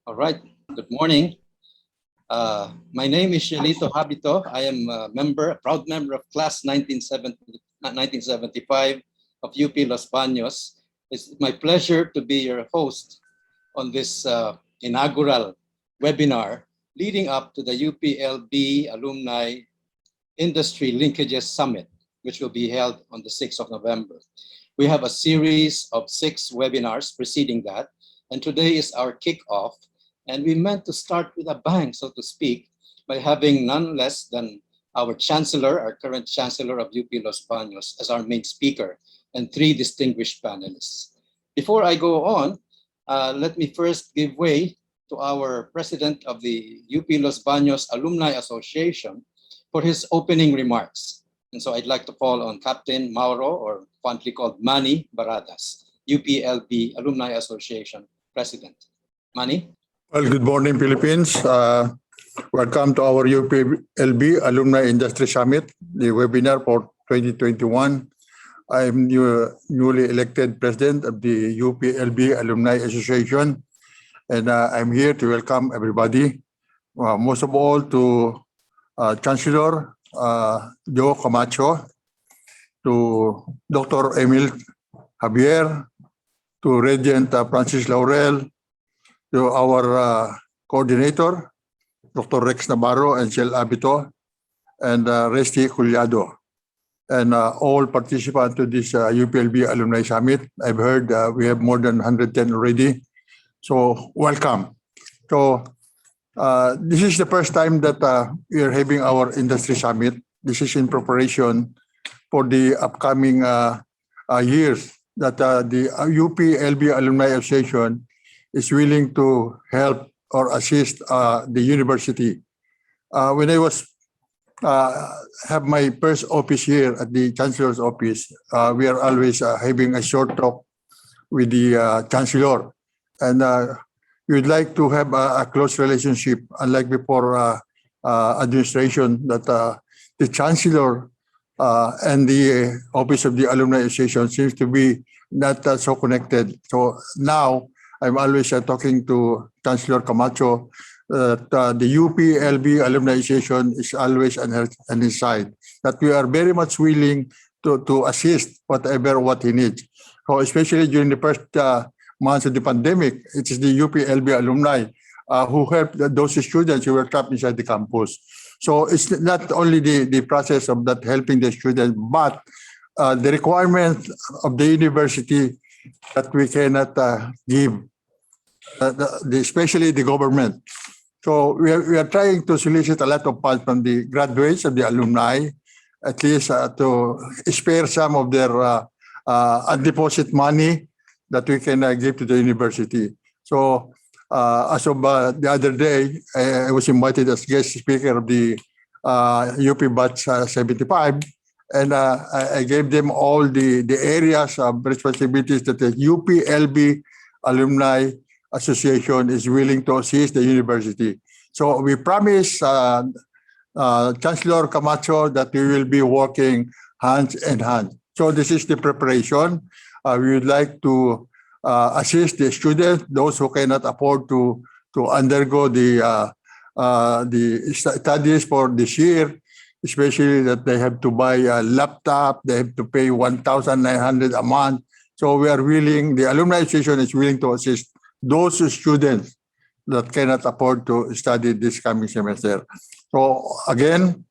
All right, good morning. My name is Shelito Habito. I am a proud member of class 1975 of UP Los Baños. It's my pleasure to be your host on this inaugural webinar leading up to the UPLB-Alumni-Industry Linkages Summit, which will be held on the 6th of November. We have a series of 6 webinars preceding that, and today is our kickoff. And we meant to start with a bang, so to speak, by having none less than our Chancellor, our current Chancellor of UP Los Baños, as our main speaker, and 3 distinguished panelists. Before I go on, let me first give way to our President of the UP Los Baños Alumni Association for his opening remarks. And so I'd like to call on Captain Mauro, or fondly called Manny Barradas, UPLB Alumni Association President. Manny? Well, good morning, Philippines. Welcome to our UPLB Alumni-Industry Summit, the webinar for 2021. I'm newly elected president of the UPLB Alumni Association, and I'm here to welcome everybody. Most of all to Chancellor Camacho, to Dr. Emil, Javier, to Regent Francis Laurel, to our coordinator, Dr. Rex Navarro and Shel Abito, and Resti Culiado, and all participants to this UPLB Alumni Summit. I've heard we have more than 110 already, so welcome. So this is the first time that we are having our industry summit. This is in preparation for the upcoming years that the UPLB Alumni Association is willing to help or assist the university. When I was have my first office here at the Chancellor's office, we are always having a short talk with the Chancellor, and we would like to have a close relationship, unlike before administration, that the Chancellor and the Office of the Alumni Association seems to be not so connected. So now I'm always talking to Chancellor Camacho that the UPLB Alumni Association is always on his side, that we are very much willing to assist what he needs. So especially during the first months of the pandemic, it is the UPLB alumni who helped those students who were trapped inside the campus. So it's not only the process of that helping the students, but the requirement of the university that we cannot give, especially the government. So we are trying to solicit a lot of funds from the graduates of the alumni, at least to spare some of their deposit money that we can give to the university. So as of the other day, I was invited as guest speaker of the UP Batch 75, and I gave them all the areas of responsibilities that the UPLB Alumni Association is willing to assist the university. So we promise Chancellor Camacho that we will be working hand in hand. So this is the preparation. We would like to assist the students, those who cannot afford to undergo the studies for this year, especially that they have to buy a laptop, they have to pay 1,900 a month. So we are willing, the Alumni Association is willing to assist those students that cannot afford to study this coming semester. So again,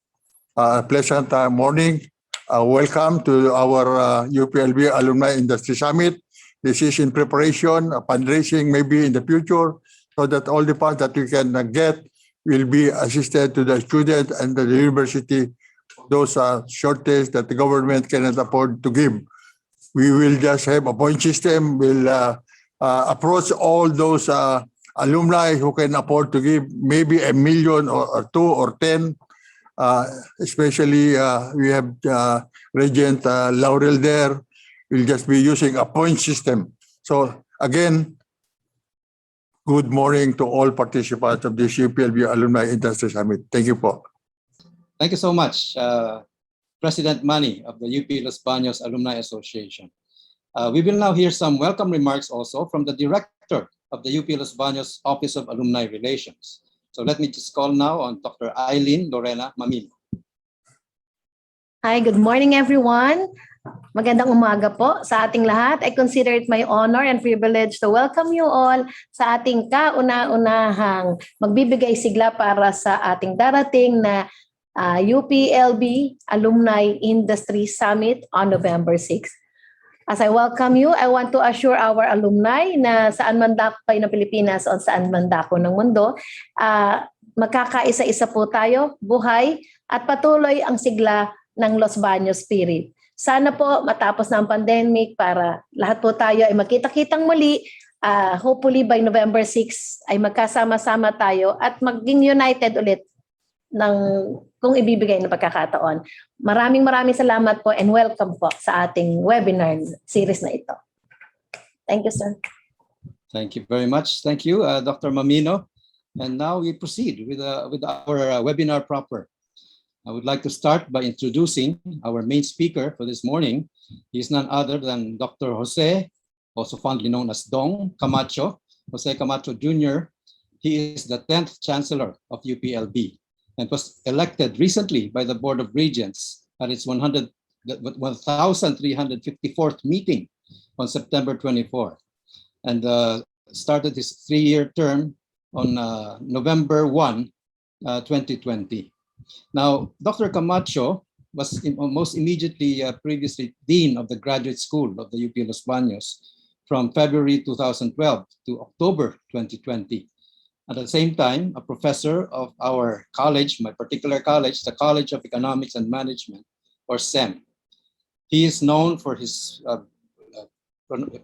pleasant morning. Welcome to our UPLB Alumni Industry Summit. This is in preparation, fundraising maybe in the future, so that all the funds that we can get will be assisted to the students and the university, those shortages that the government cannot afford to give. We will just have a point system. We'll approach all those alumni who can afford to give maybe $1 million or 2 or 10. Especially we have Regent Laurel there. We'll just be using a point system. So again, good morning to all participants of this UPLB Alumni Industry Summit. Thank you, po. Thank you so much, President Manny of the UP Los Baños Alumni Association. We will now hear some welcome remarks also from the Director of the UP Los Baños Office of Alumni Relations. So let me just call now on Dr. Eileen Lorena Mamino. Hi, good morning everyone. Magandang umaga po sa ating lahat. I consider it my honor and privilege to welcome you all sa ating kauna-unahang magbibigay sigla para sa ating darating na UPLB-Alumni-Industry Summit on November 6. As I welcome you, I want to assure our alumni na saan man dako kayo ng Pilipinas o saan man dako ng mundo, magkakaisa-isa po tayo, buhay at patuloy ang sigla ng Los Baños Spirit. Sana po matapos na ang pandemic para lahat po tayo ay magkita-kitang muli. Hopefully by November 6 ay magkasama-sama tayo at maging united ulit ng kung ibibigay na pagkakataon. Maraming salamat po and welcome po sa ating webinar series na ito. Thank you, sir. Thank you very much. Thank you, Dr. Mamino. And now we proceed with our webinar proper. I would like to start by introducing our main speaker for this morning. He is none other than Dr. Jose, also fondly known as Dong Camacho, Jose Camacho Jr. He is the 10th Chancellor of UPLB and was elected recently by the Board of Regents at its 1,354th meeting on September 24 and started his 3-year term on November 1, 2020. Now, Dr. Camacho was most immediately previously Dean of the Graduate School of the UP Los Baños from February 2012 to October 2020. At the same time, a professor of our college, my particular college, the College of Economics and Management, or SEM. He is known for his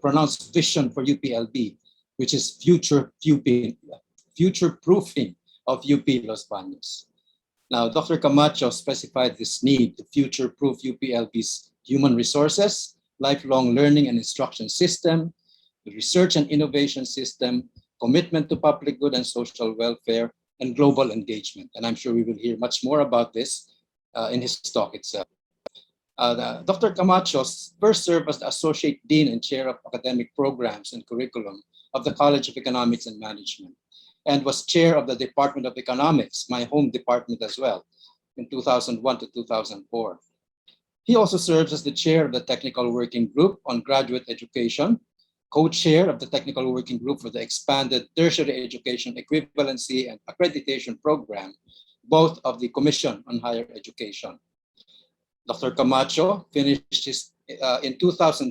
pronounced vision for UPLB, which is future-proofing of UP Los Baños. Now, Dr. Camacho specified this need to future-proof UPLB's human resources, lifelong learning and instruction system, the research and innovation system, commitment to public good and social welfare, and global engagement. And I'm sure we will hear much more about this in his talk itself. Dr. Camacho first served as the Associate Dean and Chair of Academic Programs and Curriculum of the College of Economics and Management, and was chair of the Department of Economics, my home department as well, in 2001 to 2004. He also serves as the chair of the Technical Working Group on Graduate Education, co-chair of the Technical Working Group for the Expanded Tertiary Education Equivalency and Accreditation Program, both of the Commission on Higher Education. Dr. Camacho finished in 2007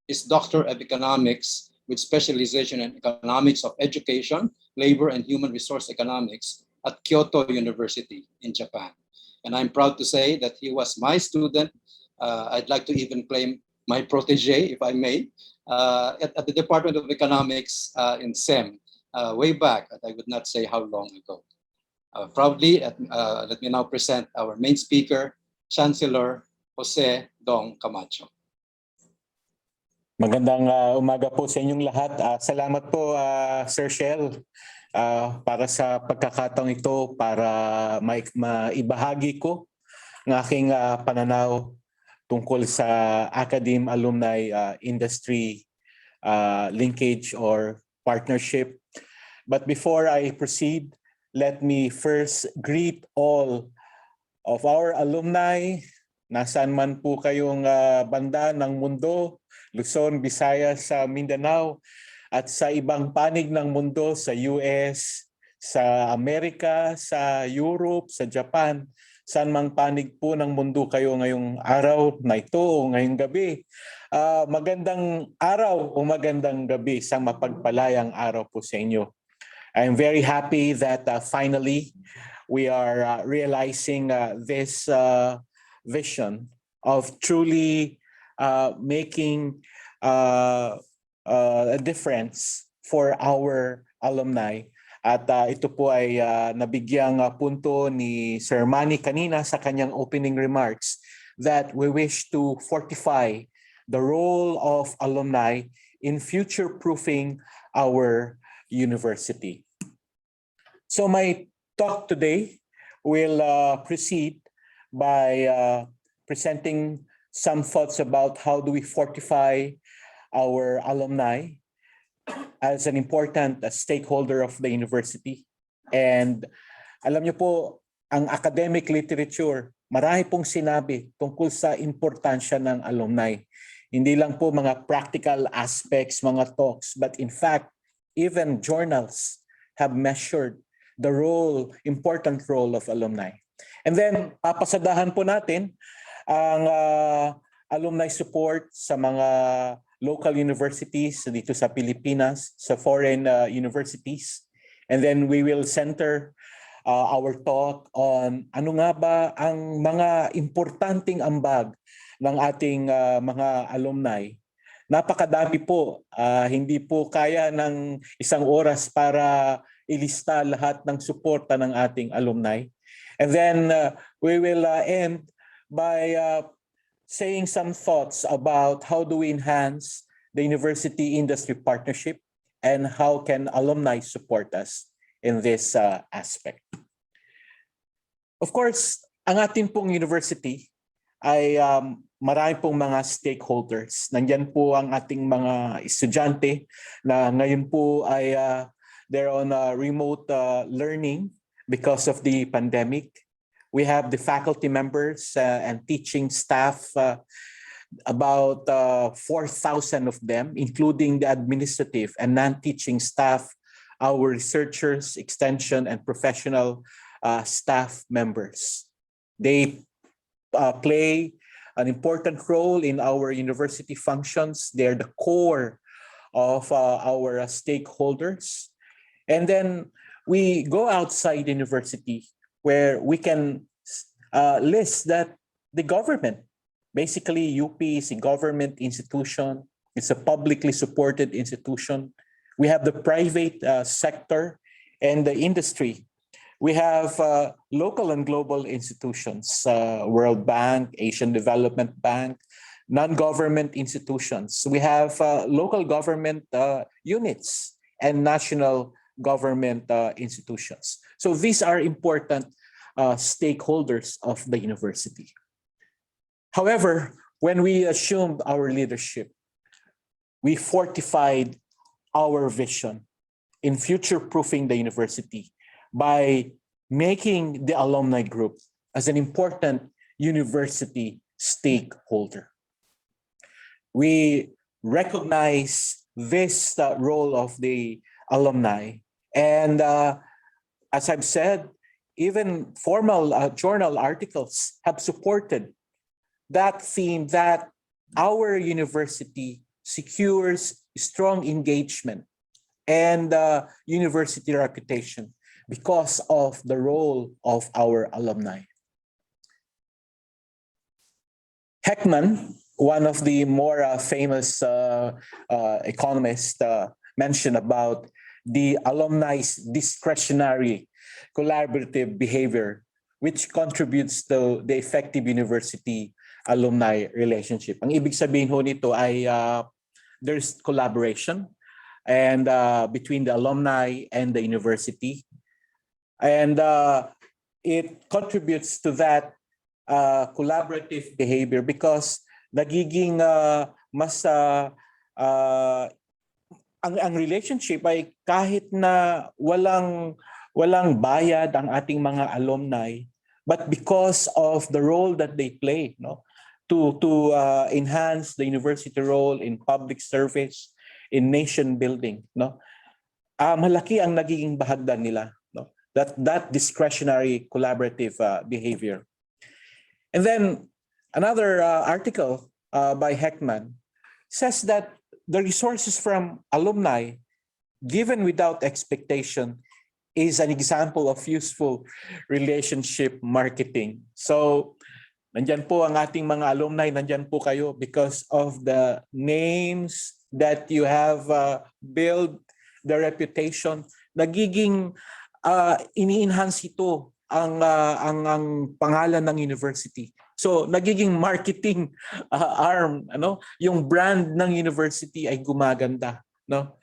his Doctor of Economics with specialization in economics of education, labor, and human resource economics at Kyoto University in Japan. And I'm proud to say that he was my student. I'd like to even claim my protege, if I may, at the Department of Economics in SEM, way back, I would not say how long ago. Proudly, let me now present our main speaker, Chancellor Jose Dong Camacho. Magandang umaga po sa inyong lahat. Salamat po, Sir Shell, para sa pagkakataong ito para maibahagi ko ng aking pananaw tungkol sa Academe-Alumni-Industry linkage or partnership. But before I proceed, let me first greet all of our alumni, nasaan man po kayong banda ng mundo, Luzon, Visayas, sa Mindanao, at sa ibang panig ng mundo, sa US, sa Amerika, sa Europe, sa Japan, saan mang panig po ng mundo kayo ngayong araw na ito o ngayong gabi. Magandang araw o magandang gabi, isang mapagpalayang araw po sa inyo. I'm very happy that finally we are realizing this vision of truly making a difference for our alumni. At ito po ay nabigyang punto ni Sir Manny kanina sa kanyang opening remarks that we wish to fortify the role of alumni in future-proofing our university. So my talk today will proceed by presenting some thoughts about how do we fortify our alumni as an important stakeholder of the university. And alam niyo po, ang academic literature, marami pong sinabi tungkol sa importansya ng alumni. Hindi lang po mga practical aspects, mga talks, but in fact, even journals have measured the important role of alumni. And then, papasadahan po natin ang alumni support sa mga local universities dito sa Pilipinas, sa foreign universities. And then we will center our talk on ano nga ba ang mga importanteng ambag ng ating mga alumni. Napakadami po, hindi po kaya ng isang oras para ilista lahat ng suporta ng ating alumni. And then we will end by saying some thoughts about how do we enhance the university-industry partnership and how can alumni support us in this aspect. Of course, ang ating pong university ay marami pong mga stakeholders. Nandyan po ang ating mga estudyante na ngayon po ay they're on remote learning because of the pandemic. We have the faculty members and teaching staff, about 4,000 of them, including the administrative and non-teaching staff, our researchers, extension, and professional staff members. They play an important role in our university functions. They're the core of our stakeholders. And then we go outside university where we can list that the government, basically UP is a government institution. It's a publicly supported institution. We have the private sector and the industry. We have local and global institutions, World Bank, Asian Development Bank, non-government institutions. We have local government units and national government institutions. So these are important stakeholders of the university. However, when we assumed our leadership, we fortified our vision in future-proofing the university by making the alumni group as an important university stakeholder. We recognize this role of the alumni, and as I've said, even formal journal articles have supported that theme that our university secures strong engagement and university reputation because of the role of our alumni. Heckman, one of the more famous economists, mentioned about the alumni's discretionary collaborative behavior, which contributes to the effective university-alumni relationship. Ang ibig sabihin ho nito ay there's collaboration and between the alumni and the university. And it contributes to that collaborative behavior because nagiging mas ang relationship ay kahit na walang bayad ang ating mga alumni, but because of the role that they play, no, to enhance the university role in public service, in nation building, no, malaki ang nagiging bahagdan nila, no, that discretionary collaborative behavior. And then another article by Heckman says that the resources from alumni given without expectation is an example of useful relationship marketing. So, nandyan po ang ating mga alumni, nandyan po kayo because of the names that you have built, the reputation. Nagiging ini-enhance ito ang pangalan ng university. So, nagiging marketing arm, ano? Yung brand ng university ay gumaganda, no?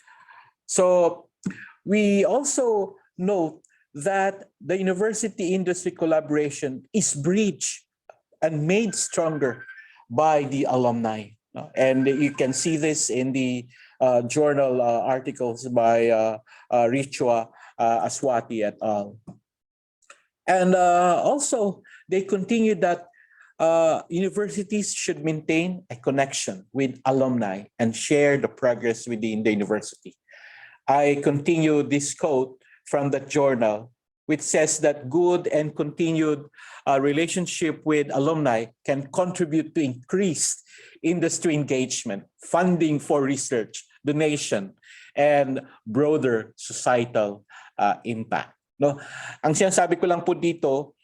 So, we also note that the university-industry collaboration is bridged and made stronger by the alumni. And you can see this in the journal articles by Richwa Aswati et al. And also, they continued that universities should maintain a connection with alumni and share the progress within the university. I continue this quote from the journal, which says that good and continued relationship with alumni can contribute to increased industry engagement, funding for research, donation, and broader societal impact. No? Ang sinasabi ko lang po dito,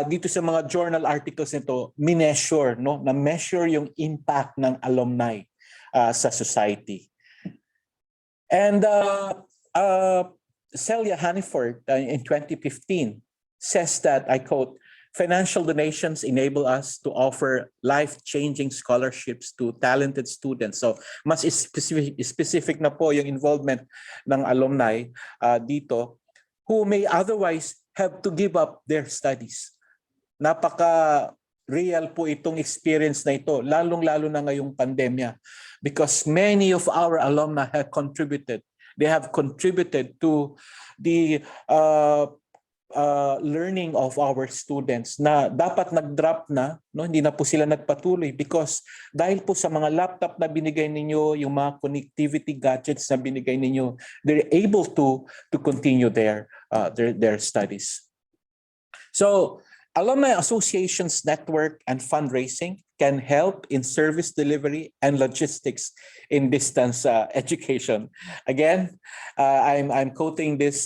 dito sa mga journal articles nito, mineasure, no? Na-measure yung impact ng alumni sa society. And Celia Hanniford in 2015 says that, I quote, "Financial donations enable us to offer life-changing scholarships to talented students." So mas specific na po yung involvement ng alumni dito, who may otherwise have to give up their studies. Napaka-real po itong experience na ito, lalong-lalo na ngayong pandemya, because many of our alumni have contributed. They have contributed to the learning of our students na dapat nag-drop na, no? Hindi na po sila nagpatuloy because dahil po sa mga laptop na binigay ninyo, yung mga connectivity gadgets na binigay ninyo, they're able to continue their studies. So, Alumni Associations network and fundraising can help in service delivery and logistics in distance education. Again, I'm quoting this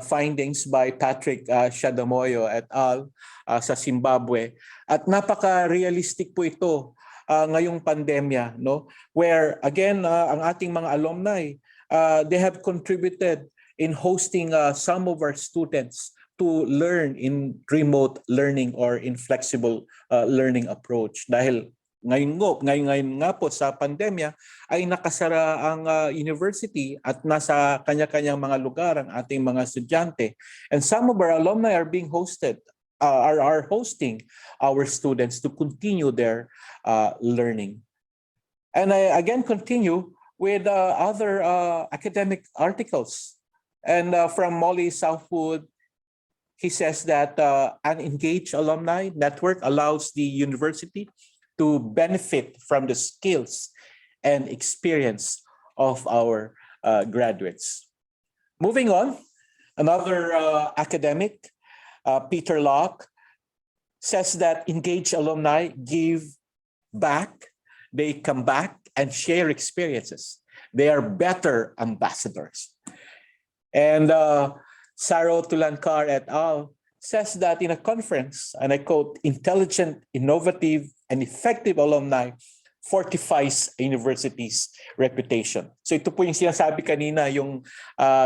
findings by Patrick Shadamoyo et al. Sa Zimbabwe. At napaka-realistic po ito ngayong pandemya, no? Where again, ang ating mga alumni, they have contributed in hosting some of our students to learn in remote learning or in flexible learning approach. Dahil ngayon nga po sa pandemya ay nakasara ang university at nasa kanya-kanyang mga lugar ang ating mga estudyante. And some of our alumni are being hosted, are hosting our students to continue their learning. And I again continue with other academic articles. And from Molly Southwood, he says that an engaged alumni network allows the university to benefit from the skills and experience of our graduates. Moving on, another academic, Peter Locke, says that engaged alumni give back, they come back and share experiences. They are better ambassadors. And Saro Tulankar et al. Says that in a conference, and I quote, "Intelligent, innovative, and effective alumni fortifies a university's reputation." So ito po yung sinasabi kanina, yung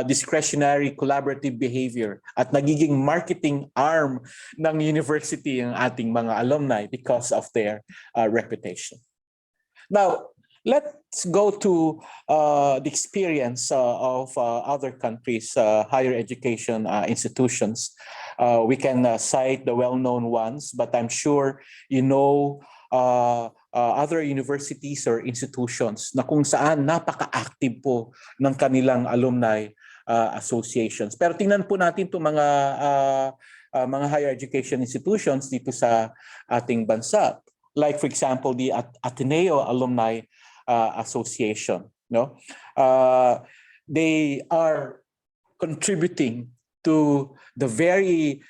discretionary collaborative behavior at nagiging marketing arm ng university ang ating mga alumni because of their reputation. Now, let's go to the experience of other countries' higher education institutions. We can cite the well-known ones, but I'm sure you know other universities or institutions na kung saan napaka-active po ng kanilang alumni associations. Pero tingnan po natin itong mga higher education institutions dito sa ating bansa. Like for example, the Ateneo-Alumni Association, no? They are contributing to the very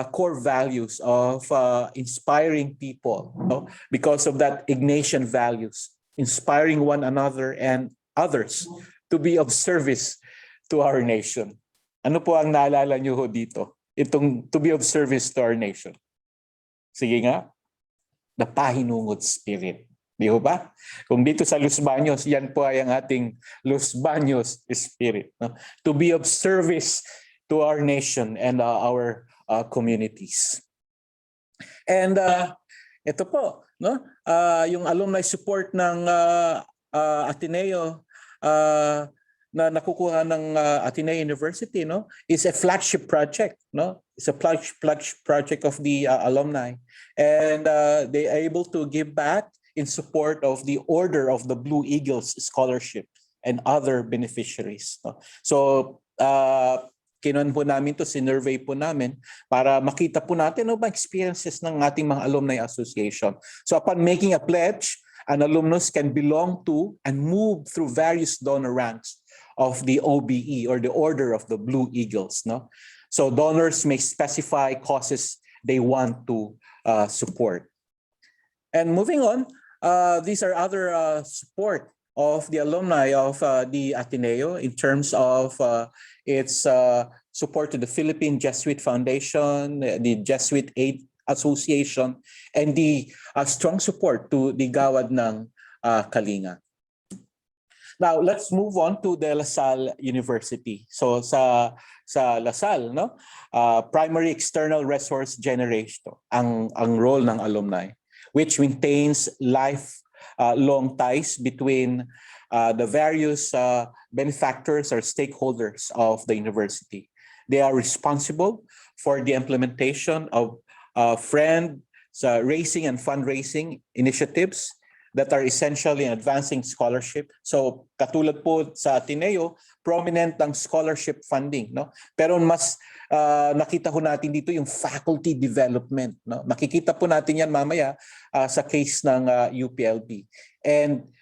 core values of inspiring people, no? Because of that Ignatian values, inspiring one another and others to be of service to our nation. Ano po ang naalala niyo ho dito? Itong to be of service to our nation. Sige nga, the pahinungod spirit. Di ba? Kung dito sa Los Baños, yan po ay ang ating Los Baños spirit. No? To be of service to our nation and our communities. And ito po, no? Yung alumni support ng Ateneo na nakukuha ng Ateneo University, no, is a flagship project, no? It's a flagship project of the alumni, and they are able to give back in support of the Order of the Blue Eagles Scholarship and other beneficiaries. No? So, kinuha po namin to, sinurvey po namin para makita po natin ano ba experiences ng ating mga alumni association. So upon making a pledge, an alumnus can belong to and move through various donor ranks of the OBE, or the Order of the Blue Eagles. No? So donors may specify causes they want to support. And moving on, these are other support of the alumni of the Ateneo in terms of its support to the Philippine Jesuit Foundation, the Jesuit Aid Association, and the strong support to the Gawad ng Kalinga. Now, let's move on to the LaSalle University. So sa LaSalle, no, primary external resource generation ang role ng alumni, which maintains long ties between the various benefactors or stakeholders of the university. They are responsible for the implementation of raising and fundraising initiatives that are essential in advancing scholarship. So katulad po sa Ateneo, prominent ang scholarship funding, no? Pero mas nakita ho natin dito yung faculty development, no? Makikita po natin yan mamaya sa case ng UPLB.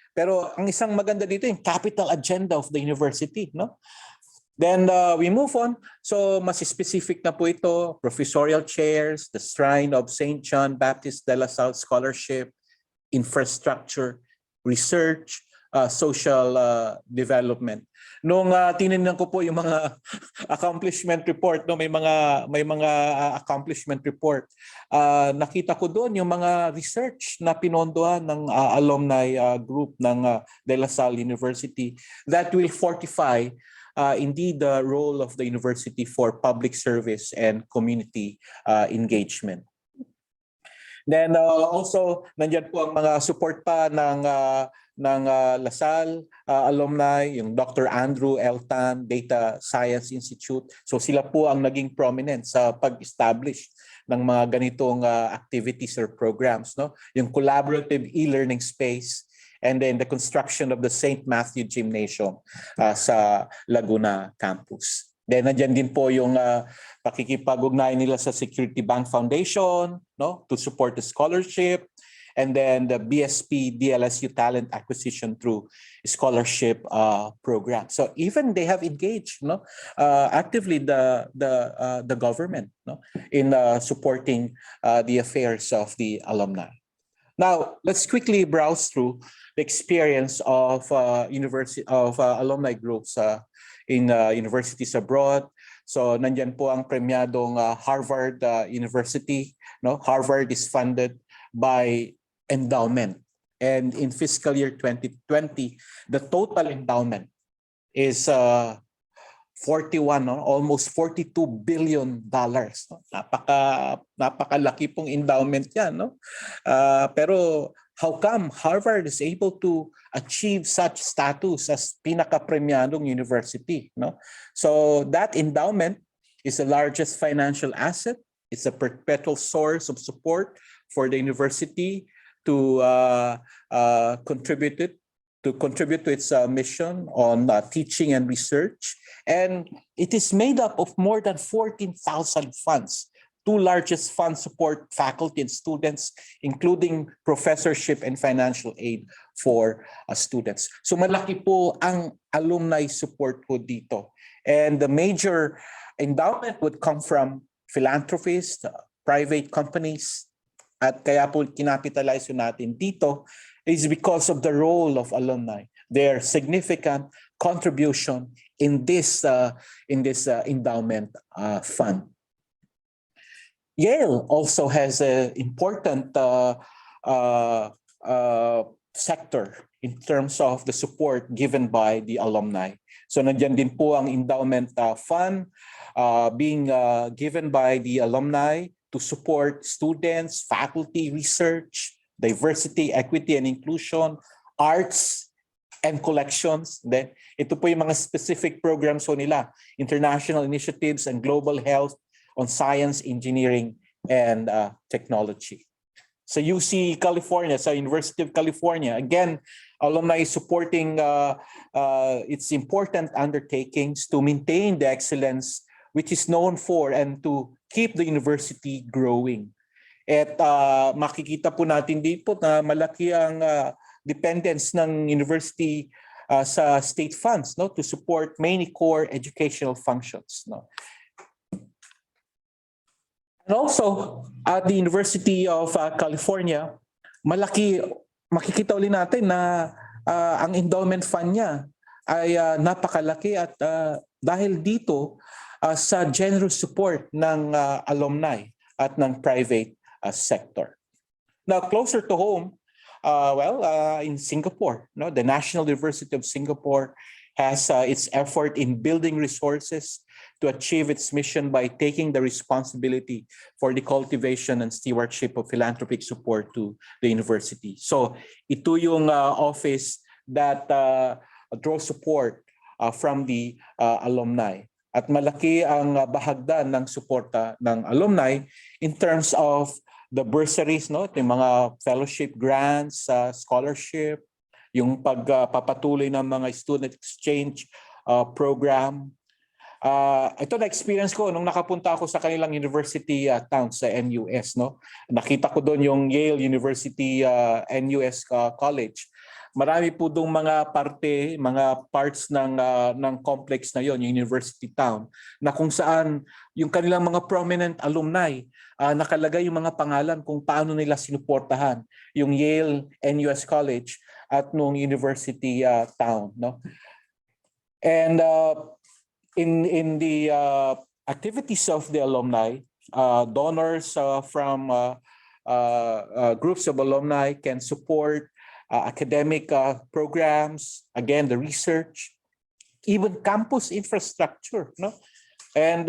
Pero ang isang maganda dito yung capital agenda of the university, no? Then we move on. So mas specific na po ito, professorial chairs, the Shrine of St. John Baptist de la Salle Scholarship, infrastructure, research, social development. Nung tinignan ko po yung mga accomplishment report, no, may mga accomplishment report. Nakita ko doon yung mga research na pinondohan ng alumni group ng De La Salle University that will fortify indeed the role of the university for public service and community engagement. Then also nandiyan po ang mga support pa ng LaSalle alumni, yung Dr. Andrew L. Tan Data Science Institute. So sila po ang naging prominent sa pag-establish ng mga ganitong activities or programs, no? Yung collaborative e-learning space, and then the construction of the St. Matthew Gymnasium sa Laguna campus. Then nandiyan din po yung pakikipag-ugnayan nila sa Security Bank Foundation, no, to support the scholarship, and then the BSP DLSU talent acquisition through scholarship program. So even they have engaged, no, actively the government, no, in supporting the affairs of the alumni. Now let's quickly browse through the experience of alumni groups in universities abroad. So nandiyan po ang premiadong Harvard University, no? Harvard is funded by endowment, and in fiscal year 2020 the total endowment is 41, no? Almost $42 billion. No? Napakalaki pong endowment yan, no? Pero how come Harvard is able to achieve such status as pinaka-premiadong university, no? So that endowment is the largest financial asset. It's a perpetual source of support for the university to contribute to its mission on teaching and research. And it is made up of more than 14,000 funds. Two largest funds support faculty and students, including professorship and financial aid for students. So malaki po ang alumni support po dito. And the major endowment would come from philanthropists, private companies, at kaya po kinapitalize natin dito is because of the role of alumni, their significant contribution in this endowment fund. Yale also has an important sector in terms of the support given by the alumni. So nandiyan din po ang endowment fund being given by the alumni to support students, faculty, research, diversity, equity and inclusion, arts, and collections. Then ito po yung mga specific programs po nila, international initiatives and global health on science, engineering, and technology. So UC California, sa University of California, again, Alumni is supporting its important undertakings to maintain the excellence which is known for and to keep the university growing. At makikita po natin dito na malaki ang dependence ng university sa state funds, no, to support many core educational functions, no. And also at the University of California, malaki, makikita ulit natin na ang endowment fund niya ay napakalaki at dahil dito sa generous support ng alumni at ng private sector. Now, closer to home, in Singapore, no, the National University of Singapore has its effort in building resources to achieve its mission by taking the responsibility for the cultivation and stewardship of philanthropic support to the university. So ito yung office that draws support from the alumni. At malaki ang bahagdan ng suporta ng alumni in terms of the bursaries, no, yung mga fellowship grants, scholarship, yung pagpapatuloy ng mga student exchange program. Ito na experience ko nung nakapunta ako sa kanilang university town sa NUS, no. Nakita ko doon yung Yale University NUS College. Marami po doong mga parts ng complex na yon, yung university town, na kung saan yung kanilang mga prominent alumni nakalagay yung mga pangalan kung paano nila sinuportahan yung Yale NUS College at nung university town, no. And in the activities of the alumni, donors from groups of alumni can support academic programs, again, the research, even campus infrastructure, no? And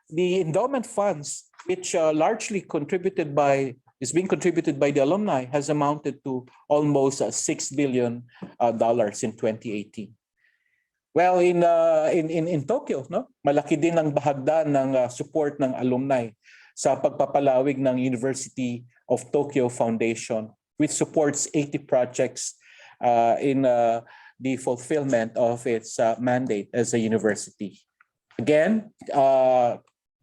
the endowment funds, which largely is being contributed by the alumni, has amounted to almost $6 billion in 2018. Well, in Tokyo, no, malaki din ang bahagdan ng support ng alumni sa pagpapalawig ng University of Tokyo Foundation, which supports 80 projects in the fulfillment of its mandate as a university. Again,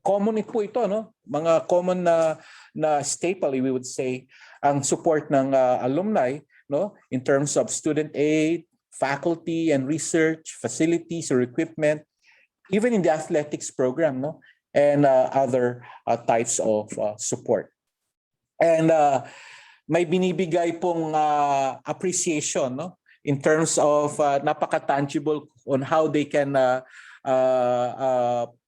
common po ito, no? Mga common na staple, we would say, ang support ng alumni, no, in terms of student aid, faculty and research, facilities or equipment, even in the athletics program, no, and other types of support. And may binibigay pong appreciation, no, in terms of napaka-tangible on how they can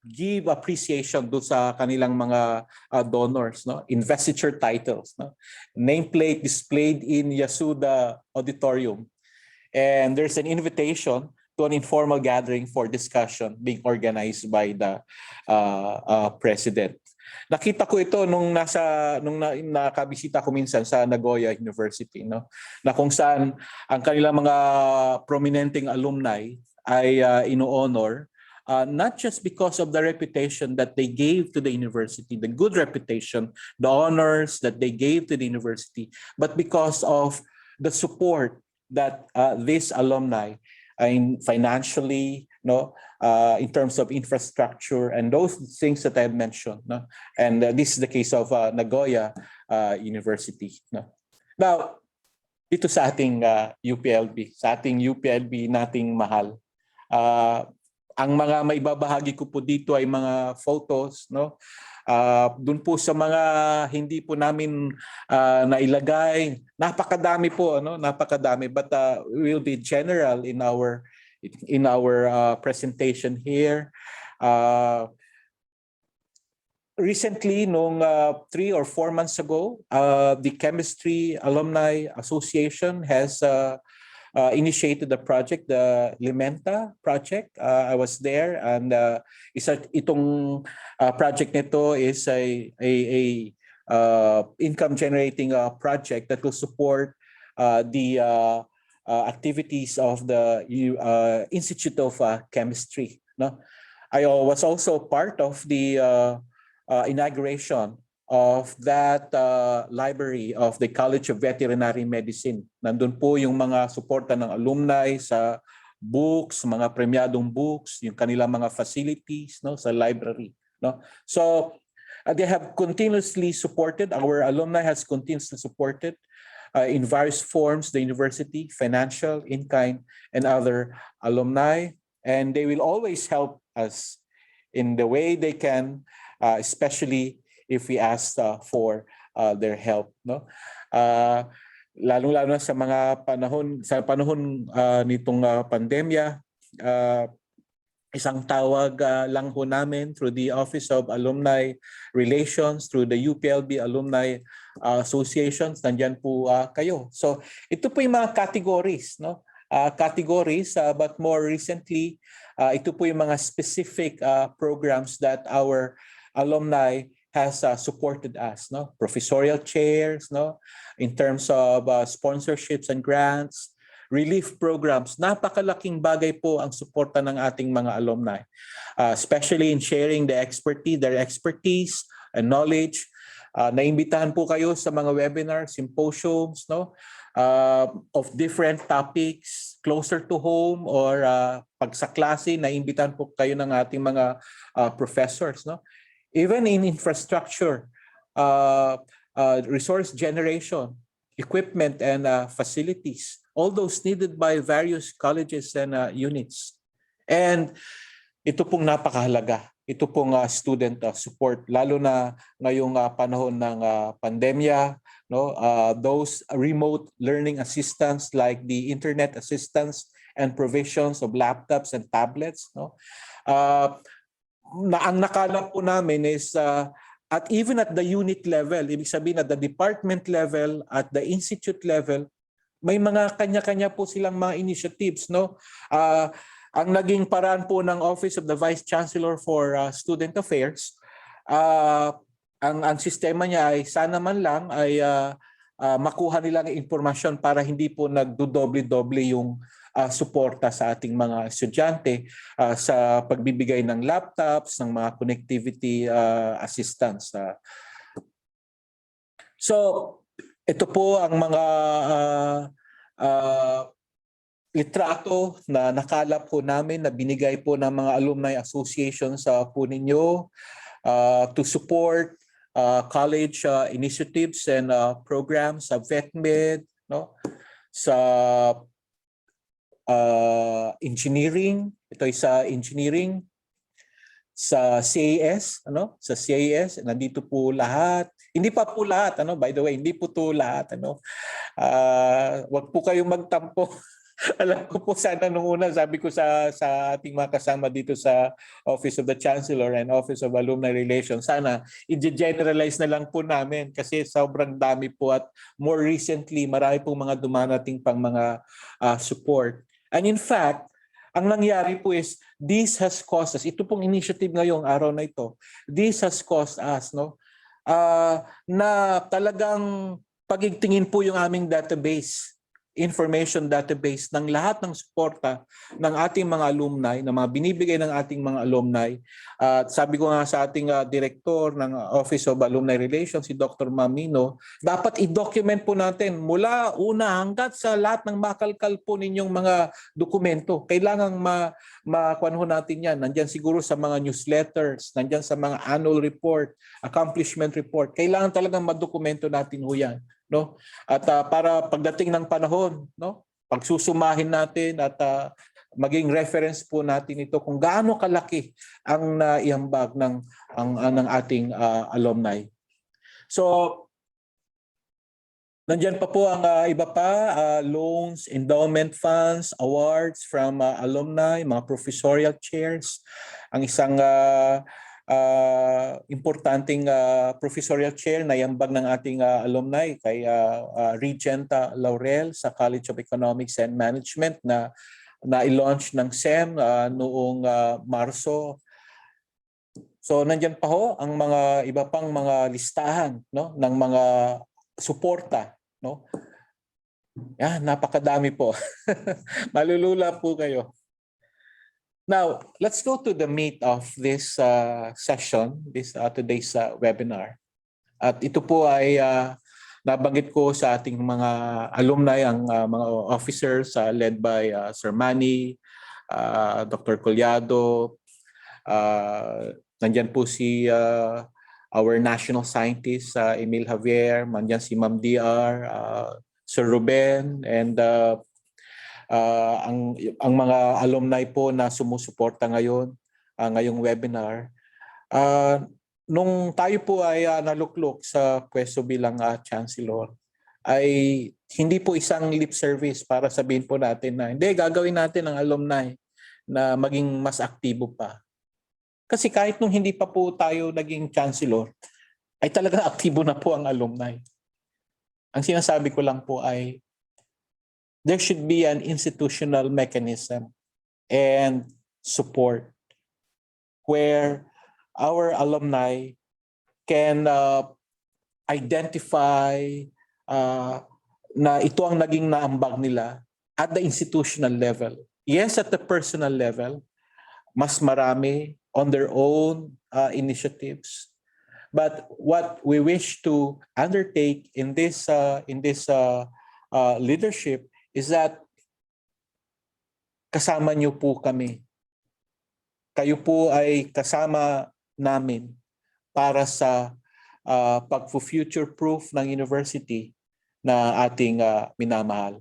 give appreciation do sa kanilang mga donors, no, investiture titles, no, nameplate displayed in Yasuda Auditorium. And there's an invitation to an informal gathering for discussion being organized by the president. Nakita ko ito nung nakabisita ko minsan sa Nagoya University, no, na kung saan ang kanilang mga prominenteng alumni ay ino-honor, not just because of the reputation that they gave to the university, the good reputation, the honors that they gave to the university, but because of the support that these alumni, financially, no, in terms of infrastructure and those things that I have mentioned, no, and this is the case of Nagoya University, no. Now, dito sa ating UPLB, sa ating UPLB nating mahal, ang mga maibabahagi ko po dito ay mga photos, no. Doon po sa mga hindi po namin nailagay, napakadami po, ano, napakadami, but we will be general in our presentation here. Recently, nung 3 or 4 months ago, the Chemistry Alumni Association has initiated the project, the Limenta project. I was there, and itong project nito is a income generating project that will support the activities of the Institute of Chemistry, no? I was also part of the inauguration of that library of the College of Veterinary Medicine. Nandun po yung mga suporta ng alumni sa books, mga premyadong books, yung kanilang mga facilities, no, sa library. No? So they have continuously supported, our alumni has continuously supported in various forms the university, financial, in-kind, and other alumni. And they will always help us in the way they can, especially if we ask for their help, no? Lalong-lalo na sa mga panahon nitong pandemya, isang tawag lang ho namin through the Office of Alumni Relations, through the UPLB-Alumni Associations, nandyan po kayo. So ito po yung mga categories, no? Categories, but more recently, ito po yung mga specific programs that our alumni has supported us, no? Professorial chairs, no? In terms of sponsorships and grants, relief programs. Napakalaking bagay po ang suporta ng ating mga alumni, especially in sharing their expertise and knowledge. Naimbitahan po kayo sa mga webinars, symposiums, no? Of different topics closer to home, or pag sa klase, naimbitahan po kayo ng ating mga professors, no? Even in infrastructure, resource generation, equipment, and facilities, all those needed by various colleges and units. And ito pong napakahalaga. Ito pong student support, lalo na ngayong panahon ng pandemya, no? Those remote learning assistance like the internet assistance and provisions of laptops and tablets, no? Ang nakala po namin is at even at the unit level, ibig sabihin at the department level, at the institute level, may mga kanya-kanya po silang mga initiatives, no? Ang naging paraan po ng Office of the Vice Chancellor for Student Affairs, ang sistema niya ay sana man lang ay makuha nila ng impormasyon para hindi po nagdodoble-doble yung suporta sa ating mga estudyante sa pagbibigay ng laptops, ng mga connectivity assistance. So, ito po ang mga litrato na nakalap po namin na binigay po ng mga alumni associations po ninyo to support college initiatives and programs sa VetMed, no? Sa engineering, ito ay sa engineering, sa CAS, ano? Sa CAS, nandito po lahat. Hindi pa po lahat, ano? By the way, hindi po to lahat, ano? Wag po kayong magtampo. Alam ko po sana nung una, sabi ko sa ating mga kasama dito sa Office of the Chancellor and Office of Alumni Relations, sana i-generalize na lang po namin kasi sobrang dami po at more recently, marami pong mga dumarating pang mga support. And in fact, ang nangyari po is this has caused us, ito pong initiative ngayong araw na ito, this has caused us, no, na talagang pagigtingin po yung aming database, information database ng lahat ng suporta ng ating mga alumni, na mga binibigay ng ating mga alumni. At sabi ko nga sa ating director ng Office of Alumni Relations, si Dr. Mamino, dapat i-document po natin mula una hanggat sa lahat ng makalkal po ninyong mga dokumento. Kailangang makuha natin yan. Nandyan siguro sa mga newsletters, nandyan sa mga annual report, accomplishment report. Kailangan talagang madokumento natin ho yan. No? At para pagdating ng panahon, no, pagsusumahin natin at maging reference po natin ito kung gaano kalaki ang naiambag ng ating alumni. So nandiyan pa po ang iba pa, loans, endowment funds, awards from alumni, mga professorial chairs. Ang isang importanteng professorial chair na iambag ng ating alumni kay Regent Laurel sa College of Economics and Management na i-launch ng SEM noong Marso. So nandiyan pa ho ang mga iba pang mga listahan, no, ng mga suporta, no. Yan, napakadami po. Malulula po kayo. Now, let's go to the meat of this session, this today's webinar. At ito po ay nabanggit ko sa ating mga alumni, ang mga officers led by Sir Manny, Dr. Collado, nandyan po si our national scientist, Emil Javier, nandyan si Ma'am DR, Sir Ruben, and ang mga alumni po na sumusuporta ngayon, ngayong webinar. Nung tayo po ay naluklok sa pwesto bilang Chancellor, ay hindi po isang lip service para sabihin po natin na hindi, gagawin natin ang alumni na maging mas aktibo pa. Kasi kahit nung hindi pa po tayo naging Chancellor, ay talagang aktibo na po ang alumni. Ang sinasabi ko lang po ay there should be an institutional mechanism and support where our alumni can identify na ito ang naging naambag nila at the institutional level. Yes, at the personal level, mas marami on their own initiatives. But what we wish to undertake in this leadership is that kasama niyo po kami. Kayo po ay kasama namin para sa pag-future-proof ng university na ating minamahal.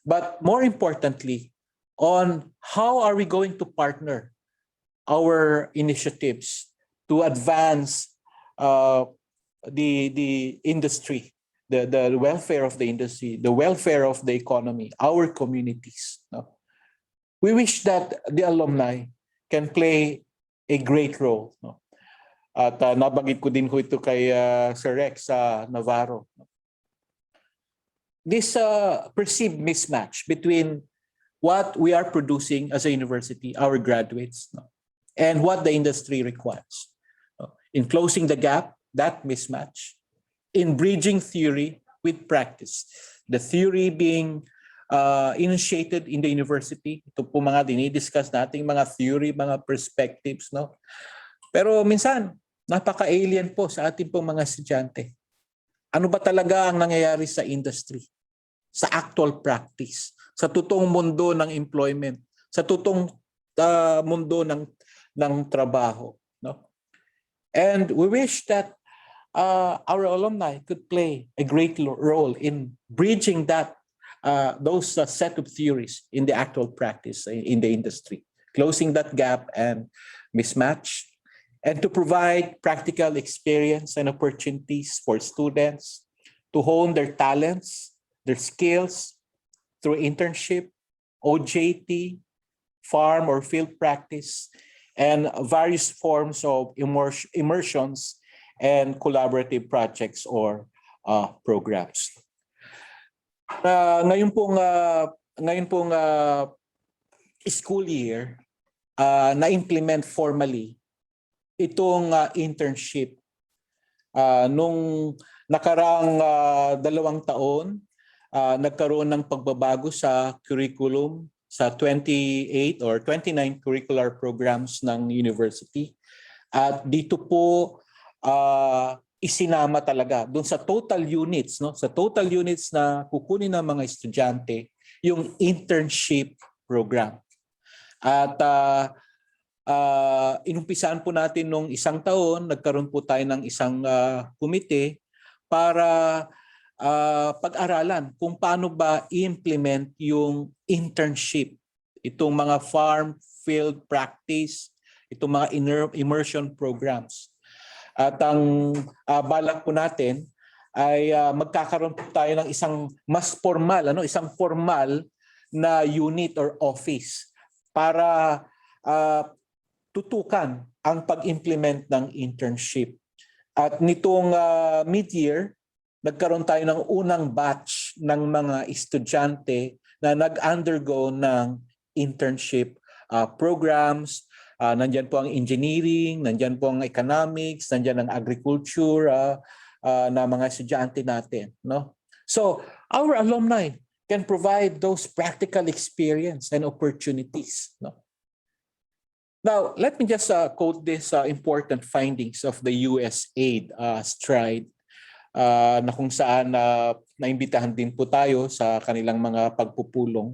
But more importantly, on how are we going to partner our initiatives to advance the industry, the welfare of the industry, the welfare of the economy, our communities. No? We wish that the alumni can play a great role. No? At nabanggit ko din ko ito kay Sir Rex Navarro. This perceived mismatch between what we are producing as a university, our graduates, no? And what the industry requires. In closing the gap, that mismatch, in bridging theory with practice. The theory being initiated in the university. Ito po mga dinidiscuss nating mga theory, mga perspectives. No? Pero minsan, napaka-alien po sa ating pong mga estudyante. Ano ba talaga ang nangyayari sa industry? Sa actual practice? Sa totoong mundo ng employment? Sa totoong mundo ng trabaho? No? And we wish that our alumni could play a great role in bridging those set of theories in the actual practice in the industry, closing that gap and mismatch, and to provide practical experience and opportunities for students to hone their talents, their skills through internship, OJT, farm or field practice, and various forms of immersions and collaborative projects or programs. Ngayon pong school year, na-implement formally itong internship. Nung nakarang 2 taon, nagkaroon ng pagbabago sa curriculum sa 28 or 29 curricular programs ng university. At dito po isinama talaga doon sa total units, no? Sa total units na kukunin ng mga estudyante, yung internship program. At inumpisahan po natin nung 1 taon, nagkaroon po tayo ng isang komite para pag-aralan kung paano ba i-implement yung internship, itong mga farm field practice, itong mga immersion programs. At ang balak po natin ay magkakaroon po tayo ng isang mas formal, isang formal na unit or office para tutukan ang pag-implement ng internship. At nitong mid-year, nagkaroon tayo ng unang batch ng mga estudyante na nag-undergo ng internship programs. Nandyan po ang engineering, nandyan po ang economics, nandyan ang agriculture na mga estudyante natin. No? So, our alumni can provide those practical experience and opportunities. No? Now, let me just quote this important findings of the USAID stride. na kung saan naimbitahan din po tayo sa kanilang mga pagpupulong.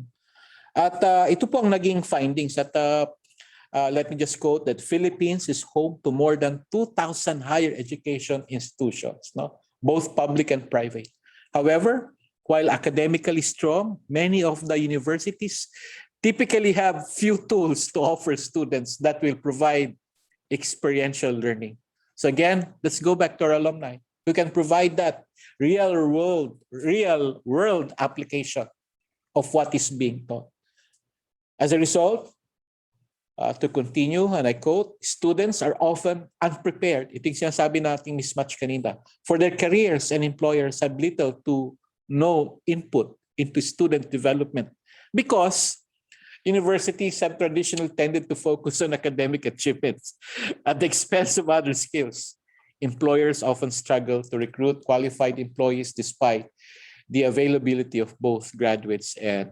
At ito po ang naging findings. At let me just quote that Philippines is home to more than 2,000 higher education institutions, no? Both public and private. However, while academically strong, many of the universities typically have few tools to offer students that will provide experiential learning. So again, let's go back to our alumni who can provide that real world application of what is being taught. As a result, to continue, and I quote, students are often unprepared. Ito yung sinasabi nating mismatch kanina. For their careers, and employers have little to no input into student development because universities have traditionally tended to focus on academic achievements at the expense of other skills. Employers often struggle to recruit qualified employees despite the availability of both graduates and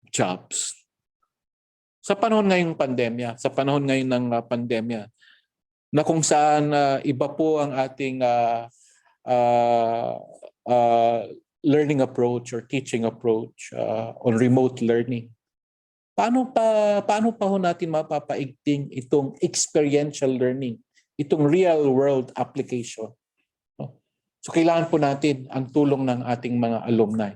jobs. Sa panahon ngayong pandemya, na kung saan iba po ang ating learning approach or teaching approach on remote learning. Paano pa ho natin mapapaigting itong experiential learning, itong real world application? No? So kailangan po natin ang tulong ng ating mga alumni.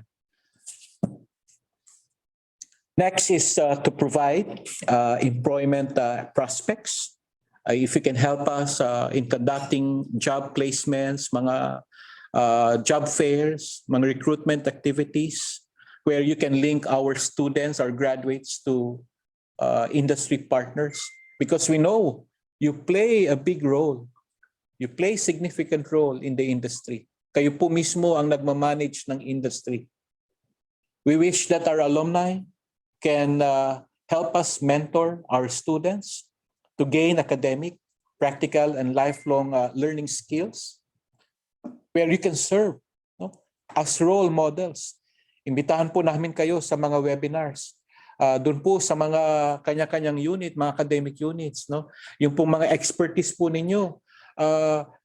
Next is to provide employment prospects. If you can help us in conducting job placements, mga job fairs, mga recruitment activities, where you can link our students, our graduates to industry partners. Because we know you play a big role. You play a significant role in the industry. Kayo po mismo ang nagmamanage ng industry. We wish that our alumni can help us mentor our students to gain academic, practical, and lifelong learning skills where you can serve, no, as role models. Imbitahan po namin kayo sa mga webinars. Doon po sa mga kanya-kanyang unit, mga academic units, no? Yung po mga expertise po ninyo,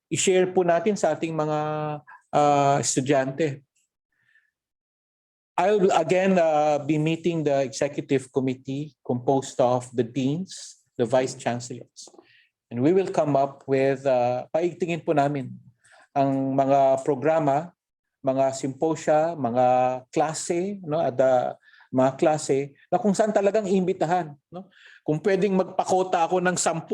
i-share po natin sa ating mga estudyante. I will again be meeting the executive committee composed of the deans, the vice chancellors. And we will come up with, paigtingin po namin ang mga programa, mga symposia, mga klase, no, at mga klase na kung saan talagang iimbitahan, no? Kung pwedeng magpakota ako ng 10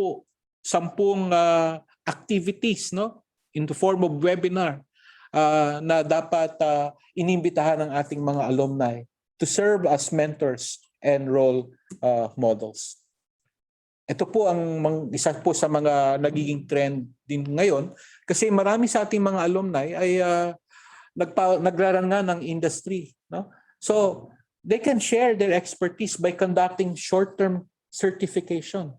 activities, no, in the form of webinar, na dapat inimbitahan ng ating mga alumni to serve as mentors and role models. Ito po ang isa po sa mga nagiging trend din ngayon kasi marami sa ating mga alumni ay nagraran nga ng industry, no? So they can share their expertise by conducting short-term certification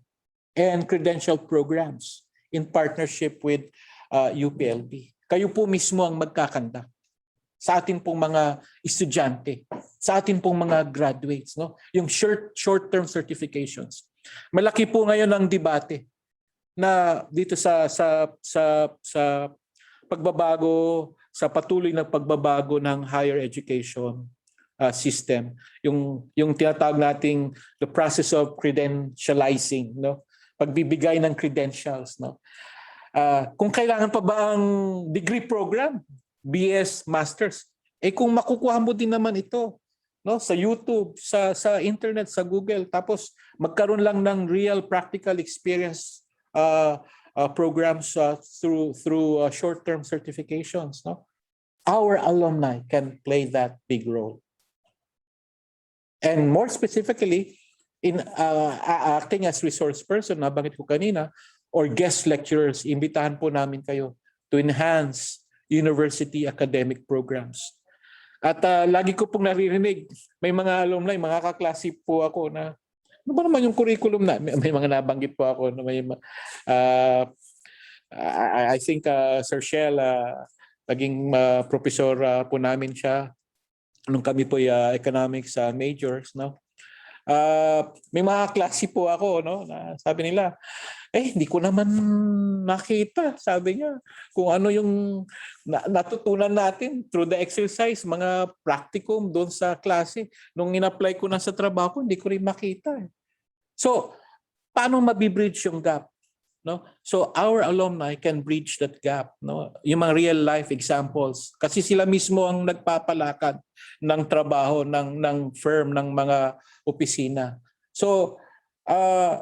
and credential programs in partnership with UPLB. Kayo po mismo ang magkakanta sa atin pong mga estudyante, sa atin pong mga graduates, no? Yung short-term certifications. Malaki po ngayon ang debate na dito sa pagbabago, sa patuloy na pagbabago ng higher education system. Yung tinatawag nating the process of credentializing, no? Pagbibigay ng credentials, no? Kung kailangan pa ba ang degree program, BS, Masters, kung makukuha mo din naman ito, no, sa YouTube, sa internet, sa Google, tapos magkaroon lang ng real practical experience programs through short-term certifications, no? Our alumni can play that big role. And more specifically, in acting as resource person, nabanggit ko kanina, or guest lecturers, imbitahan po namin kayo to enhance university academic programs. At lagi ko pong naririnig, may mga alumni, mga kaklase po ako na, ano ba naman yung curriculum na? May mga nabanggit po ako na may, I think Sir Shell, naging professor po namin siya nung kami po economics majors, no? May mga klase po ako, no, na sabi nila, hindi ko naman makita, sabi niya, kung ano yung natutunan natin through the exercise, mga practicum doon sa klase. Nung in-apply ko na sa trabaho, hindi ko rin makita. So, paano mabibridge yung gap? No? So our alumni can bridge that gap, no? Yung mga real life examples kasi sila mismo ang nagpapalakad ng trabaho ng firm, ng mga opisina. So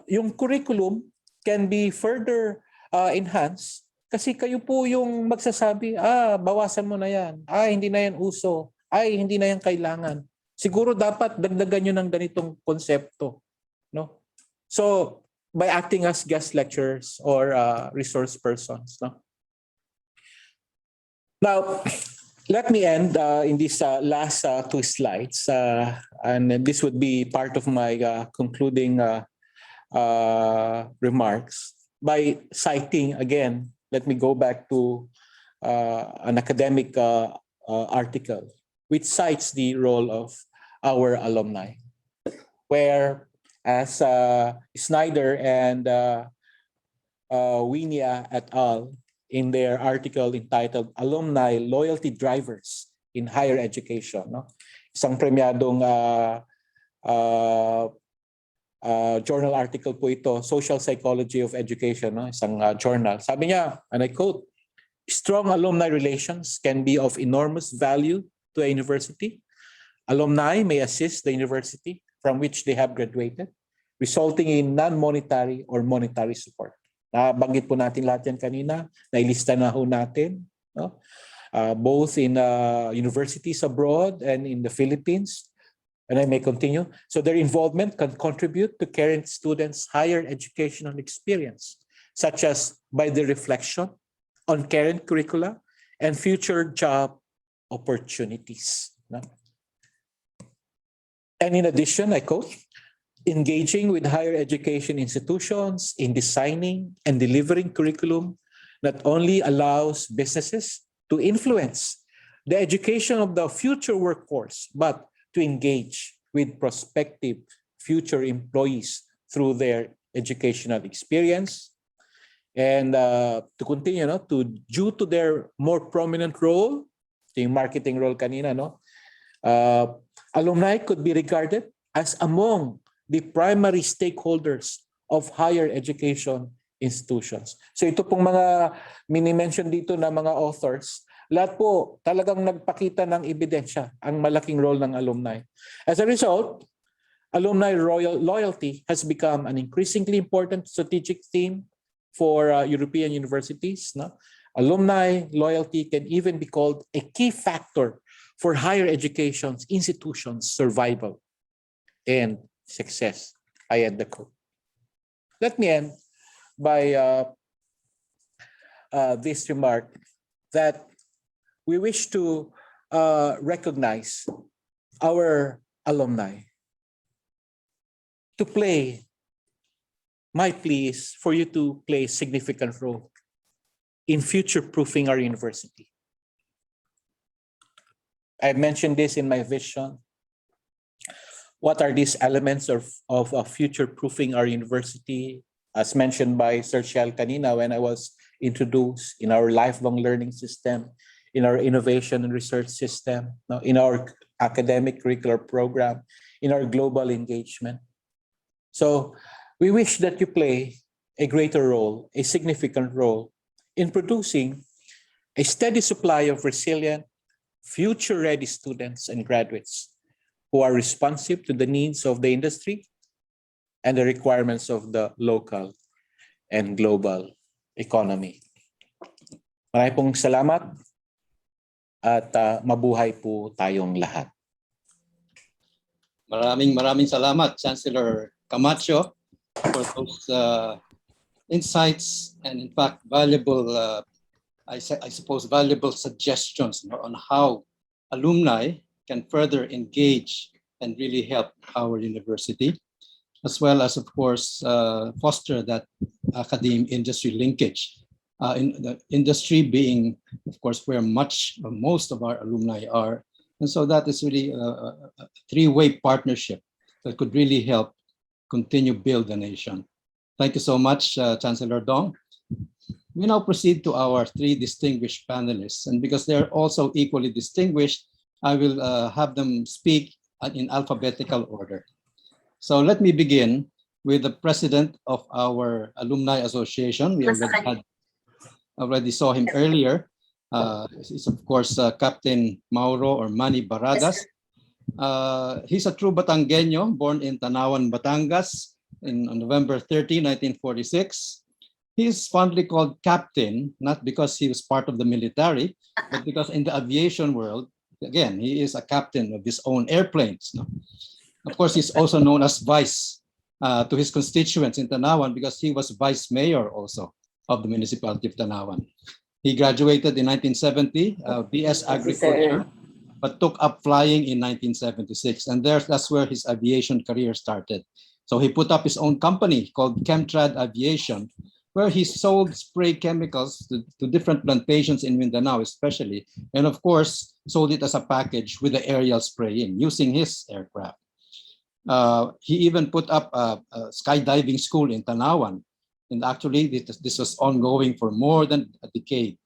yung curriculum can be further enhanced kasi kayo po yung magsasabi, bawasan mo na yan, hindi na yan uso, hindi na yan kailangan. Siguro dapat dagdagan nyo ng ganitong konsepto, no? So by acting as guest lecturers or resource persons. No? Now, let me end in these last 2 slides, and this would be part of my concluding remarks by citing again. Let me go back to an academic article which cites the role of our alumni, where as Snyder and Winia et al. In their article entitled Alumni Loyalty Drivers in Higher Education. No? Isang premiadong journal article po ito, Social Psychology of Education, no? Isang journal. Sabi niya, and I quote, "Strong alumni relations can be of enormous value to a university. Alumni may assist the university from which they have graduated, resulting in non-monetary or monetary support." Nabanggit po natin lahat yan kanina, nailista na ho natin, no? Both in universities abroad and in the Philippines. And I may continue. So their involvement can contribute to current students' higher educational experience, such as by the reflection on current curricula and future job opportunities. No? And in addition, I quote, "Engaging with higher education institutions in designing and delivering curriculum not only allows businesses to influence the education of the future workforce, but to engage with prospective future employees through their educational experience." And to continue, no, due to their more prominent role, yung marketing role kanina, no, alumni could be regarded as among the primary stakeholders of higher education institutions. So ito pong mga mini-mention dito na mga authors, lahat po talagang nagpakita ng ebidensya ang malaking role ng alumni. As a result, alumni loyalty has become an increasingly important strategic theme for European universities. No? Alumni loyalty can even be called a key factor for higher education institutions' survival and success. I end the quote. Let me end by this remark that we wish to recognize our alumni. To play, my plea is for you to play a significant role in future-proofing our university. I mentioned this in my vision. What are these elements of future-proofing our university? As mentioned by Sir Shell kanina when I was introduced, in our lifelong learning system, in our innovation and research system, in our academic curricular program, in our global engagement. So we wish that you play a greater role, a significant role in producing a steady supply of resilient, future-ready students and graduates who are responsive to the needs of the industry and the requirements of the local and global economy. Maraming pong salamat at mabuhay po tayong lahat. Maraming salamat, Chancellor Camacho, for those insights and in fact valuable, I suppose, valuable suggestions on how alumni can further engage and really help our university, as well as, of course, foster that academe-industry linkage. In the industry being, of course, where most of our alumni are. And so that is really a three-way partnership that could really help continue build the nation. Thank you so much, Chancellor Dong. We now proceed to our three distinguished panelists, and because they're also equally distinguished, I will have them speak in alphabetical order. So let me begin with the president of our Alumni Association. We already saw him earlier. He's of course Captain Mauro or Manny Barradas. He's a true Batangueño, born in Tanawan, Batangas on November 30, 1946. He is fondly called Captain, not because he was part of the military, but because in the aviation world, again, he is a captain of his own airplanes. No? Of course, he's also known as vice to his constituents in Tanawan because he was vice mayor also of the municipality of Tanawan. He graduated in 1970, BS Agriculture, but took up flying in 1976. And that's where his aviation career started. So he put up his own company called Chemtrad Aviation, where he sold spray chemicals to different plantations in Mindanao especially, and of course, sold it as a package with the aerial spraying using his aircraft. He even put up a skydiving school in Tanawan, and actually this was ongoing for more than a decade.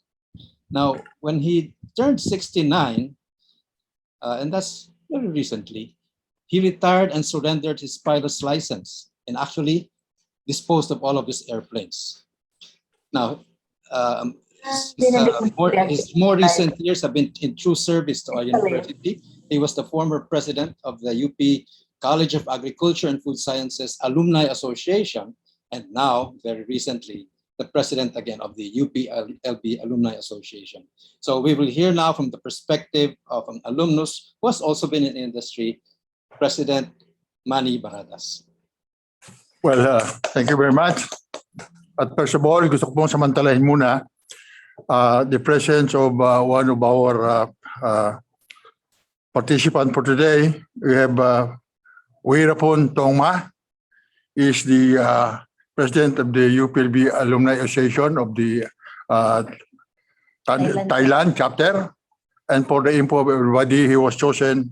Now, when he turned 69, and that's very recently, he retired and surrendered his pilot's license and actually disposed of all of his airplanes. Now, his more recent years have been in true service to our university. He was the former president of the UP College of Agriculture and Food Sciences Alumni Association, and now, very recently, the president again of the UPLB-Alumni Association. So we will hear now from the perspective of an alumnus who has also been in the industry, President Manny Barradas. Well, thank you very much. At first of all, gusto ko pong samantalahin muna the presence of one of our participants for today. We have Wirapon Tongma, is the president of the UPLB-Alumni Association of the Thailand chapter. And for the info of everybody, he was chosen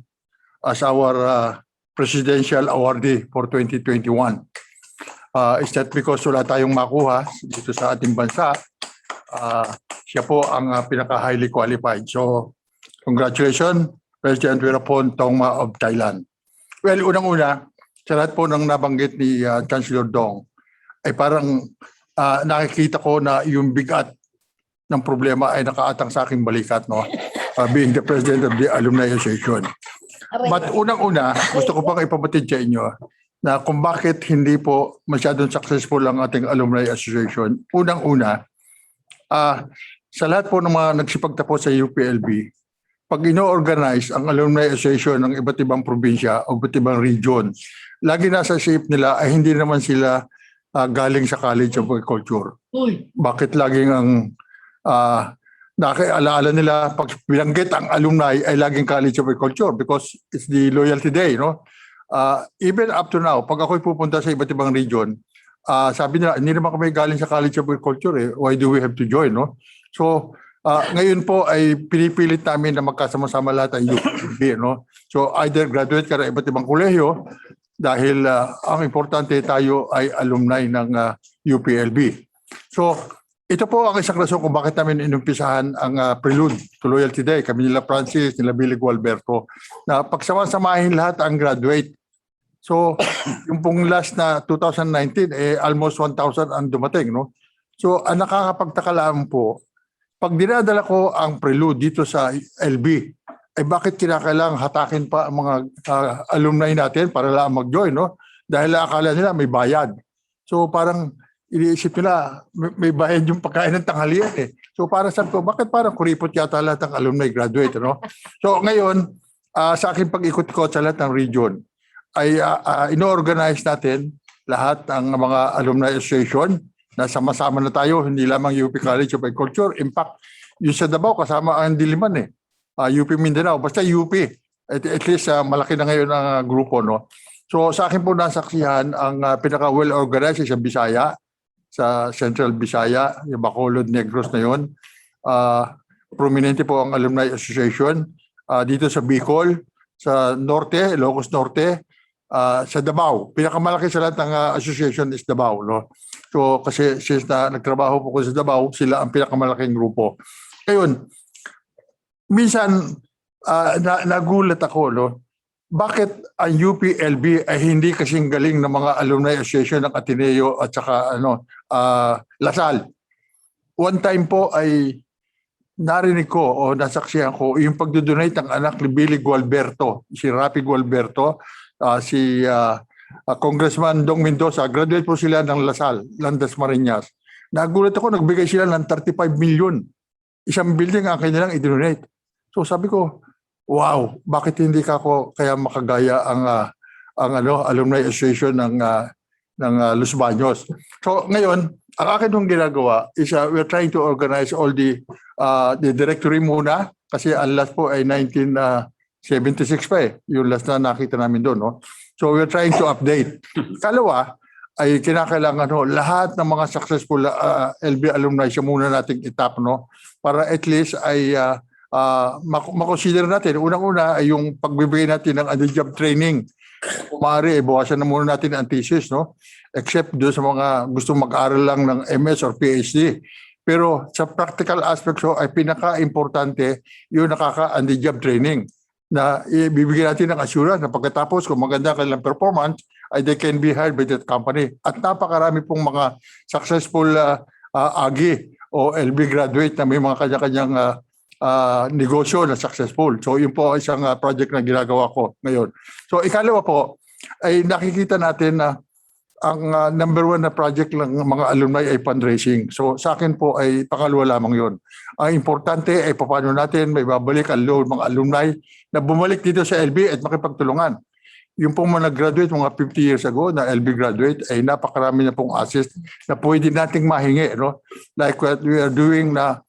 as our presidential awardee for 2021. Is that because wala tayong makuha dito sa ating bansa, siya po ang pinaka-highly qualified. So, congratulations, President Wirapon Tongma of Thailand. Well, unang-una, sa lahat po ng nabanggit ni Chancellor Dong, ay parang nakikita ko na yung bigat ng problema ay nakaatang sa aking balikat, no? Being the President of the Alumni Association. But unang-una, gusto ko pang ipabatid sa inyo na kung bakit hindi po masyadong successful ang ating Alumni Association. Unang-una, sa lahat po ng mga nagsipagtapos sa UPLB, pag ino-organize ang Alumni Association ng iba't ibang probinsya o iba't ibang region, lagi nasa shape nila ay hindi naman sila galing sa College of Agriculture. Bakit laging ang nakialaala nila pag binanggit ang alumni ay laging College of Agriculture because it's the loyalty day, no? Even up to now, pag ako'y pupunta sa iba't ibang region, sabi nila, hindi naman kami galing sa College of Agriculture, eh. Why do we have to join, no? So, ngayon po ay pinipilit namin na magkasama-sama lahat ang UPLB, no? So, either graduate ka na iba't ibang kolehiyo dahil ang importante tayo ay alumni ng UPLB. So, ito po ang isang rason kung bakit namin inumpisahan ang Prelude to Loyalty Day. Kami nila Francis, nila Billy Gualberto, na pagsama-samahin lahat ang graduate. So, yung pong last na 2019, almost 1,000 ang dumating, no? So, ang nakakapagtaka lang po, pag dinadala ko ang Prelude dito sa LB, ay bakit kinakailangang hatakin pa ang mga alumni natin para lang mag-join, no? Dahil akala nila may bayad. So, parang iniisip nila, may bayad yung pagkain ng tanghalian eh. So para sabi ko, bakit parang kuripot yata lahat ng alumni graduate, no? So ngayon, sa aking pag-ikot ko sa lahat ng region, ay ino-organize natin lahat ng mga alumni association na sama-sama na tayo, hindi lamang UP College of Agriculture. In fact, yung sa Davao, kasama ang Diliman eh. UP Mindanao, basta UP. At least malaki na ngayon ang grupo, no? So sa akin po nasaksihan ang pinaka-well-organized sa Bisaya, sa Central Bisaya, yung Bacolod, Negros na yun. Prominente po ang Alumni Association. Dito sa Bicol, sa Norte, Ilocos Norte, sa Davao. Pinakamalaki sa lahat ng association is Davao, no? So kasi since nagtrabaho po ko sa Davao, sila ang pinakamalaking grupo. Ngayon, minsan nagulat ako, no? Bakit ang UPLB ay hindi kasing galing ng mga alumni association ng Ateneo at saka Lasal? One time po ay narinig ko o nasaksihan ko yung pagdodonate ng anak ni Billy Gualberto, si Rapi Gualberto, si Congressman Dong Mendoza. Graduate po sila ng Lasal, Landas Marinas. Nagulat ako, nagbigay sila ng 35 million. Isang building ang kanilang i-donate. So sabi ko, wow, bakit hindi ako kaya makagaya ang Alumni Association ng Los Baños. So ngayon, ang akin yung ginagawa is we're trying to organize all the directory muna kasi ang last po ay 1976 pa yung last na nakita namin doon. No? So we're trying to update. Kalawa ay kinakailangan lahat ng mga successful LB alumni siya muna nating itap, no? Para at least ay makonsider natin. Unang-una ay yung pagbibigay natin ng on-the-job training. Kung maaari, bawasan na muna natin ang thesis, no? Except doon sa mga gusto mag-aral lang ng MS or PhD. Pero sa practical aspects ay pinaka-importante yung nakaka-on-the-job training na ibibigyan natin ng assurance na pagkatapos kung maganda kanilang performance ay they can be hired by that company. At napakarami pong mga successful AGI o LB graduate na may mga kanya-kanyang negosyo na successful. So yun po isang project na ginagawa ko ngayon. So ikalawa po ay nakikita natin na ang number one na project ng mga alumni ay fundraising. So sa akin po ay pangalawa lamang yun. Ang importante ay paano natin may babalik ang loob mga alumni na bumalik dito sa LB at makipagtulungan. Yung pong mga nag-graduate mga 50 years ago na LB graduate ay napakarami na pong assist na pwede nating mahingi. No? Like what we are doing na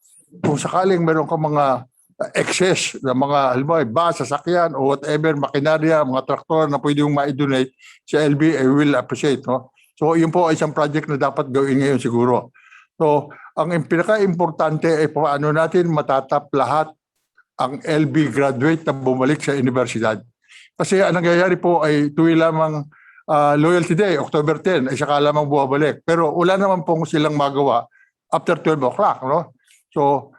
kung sakaling meron ka mga excess na mga halimbawa bus, sasakyan o whatever, makinarya, mga traktor na pwede yung ma-donate sa LB, I will appreciate. No? So yun po ay isang project na dapat gawin ngayon siguro. So ang pinaka-importante ay paano natin matatap lahat ang LB graduate na bumalik sa universidad. Kasi ang nangyayari po ay tuwi lamang Loyalty Day, October 10, ay saka lamang bumabalik. Pero wala naman pong silang magawa after 12 o'clock. No? So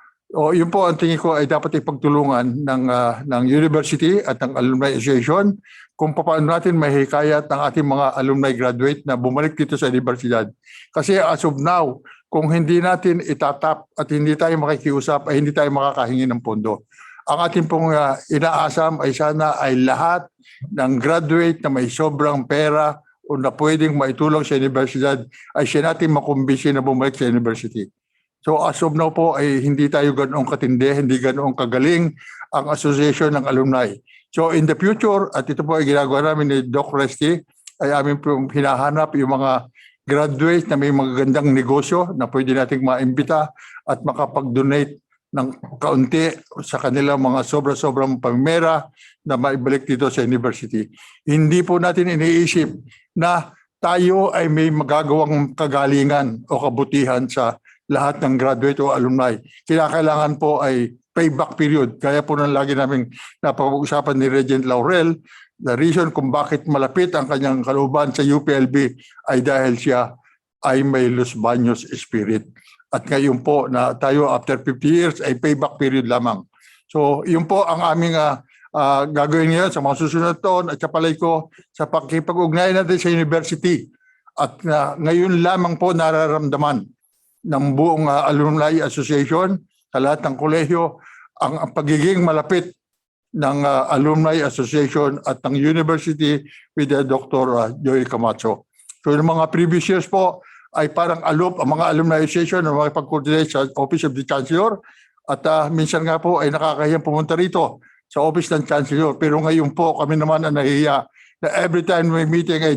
yun po ang tingin ko ay dapat ipagtulungan ng university at ng Alumni Association kung paano natin mahikayat ng ating mga alumni graduate na bumalik dito sa universidad. Kasi as of now, kung hindi natin itatap at hindi tayo makikiusap ay hindi tayo makakahingi ng pondo. Ang ating pong inaasam ay sana ay lahat ng graduate na may sobrang pera o na pwedeng maitulong sa universidad ay siya natin makumbisi na bumalik sa university. So as of now po ay hindi tayo ganoong katindi, hindi ganoong kagaling ang association ng alumni. So in the future, at ito po ay ginagawa namin ni Doc Resty, ay amin po hinahanap yung mga graduates na may magagandang negosyo na pwede nating maimbita at makapag-donate ng kaunti sa kanilang mga sobra-sobrang pamera na maibalik dito sa university. Hindi po natin iniisip na tayo ay may magagawang kagalingan o kabutihan sa lahat ng graduate o alumni. Kailangan po ay payback period. Kaya po nang lagi namin napag-uusapan ni Regent Laurel, the reason kung bakit malapit ang kanyang kalooban sa UPLB ay dahil siya ay may Los Baños spirit. At ngayon po na tayo after 50 years ay payback period lamang. So yun po ang aming gagawin ngayon sa mga susunod taon at sa palay ko sa pakipag-ugnayan natin sa university. At ngayon lamang po nararamdaman ng buong Alumni Association sa lahat ng kolehiyo ang pagiging malapit ng Alumni Association at ng University with Dr. Joy Camacho. So yung mga previous years po ay parang aloof ang mga Alumni Association na makipag-coordinate sa Office of the Chancellor at minsan nga po ay nakakahiyang pumunta rito sa Office ng Chancellor. Pero ngayon po kami naman ang nahihiya na every time may meeting ay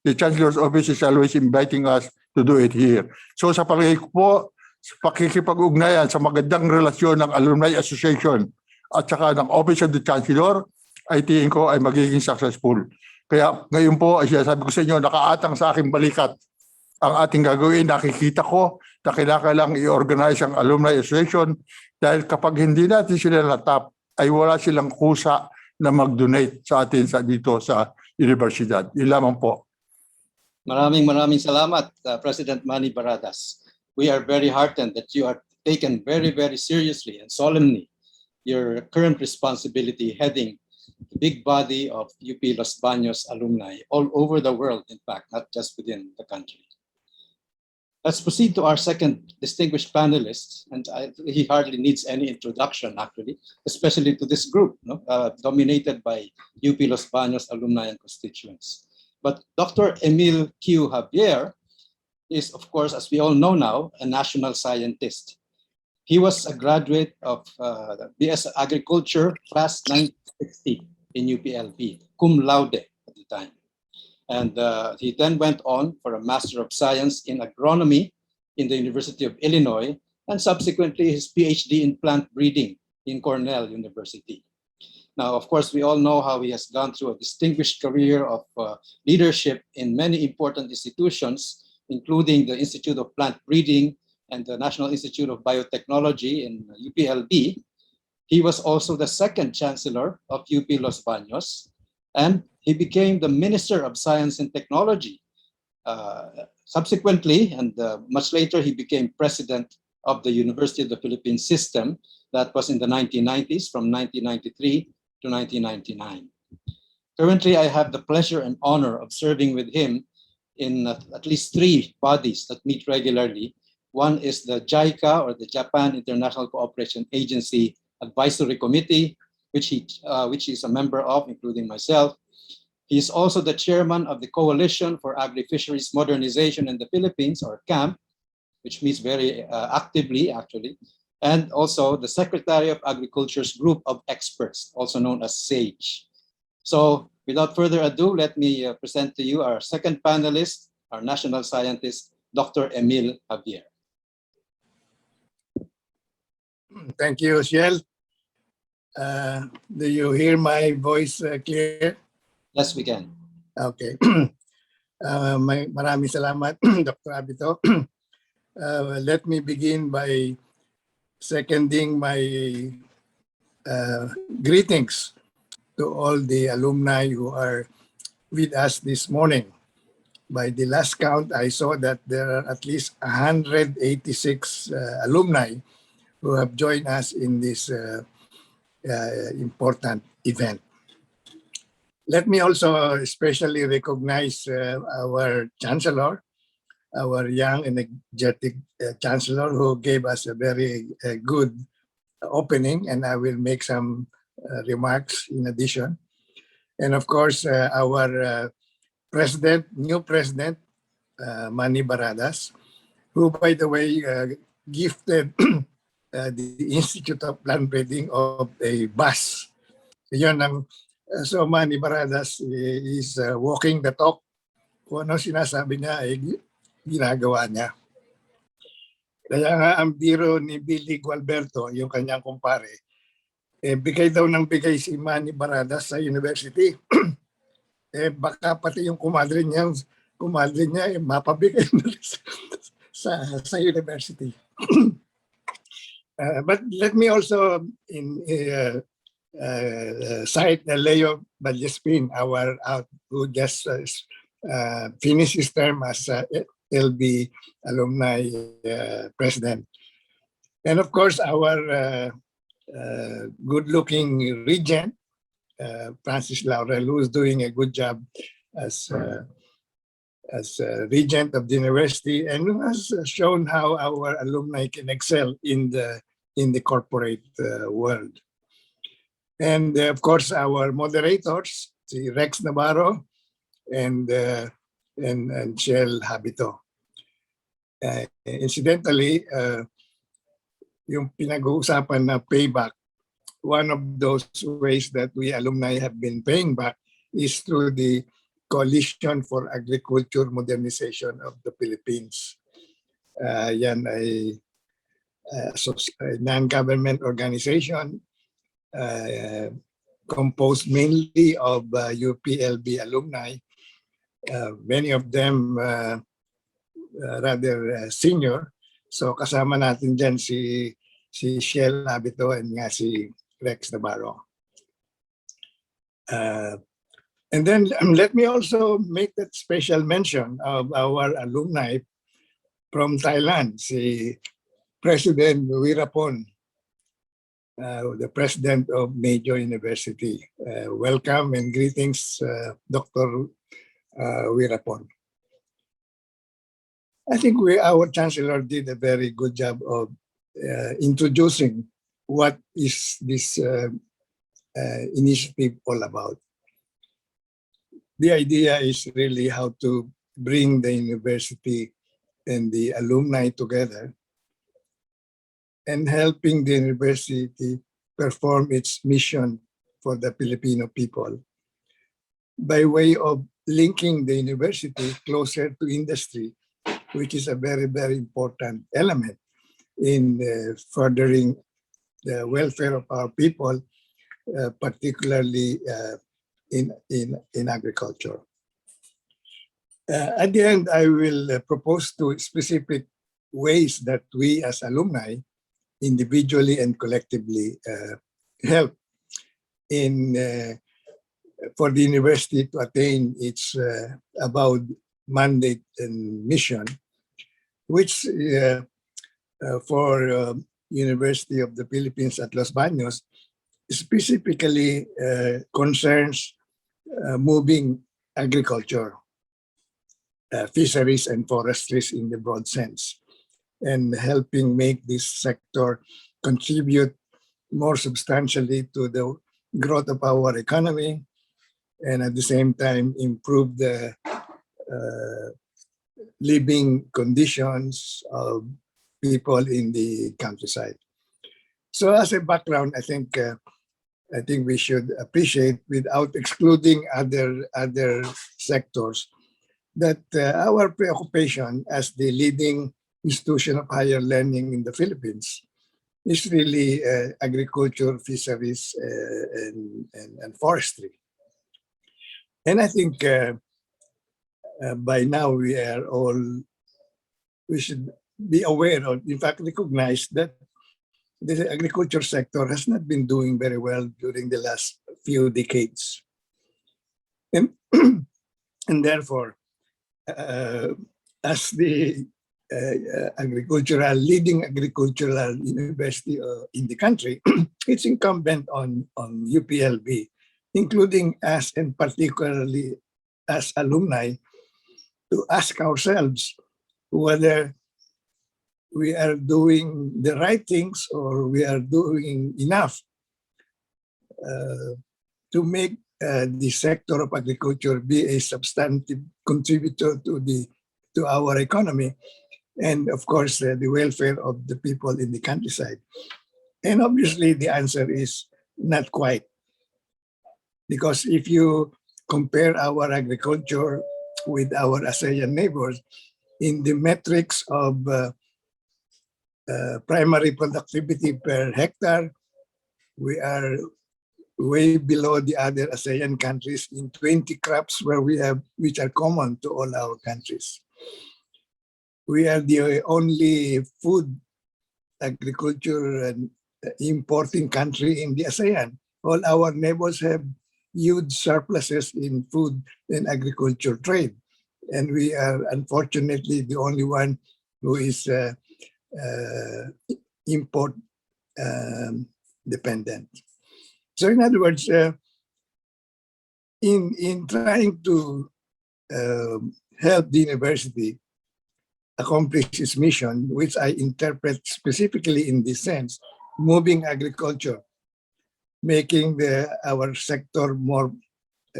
the Chancellor's Office is always inviting us to do it here. So sa palagay ko po, pakikipag-ugnayan sa magandang relasyon ng Alumni Association at saka ng Office of the Chancellor ay tingin ko ay magiging successful. Kaya ngayon po ay sabi ko sa inyo, nakaatang sa aking balikat ang ating gagawin. Nakikita ko na kailangan i-organize ang Alumni Association dahil kapag hindi natin sila natap ay wala silang kusa na mag-donate sa atin dito sa Universidad. Yun lamang po. Maraming salamat, President Manny Barradas. We are very heartened that you are taken very, very seriously and solemnly your current responsibility heading the big body of UP Los Baños alumni all over the world, in fact, not just within the country. Let's proceed to our second distinguished panelist, and he hardly needs any introduction, actually, especially to this group, dominated by UP Los Baños alumni and constituents. But Dr. Emil Q. Javier is, of course, as we all know now, a national scientist. He was a graduate of BS Agriculture, class 960 in UPLB, cum laude at the time. And he then went on for a Master of Science in Agronomy in the University of Illinois, and subsequently his PhD in plant breeding in Cornell University. Now, of course, we all know how he has gone through a distinguished career of leadership in many important institutions, including the Institute of Plant Breeding and the National Institute of Biotechnology in UPLB. He was also the second Chancellor of UP Los Baños, and he became the Minister of Science and Technology. Subsequently, and much later, he became President of the University of the Philippines system. That was in the 1990s, from 1993 to 1999. Currently, I have the pleasure and honor of serving with him in at least 3 bodies that meet regularly. One is the JICA, or the Japan International Cooperation Agency Advisory Committee, which he is a member of, including myself. He is also the chairman of the Coalition for Agri-Fisheries Modernization in the Philippines, or CAMP, which meets very actively, actually, and also the Secretary of Agriculture's Group of Experts, also known as SAGE. So without further ado, let me present to you our second panelist, our national scientist, Dr. Emil Javier. Thank you, Shell. Do you hear my voice clear? Yes, we can. Okay. Maraming salamat, Dr. Abito. Let me begin by seconding my greetings to all the alumni who are with us this morning. By the last count, I saw that there are at least 186 alumni who have joined us in this important event. Let me also especially recognize our Chancellor, our young, energetic Chancellor, who gave us a very good opening, and I will make some remarks in addition. And of course, our new president, Manny Barradas, who, by the way, gifted the Institute of Plant Breeding of a bus. So Manny Barradas is walking the talk. Kung ano sinasabi niya ay ginagawa niya. Kaya nga ang biro ni Billy Gualberto, yung kanyang kumpare, bigay daw ng bigay si Manny Barradas sa university. Baka pati yung kumadre niya mapabigay sa university. But let me also cite Leo Vallespin, who just finished his term as LB alumni president. And of course, our good-looking regent, Francis Laurel, who is doing a good job as regent of the university, and who has shown how our alumni can excel in the corporate world. And of course, our moderators, si Rex Navarro and Shell Habito. Incidentally, yung pinag-uusapan na payback, one of those ways that we alumni have been paying back is through the Coalition for Agriculture Modernization of the Philippines. Yan ay non-government organization composed mainly of UPLB alumni, many of them rather senior. So kasama natin dyan si Shell Habito and nga si Rex Navarro. And then let me also make that special mention of our alumni from Thailand, si President Wirapon, the president of Major University. Welcome and greetings, Dr. Wirapon. I think our Chancellor did a very good job of introducing what is this initiative all about. The idea is really how to bring the university and the alumni together and helping the university perform its mission for the Filipino people by way of linking the university closer to industry, which is a very, very important element in furthering the welfare of our people, particularly in agriculture. At the end, I will propose two specific ways that we as alumni, individually and collectively, help in for the university to attain its about mandate and mission, which for University of the Philippines at Los Baños specifically concerns moving agriculture, fisheries and forestries in the broad sense, and helping make this sector contribute more substantially to the growth of our economy, and at the same time improve the living conditions of people in the countryside. So as a background, I think we should appreciate, without excluding other sectors, that our preoccupation as the leading institution of higher learning in the Philippines is really agriculture, fisheries, and forestry. And I think by now we should be aware of, in fact, recognize that the agriculture sector has not been doing very well during the last few decades. And, and therefore, as the leading agricultural university in the country, it's incumbent on UPLB, including us and particularly as alumni, to ask ourselves whether we are doing the right things or we are doing enough to make the sector of agriculture be a substantive contributor to our economy, and of course the welfare of the people in the countryside. And obviously the answer is not quite, because if you compare our agriculture with our ASEAN neighbors in the metrics of primary productivity per hectare, we are way below the other ASEAN countries in 20 crops which are common to all our countries. We are the only food agriculture and importing country in the ASEAN. All our neighbors have huge surpluses in food and agriculture trade. And we are unfortunately the only one who is import dependent. So in other words, in trying to help the university accomplish its mission, which I interpret specifically in this sense, moving agriculture, making our sector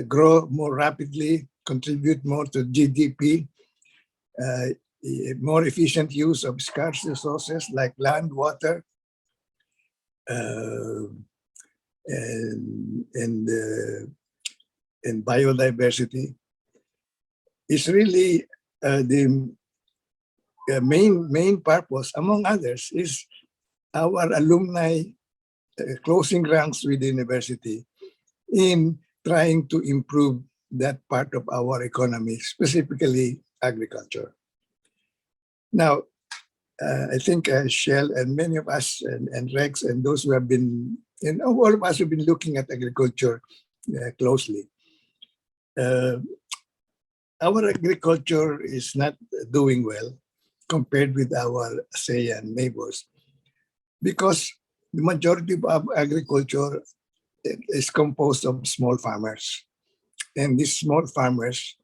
grow more rapidly, contribute more to GDP, more efficient use of scarce resources like land, water, and biodiversity is really the main purpose, among others, is our alumni closing ranks with the university in trying to improve that part of our economy, specifically agriculture. Now, I think Shell and many of us and Rex and those who have been, and all of us have been looking at agriculture closely. uh, our agriculture is not doing well compared with our ASEAN neighbors because the majority of agriculture is composed of small farmers. And these small farmers,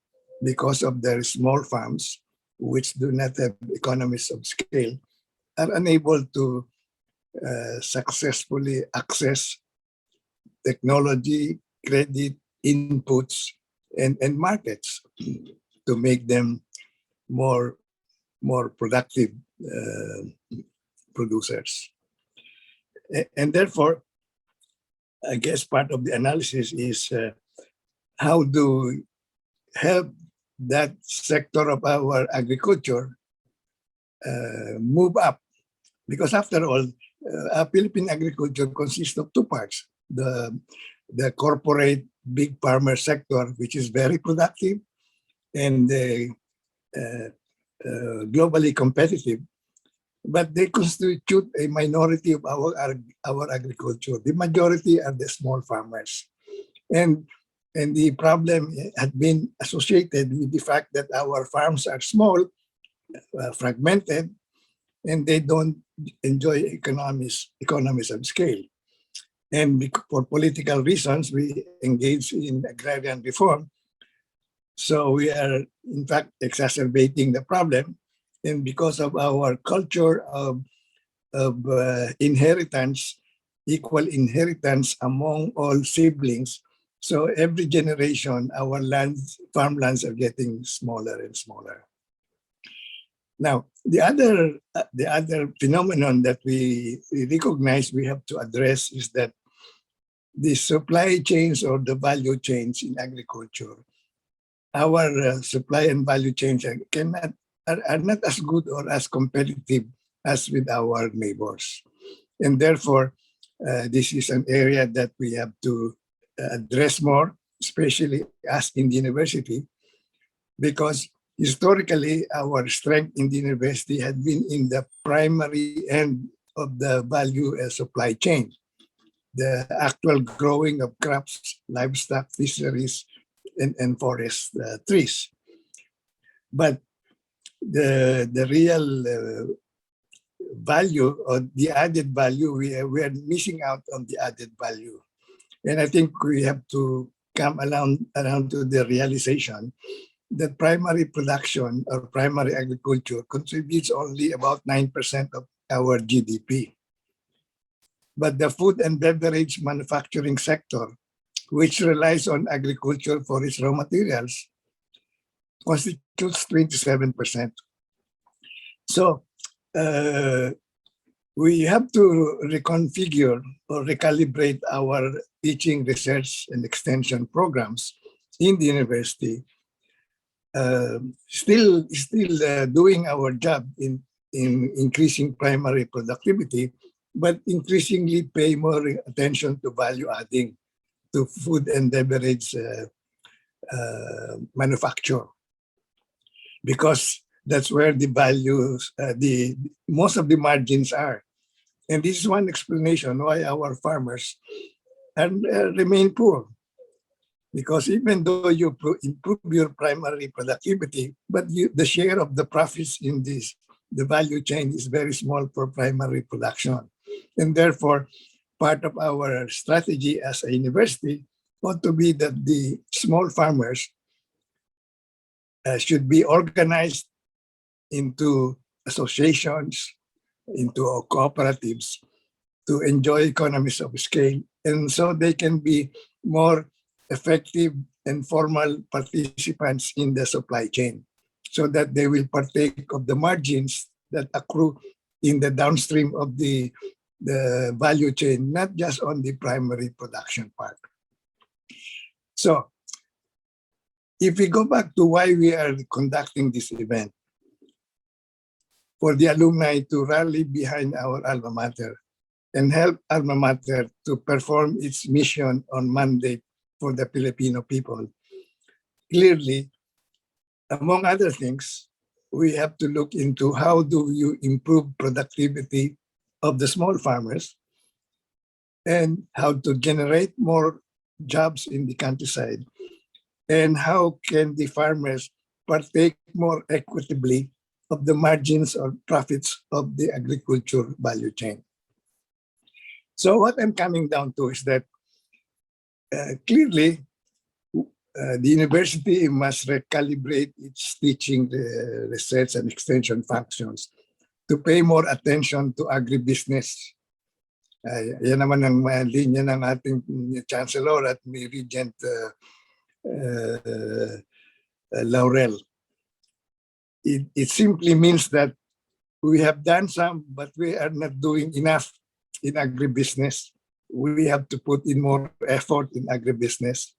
because of their small farms, which do not have economies of scale, are unable to successfully access technology, credit, inputs, and markets to make them more productive producers. And therefore, I guess part of the analysis is how to help that sector of our agriculture move up. Because after all, Philippine agriculture consists of two parts. The corporate big farmer sector, which is very productive and globally competitive, but they constitute a minority of our agriculture. The majority are the small farmers. And the problem had been associated with the fact that our farms are small, fragmented, and they don't enjoy economies of scale. And for political reasons, we engage in agrarian reform. So we are, in fact, exacerbating the problem. And because of our culture of inheritance, equal inheritance among all siblings, so every generation, our farmlands are getting smaller and smaller. Now, the other phenomenon that we recognize we have to address is that the supply chains or the value chains in agriculture, our supply and value chains are not as good or as competitive as with our neighbors. And therefore, this is an area that we have to address more, especially us in the university, because historically, our strength in the university had been in the primary end of the value supply chain, the actual growing of crops, livestock, fisheries, and forest trees. But the real value or the added value, we are missing out on the added value. And I think we have to come around to the realization that primary production or primary agriculture contributes only about 9% of our GDP. But the food and beverage manufacturing sector, which relies on agriculture for its raw materials, constitutes 27%. So we have to reconfigure or recalibrate our teaching, research, and extension programs in the university. Still doing our job in increasing primary productivity, but increasingly pay more attention to value adding to food and beverage manufacture, because that's where the values, most of the margins are. And this is one explanation why our farmers remain poor. Because even though you improve your primary productivity, but the share of the profits in the value chain is very small for primary production. And therefore, part of our strategy as a university ought to be that the small farmers should be organized into associations, into cooperatives to enjoy economies of scale. And so they can be more effective and formal participants in the supply chain so that they will partake of the margins that accrue in the downstream of the value chain, not just on the primary production part. So if we go back to why we are conducting this event, for the alumni to rally behind our alma mater and help alma mater to perform its mission on mandate for the Filipino people. Clearly, among other things, we have to look into how do you improve productivity of the small farmers and how to generate more jobs in the countryside And how can the farmers partake more equitably of the margins or profits of the agriculture value chain? So what I'm coming down to is that clearly the university must recalibrate its teaching, research, and extension functions to pay more attention to agribusiness. Yan naman ang linya ng ating Chancellor at ni Regent Laurel. It simply means that we have done some, but we are not doing enough in agribusiness. We have to put in more effort in agribusiness.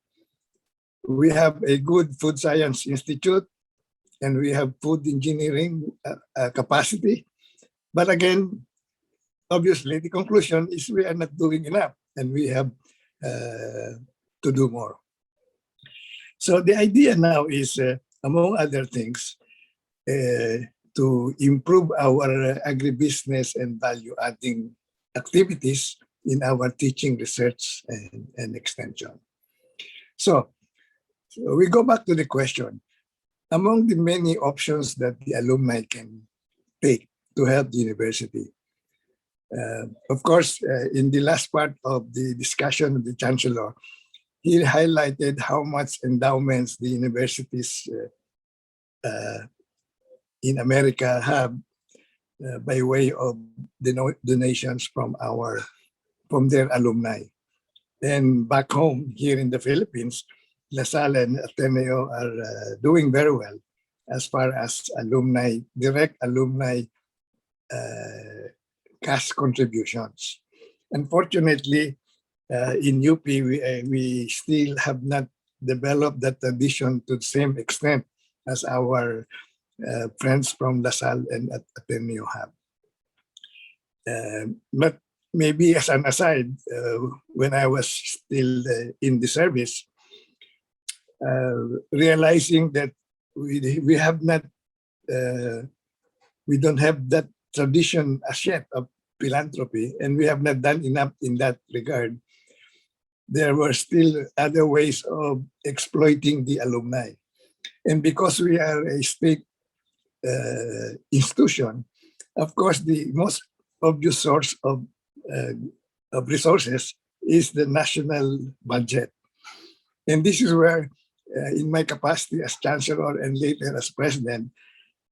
We have a good food science institute, and we have food engineering capacity. But again, obviously, the conclusion is we are not doing enough, and we have to do more. So the idea now is, among other things, to improve our agribusiness and value-adding activities in our teaching, research, and extension. So we go back to the question. Among the many options that the alumni can take to help the university, of course, in the last part of the discussion of the Chancellor, he highlighted how much endowments the universities in America have by way of donations from their alumni. And back home here in the Philippines, LaSalle and Ateneo are doing very well as far as direct alumni cash contributions. Unfortunately, in UP, we still have not developed that tradition to the same extent as our friends from LaSalle and Ateneo have. But maybe as an aside, when I was still in the service, realizing that we have not, we don't have that tradition as yet of philanthropy, and we have not done enough in that regard. There were still other ways of exploiting the alumni. And because we are a state institution, of course, the most obvious source of resources is the national budget. And this is where, in my capacity as Chancellor and later as President,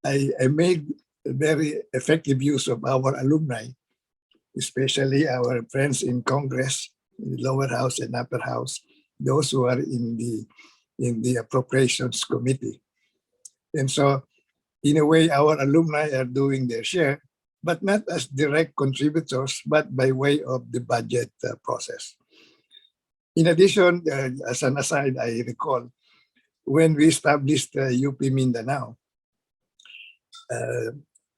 I made very effective use of our alumni, especially our friends in Congress, in the lower house and upper house, those who are in the appropriations committee. And so, in a way, our alumni are doing their share, but not as direct contributors, but by way of the budget process. In addition, as an aside, I recall when we established UP Mindanao.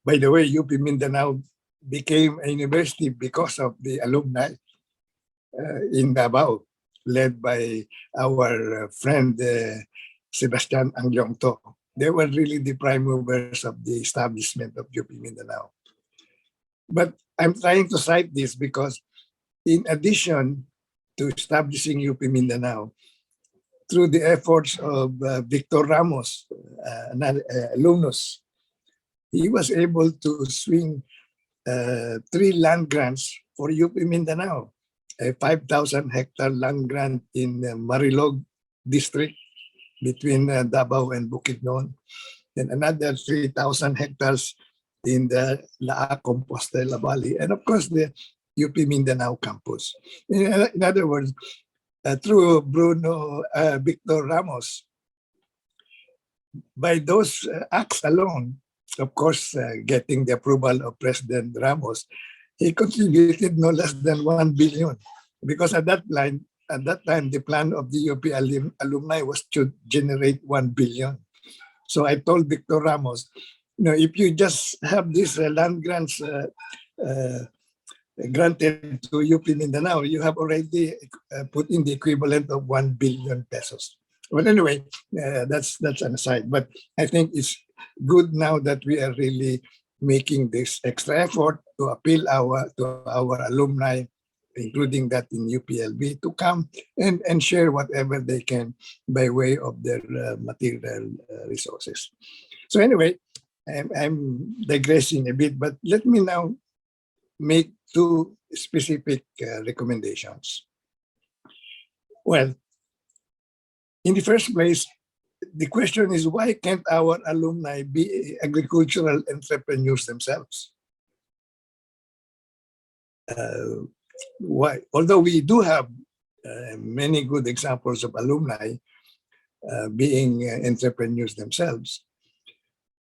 By the way, UP Mindanao became a university because of the alumni in Davao, led by our friend Sebastian Angyongto. They were really the prime movers of the establishment of UP Mindanao. But I'm trying to cite this because in addition to establishing UP Mindanao, through the efforts of Victor Ramos, an alumnus, he was able to swing 3 land grants for UP Mindanao, a 5,000 hectare land grant in Marilog district between Davao and Bukidnon, and another 3,000 hectares in the La Compostela Valley, and of course the UP Mindanao campus. In other words, through Victor Ramos, by those acts alone, of course, getting the approval of President Ramos, he contributed no less than 1 billion, because at that time, the plan of the UP alumni was to generate 1 billion. So I told Victor Ramos, if you just have these land grants granted to UP Mindanao, you have already put in the equivalent of 1 billion pesos. Well, anyway, that's an aside. But I think it's good now that we are really making this extra effort to appeal to our alumni including that in UPLB, to come and share whatever they can by way of their material resources. So anyway, I'm digressing a bit, but let me now make two specific recommendations. Well, in the first place, the question is, why can't our alumni be agricultural entrepreneurs themselves? Why? Although we do have many good examples of alumni being entrepreneurs themselves.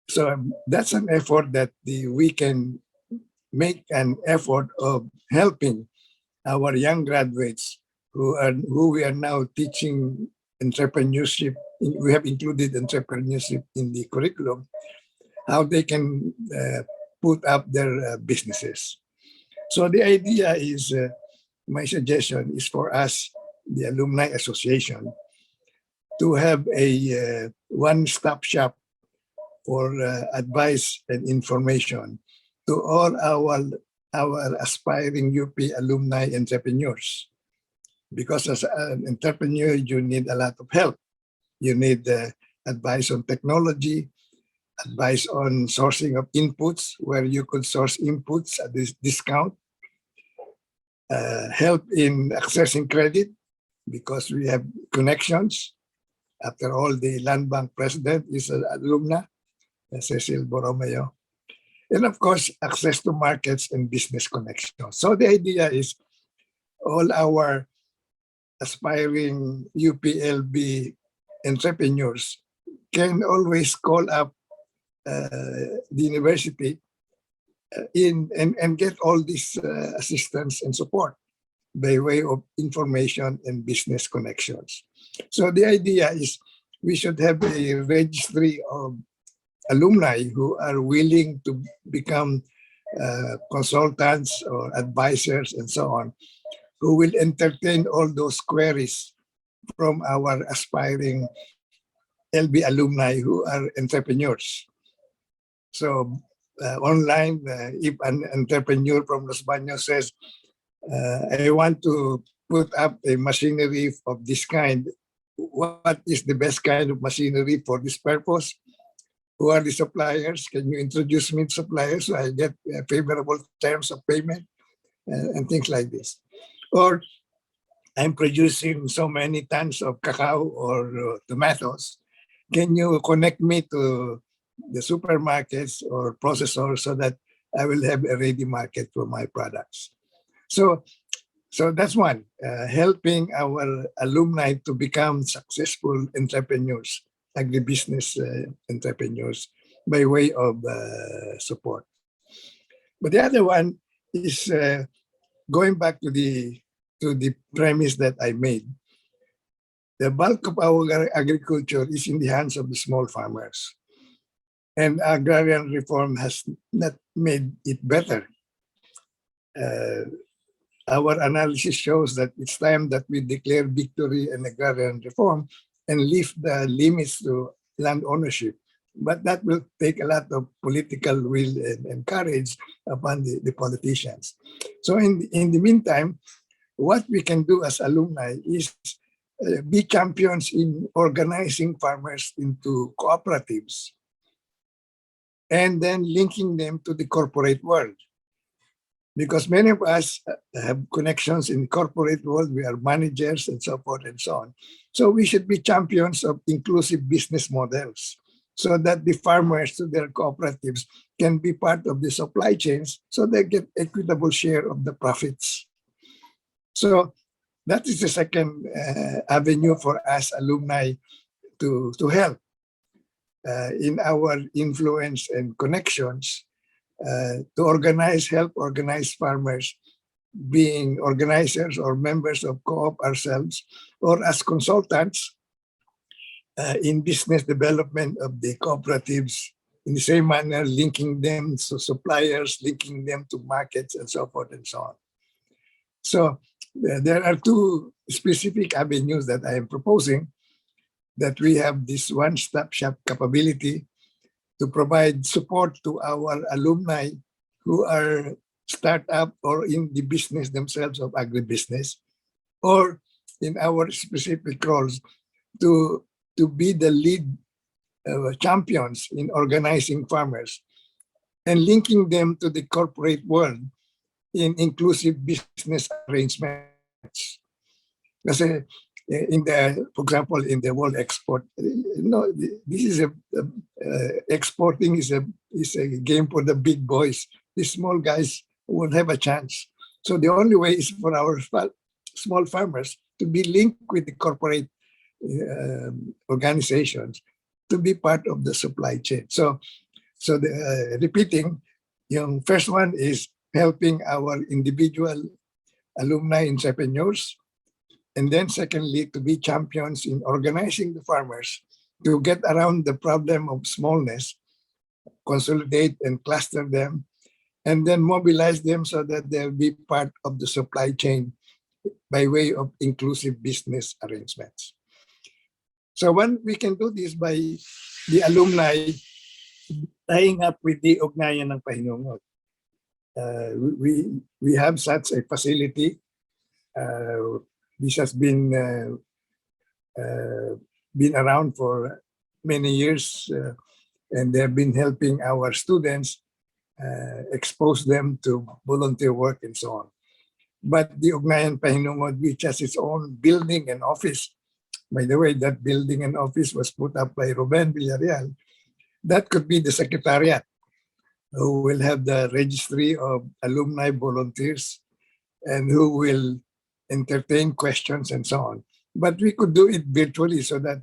So that's an effort that we can make an effort of helping our young graduates who we are now teaching entrepreneurship. We have included entrepreneurship in the curriculum, how they can put up their businesses. So the idea is, my suggestion is for us, the Alumni Association, to have a one-stop shop for advice and information to all our aspiring UP alumni entrepreneurs. Because as an entrepreneur, you need a lot of help. You need advice on technology, advice on sourcing of inputs, where you could source inputs at this discount, help in accessing credit, because we have connections. After all, the Land Bank president is an alumna, Cecil Borromeo. And of course, access to markets and business connections. So the idea is all our aspiring UPLB entrepreneurs can always call up the university and get all this assistance and support by way of information and business connections. So the idea is we should have a registry of alumni who are willing to become consultants or advisors and so on, who will entertain all those queries from our aspiring LB alumni who are entrepreneurs. So online, if an entrepreneur from Los Baños says, I want to put up a machinery of this kind, what is the best kind of machinery for this purpose? Who are the suppliers? Can you introduce me to suppliers so I get favorable terms of payment and things like this? Or I'm producing so many tons of cacao or tomatoes. Can you connect me to the supermarkets or processors so that I will have a ready market for my products? So that's one, helping our alumni to become successful entrepreneurs, agribusiness entrepreneurs, by way of support. But the other one is going back to the premise that I made. The bulk of our agriculture is in the hands of the small farmers. And agrarian reform has not made it better. Our analysis shows that it's time that we declare victory in agrarian reform and lift the limits to land ownership. But that will take a lot of political will and courage upon the politicians. So in the meantime, what we can do as alumni is be champions in organizing farmers into cooperatives and then linking them to the corporate world. Because many of us have connections in the corporate world, we are managers and so forth and so on. So we should be champions of inclusive business models so that the farmers to their cooperatives can be part of the supply chains so they get equitable share of the profits. So that is the second avenue for us alumni to help in our influence and connections to help organize farmers, being organizers or members of co-op ourselves, or as consultants in business development of the cooperatives, in the same manner, linking them to suppliers, linking them to markets, and so forth and so on. So there are two specific avenues that I am proposing, that we have this one-stop shop capability to provide support to our alumni who are startup or in the business themselves of agribusiness, or in our specific roles to be the lead champions in organizing farmers and linking them to the corporate world in inclusive business arrangements. Kasi for example, in the world export, this is exporting is a game for the big boys. The small guys won't have a chance. So the only way is for our small farmers to be linked with the corporate organizations to be part of the supply chain. So repeating, yung first one is helping our individual alumni entrepreneurs. And then secondly, to be champions in organizing the farmers to get around the problem of smallness, consolidate and cluster them, and then mobilize them so that they'll be part of the supply chain by way of inclusive business arrangements. So when we can do this by the alumni tying up with the ugnayan ng pahinungot. We have such a facility. This has been around for many years, and they've been helping our students expose them to volunteer work and so on. But the Ugnayan Pahinungod, which has its own building and office, by the way, that building and office was put up by Ruben Villarreal. That could be the secretariat, who will have the registry of alumni volunteers and who will entertain questions and so on. But we could do it virtually so that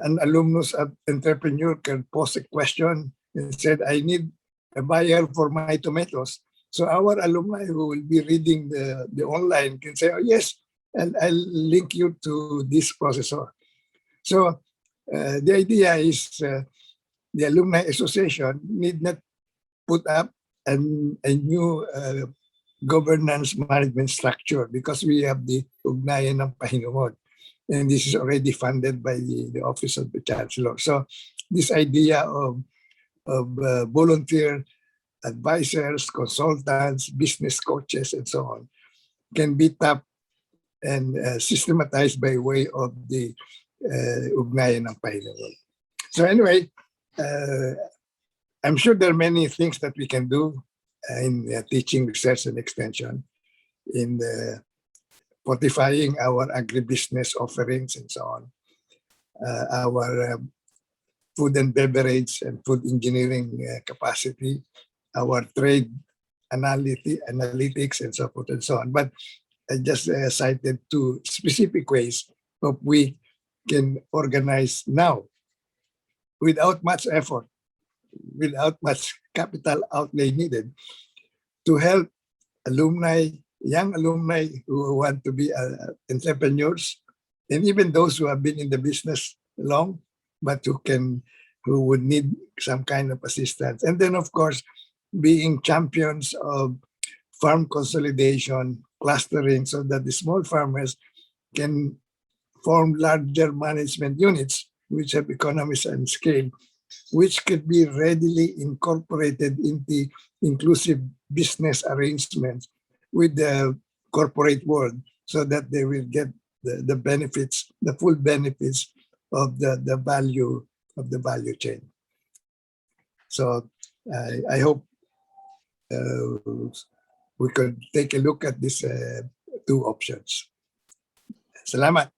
an alumnus entrepreneur can pose a question and said, I need a buyer for my tomatoes. So our alumni who will be reading the online can say, oh, yes, and I'll link you to this processor. So the idea is the Alumni Association need not put up a new governance management structure because we have the Ugnayan ng Pahinungod. And this is already funded by the Office of the Chancellor. So this idea of volunteer advisors, consultants, business coaches, and so on can be tapped and systematized by way of the Ugnayan ng Pahinungod. So anyway, I'm sure there are many things that we can do in teaching, research, and extension, in fortifying our agribusiness offerings and so on, our food and beverage and food engineering capacity, our trade analytics and so forth and so on. But I just cited two specific ways of we can organize now without much effort, without much capital outlay needed, to help alumni, young alumni who want to be entrepreneurs, and even those who have been in the business long, but who would need some kind of assistance. And then, of course, being champions of farm consolidation, clustering, so that the small farmers can form larger management units which have economies and scale, which could be readily incorporated into inclusive business arrangements with the corporate world, so that they will get the benefits, the full benefits of the value of the value chain. So I hope we could take a look at these two options. Salamat.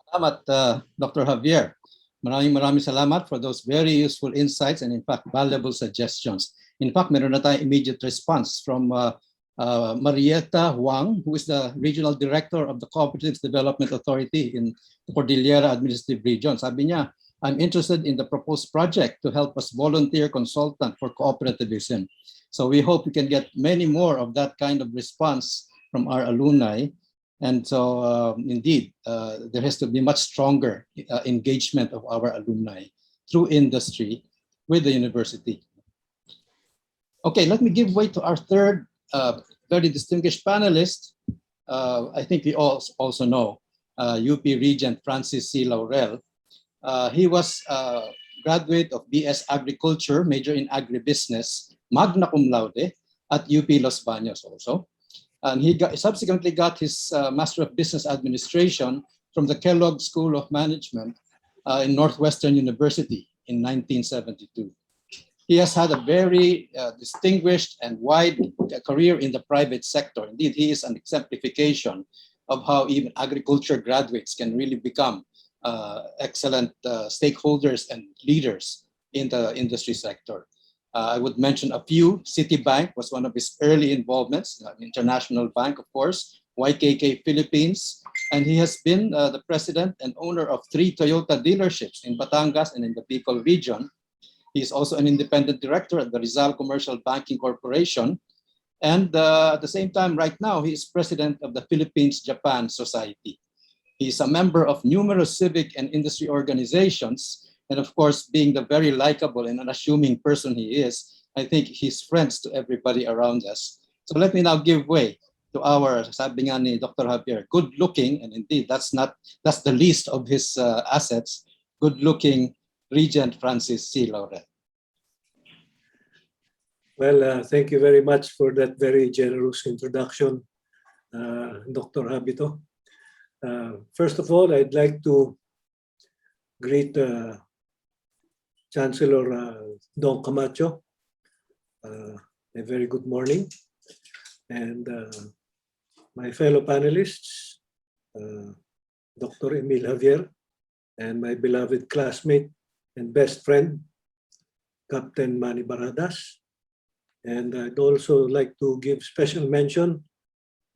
Salamat, Dr. Javier. Maraming salamat for those very useful insights and in fact valuable suggestions. In fact, meron na tayong immediate response from Marietta Huang, who is the Regional Director of the Cooperative Development Authority in the Cordillera Administrative Region. Sabi niya, I'm interested in the proposed project to help us volunteer consultant for cooperativism. So we hope we can get many more of that kind of response from our alumni. And so indeed, there has to be much stronger engagement of our alumni through industry with the university. Okay, let me give way to our third very distinguished panelist. I think we all also know UP Regent Francis C. Laurel. He was a graduate of BS Agriculture, major in agribusiness, magna cum laude, at UP Los Baños also. And he subsequently got his Master of Business Administration from the Kellogg School of Management in Northwestern University in 1972. He has had a very distinguished and wide career in the private sector. Indeed, he is an exemplification of how even agriculture graduates can really become excellent stakeholders and leaders in the industry sector. I would mention a few. Citibank was one of his early involvements, International Bank, of course, YKK Philippines, and he has been the president and owner of 3 Toyota dealerships in Batangas and in the Bicol region. He is also an independent director at the Rizal Commercial Banking Corporation. And at the same time, right now, he is president of the Philippines-Japan Society. He is a member of numerous civic and industry organizations. And of course, being the very likable and unassuming person he is, I think he's friends to everybody around us. So let me now give way to our, sabi nga ni Dr. Javier, good-looking, and indeed that's the least of his assets, good-looking Regent Francis C. Laurel. Well, thank you very much for that very generous introduction, Dr. Habito. First of all, I'd like to greet Chancellor Don Camacho. A very good morning. And my fellow panelists, Dr. Emil Javier, and my beloved classmate and best friend, Captain Manny Barradas. And I'd also like to give special mention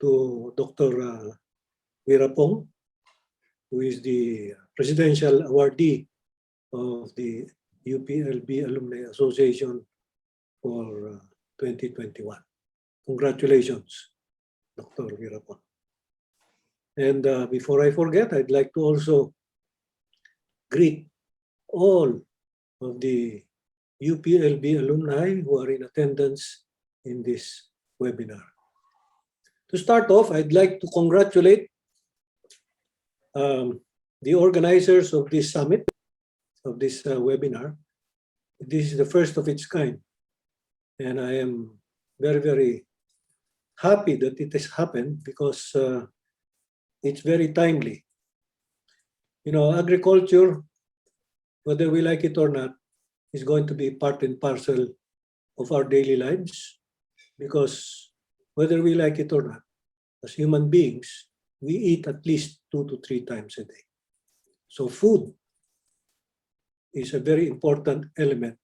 to Dr. Wirapong, who is the Presidential Awardee of the UPLB-Alumni Association for 2021. Congratulations, Dr. Wirapong. And before I forget, I'd like to also greet all of the UPLB alumni who are in attendance in this webinar. To start off, I'd like to congratulate the organizers of this summit, of this webinar. This is the first of its kind. And I am very, very happy that it has happened because it's very timely. You know, agriculture, whether we like it or not, is going to be part and parcel of our daily lives, because whether we like it or not, as human beings, we eat at least 2 to 3 times a day. So food is a very important element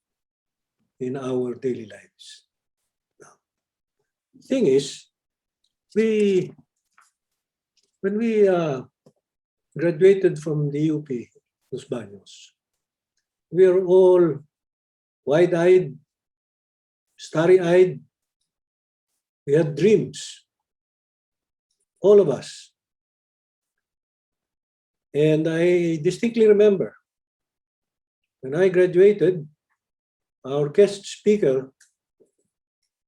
in our daily lives. Now, the thing is, when we graduated from the UP Los Baños, we are all wide-eyed, starry-eyed. We had dreams, all of us. And I distinctly remember when I graduated, our guest speaker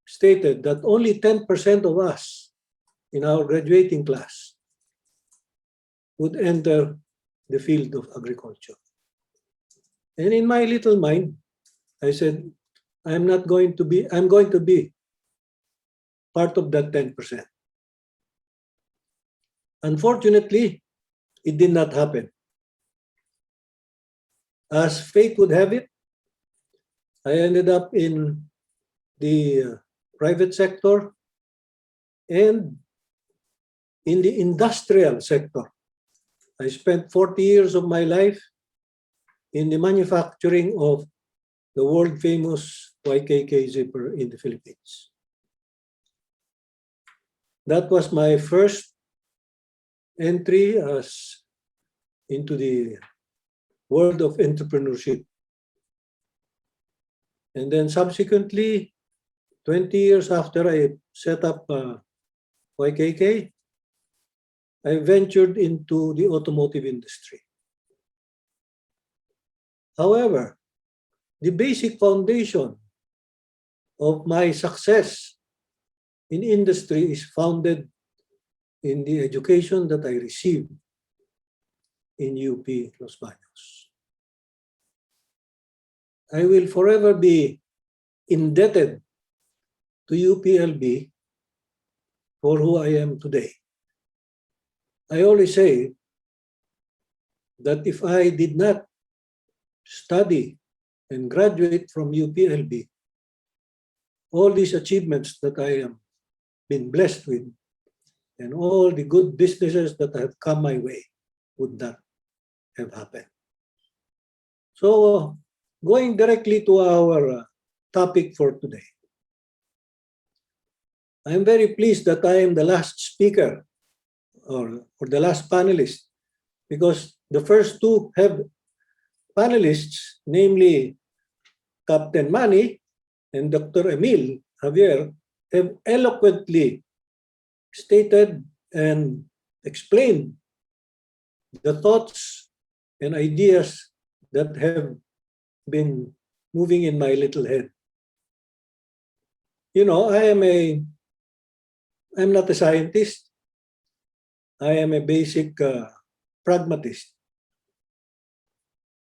stated that only 10% of us in our graduating class would enter the field of agriculture. And in my little mind, I said, I'm going to be part of that 10%. Unfortunately, it did not happen. As fate would have it, I ended up in the private sector and in the industrial sector. I spent 40 years of my life in the manufacturing of the world famous YKK zipper in the Philippines. That was my first entry into the world of entrepreneurship. And then subsequently, 20 years after I set up YKK, I ventured into the automotive industry. However, the basic foundation of my success in industry is founded in the education that I received in UP Los Baños. I will forever be indebted to UPLB for who I am today. I always say that if I did not study and graduate from UPLB, all these achievements that I am been blessed with and all the good businesses that have come my way would not have happened. So going directly to our topic for today. I am very pleased that I am the last speaker or the last panelist, because the first two have panelists, namely Captain Manny and Dr. Emil, Javier, have eloquently stated and explained the thoughts and ideas that have been moving in my little head. You know, I'm not a scientist. I am a basic pragmatist.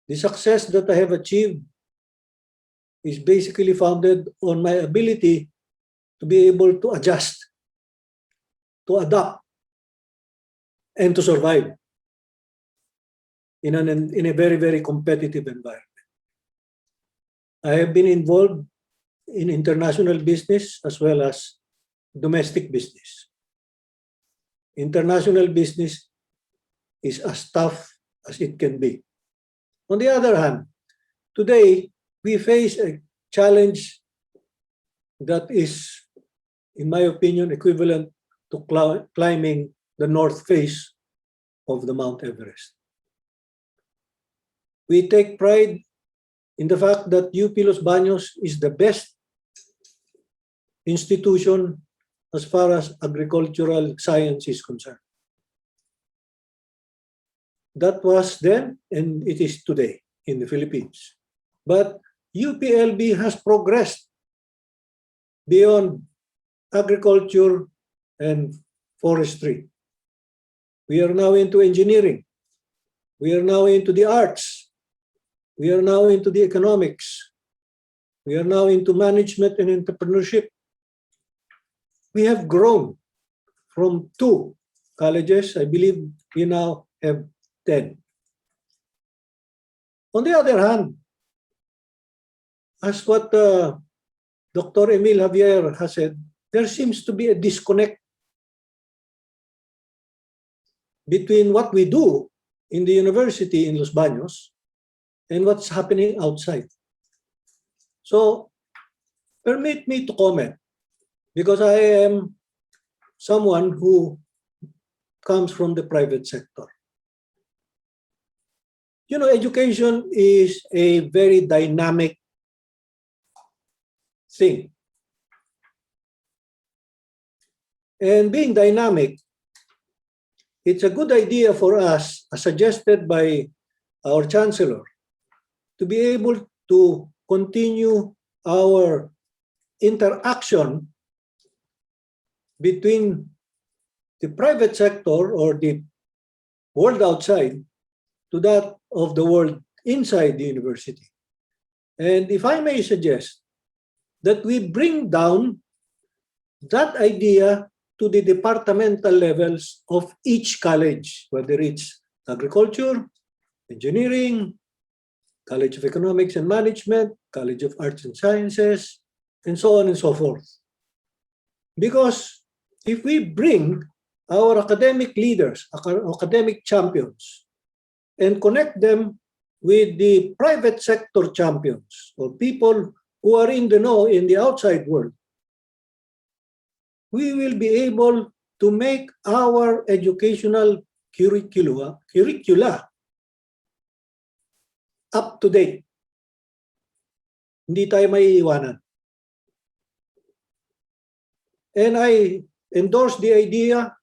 The success that I have achieved is basically founded on my ability to be able to adjust, to adapt, and to survive in a very, very competitive environment. I have been involved in international business as well as domestic business. International business is as tough as it can be. On the other hand, today we face a challenge that is, in my opinion, equivalent to climbing the north face of the Mount Everest. We take pride in the fact that UP Los Baños is the best institution as far as agricultural science is concerned. That was then, and it is today in the Philippines. But UPLB has progressed beyond agriculture and forestry. We are now into engineering. We are now into the arts. We are now into the economics. We are now into management and entrepreneurship. We have grown from 2 colleges. I believe we now have 10. On the other hand, as what Dr. Emil Javier has said, there seems to be a disconnect between what we do in the university in Los Baños and what's happening outside. So, permit me to comment, because I am someone who comes from the private sector. You know, education is a very dynamic thing. And being dynamic, it's a good idea for us, as suggested by our Chancellor, to be able to continue our interaction between the private sector or the world outside to that of the world inside the university. And if I may suggest that we bring down that idea to the departmental levels of each college, whether it's agriculture, engineering, College of Economics and Management, College of Arts and Sciences, and so on and so forth. Because if we bring our academic leaders, academic champions, and connect them with the private sector champions or people who are in the know in the outside world, we will be able to make our educational curricula up to date. Hindi tayo maiiwanan. And I endorse the idea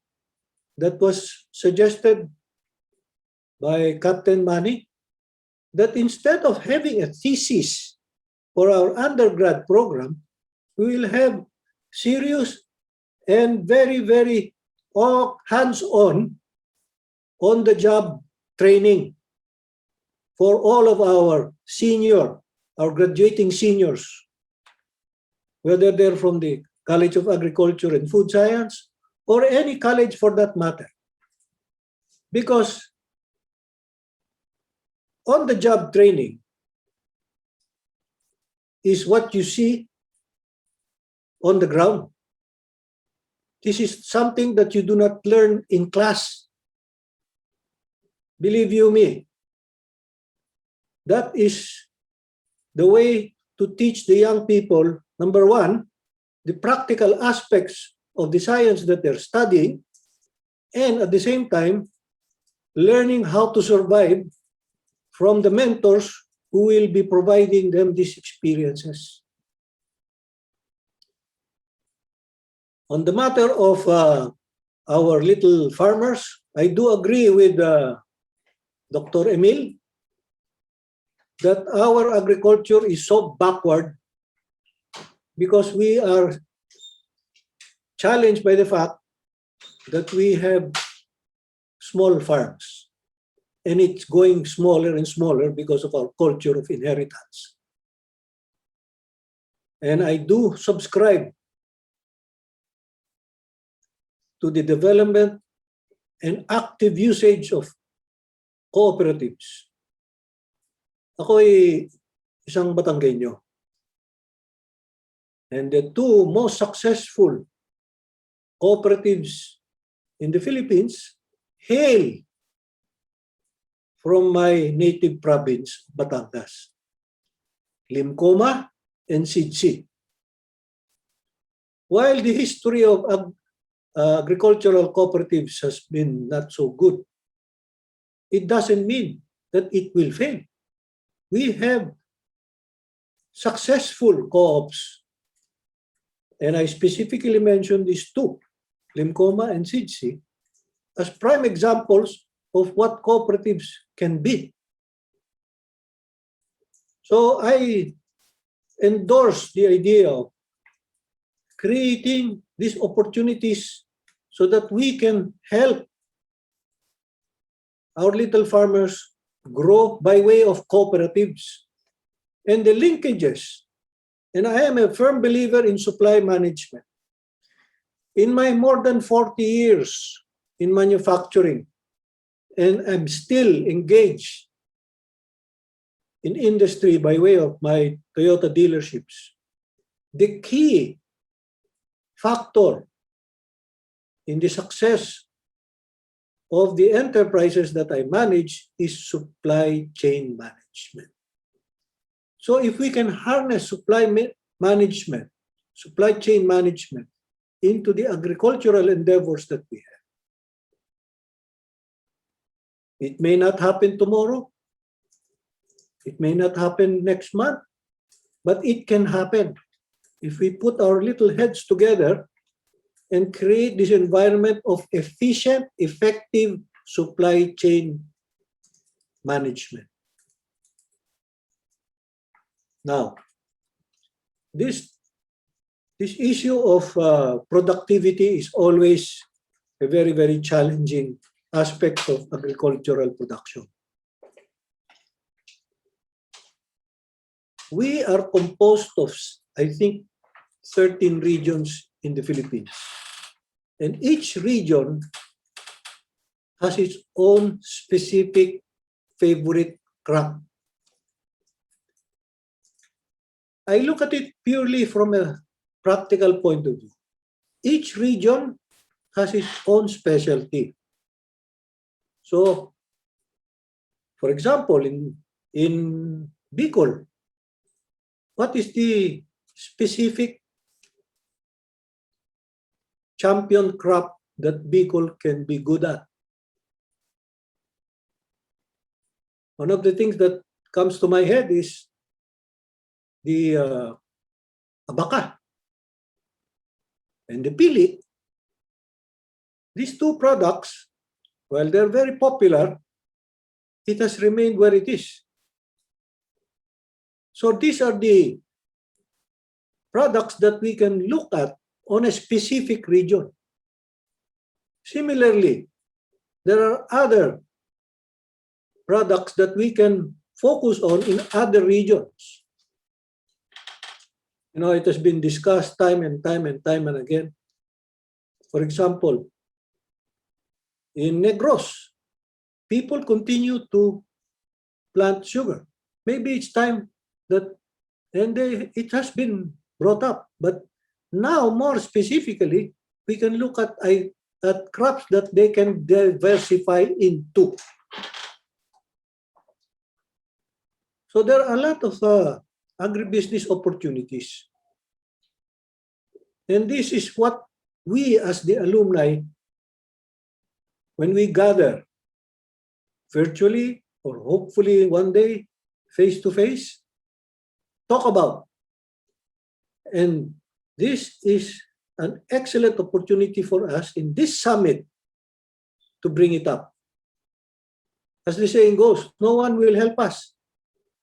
that was suggested by Captain Manny, that instead of having a thesis for our undergrad program, we will have serious and very, very hands-on, on-the-job training for all of our graduating seniors, whether they're from the College of Agriculture and Food Science, or any college for that matter. Because on-the-job training is what you see on the ground. This is something that you do not learn in class. Believe you me, that is the way to teach the young people, number one, the practical aspects of the science that they're studying, and at the same time, learning how to survive from the mentors who will be providing them these experiences. On the matter of our little farmers, I do agree with Dr. Emil that our agriculture is so backward because we are challenged by the fact that we have small farms, and it's going smaller and smaller because of our culture of inheritance. And I do subscribe to the development and active usage of cooperatives. Ako ay isang Batanggenyo. And the two most successful cooperatives in the Philippines hail from my native province, Batangas. Limcoma and Sidsi. While the history of agricultural cooperatives has been not so good, it doesn't mean that it will fail. We have successful co-ops, and I specifically mentioned these two, Limcoma and Sidsi, as prime examples of what cooperatives can be. So I endorse the idea of creating these opportunities so that we can help our little farmers grow by way of cooperatives and the linkages. And I am a firm believer in supply management. In my more than 40 years in manufacturing, and I'm still engaged in industry by way of my Toyota dealerships, the key factor in the success of the enterprises that I manage is supply chain management. So if we can harness supply management, supply chain management into the agricultural endeavors that we have, it may not happen tomorrow, it may not happen next month, but it can happen if we put our little heads together and create this environment of efficient, effective supply chain management. Now, this issue of productivity is always a very, very challenging aspect of agricultural production. We are composed of, I think, 13 regions in the Philippines. And each region has its own specific favorite crop. I look at it purely from a practical point of view. Each region has its own specialty. So, for example, in Bicol, what is the specific champion crop that Bicol can be good at? One of the things that comes to my head is the abaca and the pili. These two products, while they're very popular, it has remained where it is. So these are the products that we can look at on a specific region. Similarly, there are other products that we can focus on in other regions. You know, it has been discussed time and time and time and again. For example, in Negros, people continue to plant sugar. Maybe it's time that, it has been brought up, but now more specifically, we can look at crops that they can diversify into. So there are a lot of agribusiness opportunities. And this is what we as the alumni, when we gather virtually or hopefully one day face-to-face, talk about. And this is an excellent opportunity for us in this summit to bring it up. As the saying goes, no one will help us.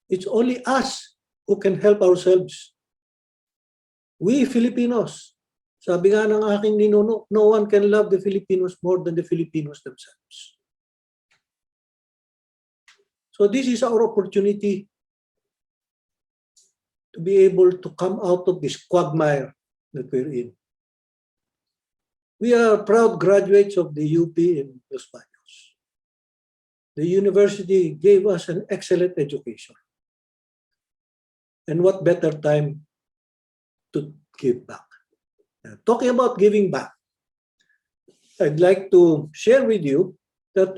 It's only us who can help ourselves. We Filipinos, sabi nga ng aking ninuno, no one can love the Filipinos more than the Filipinos themselves. So this is our opportunity to be able to come out of this quagmire that we're in. We are proud graduates of the UP in Los Baños. The university gave us an excellent education. And what better time to give back? Talking about giving back, I'd like to share with you that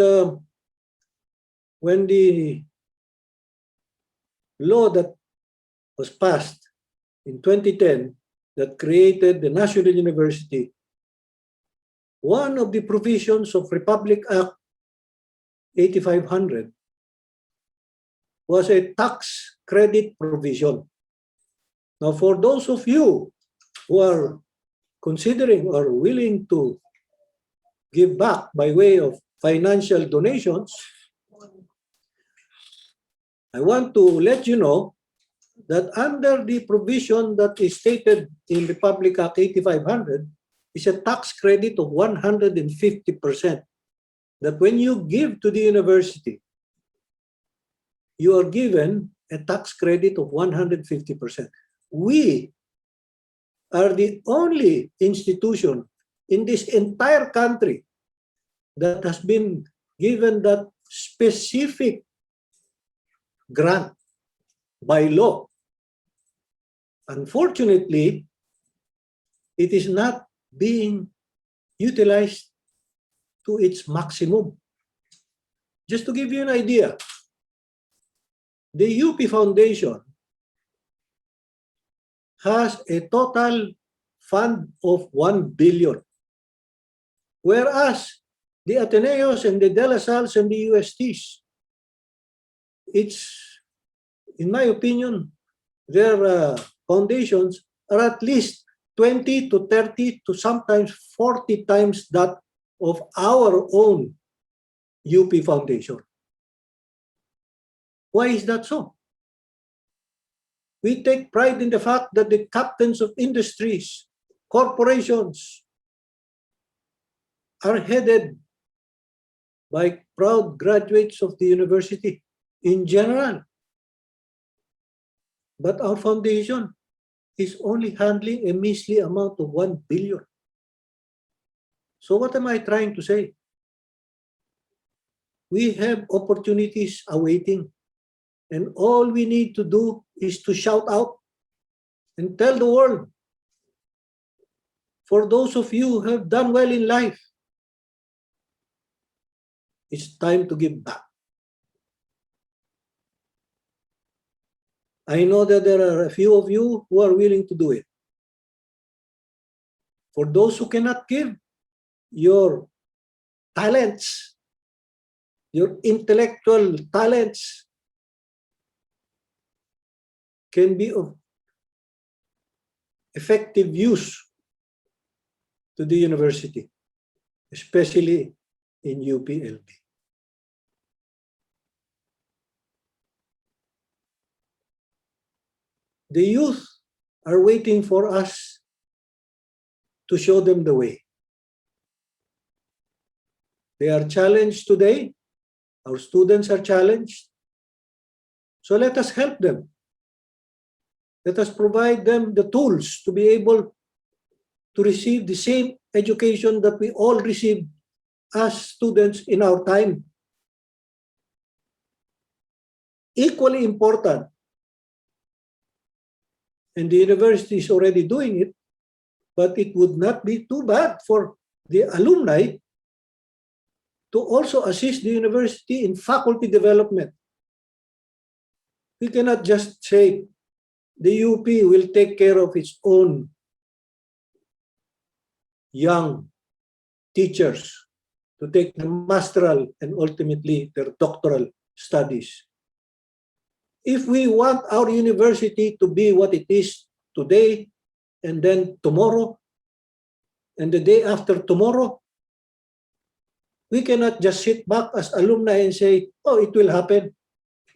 when the law that was passed in 2010 that created the National University, one of the provisions of Republic Act 8500 was a tax credit provision. Now, for those of you who are considering or willing to give back by way of financial donations, I want to let you know that under the provision that is stated in Republic Act 8500 is a tax credit of 150%. That when you give to the university, you are given a tax credit of 150%. We are the only institution in this entire country that has been given that specific grant by law. Unfortunately, it is not being utilized to its maximum. Just to give you an idea, the UP Foundation has a total fund of 1 billion, whereas the Ateneos and the De La Salles and the USTs, it's, in my opinion, their foundations are at least 20 to 30 to sometimes 40 times that of our own UP Foundation. Why is that so? We take pride in the fact that the captains of industries, corporations, are headed by proud graduates of the university in general. But our foundation is only handling a measly amount of 1 billion. So what am I trying to say? We have opportunities awaiting, and all we need to do is to shout out and tell the world, for those of you who have done well in life, it's time to give back. I know that there are a few of you who are willing to do it. For those who cannot give, your talents, your intellectual talents can be of effective use to the university, especially in UPLB. The youth are waiting for us to show them the way. They are challenged today. Our students are challenged. So let us help them. Let us provide them the tools to be able to receive the same education that we all received as students in our time. Equally important, and the university is already doing it, but it would not be too bad for the alumni to also assist the university in faculty development. We cannot just say the UP will take care of its own young teachers to take the masteral and ultimately their doctoral studies. If we want our university to be what it is today, and then tomorrow, and the day after tomorrow, we cannot just sit back as alumni and say, oh, it will happen.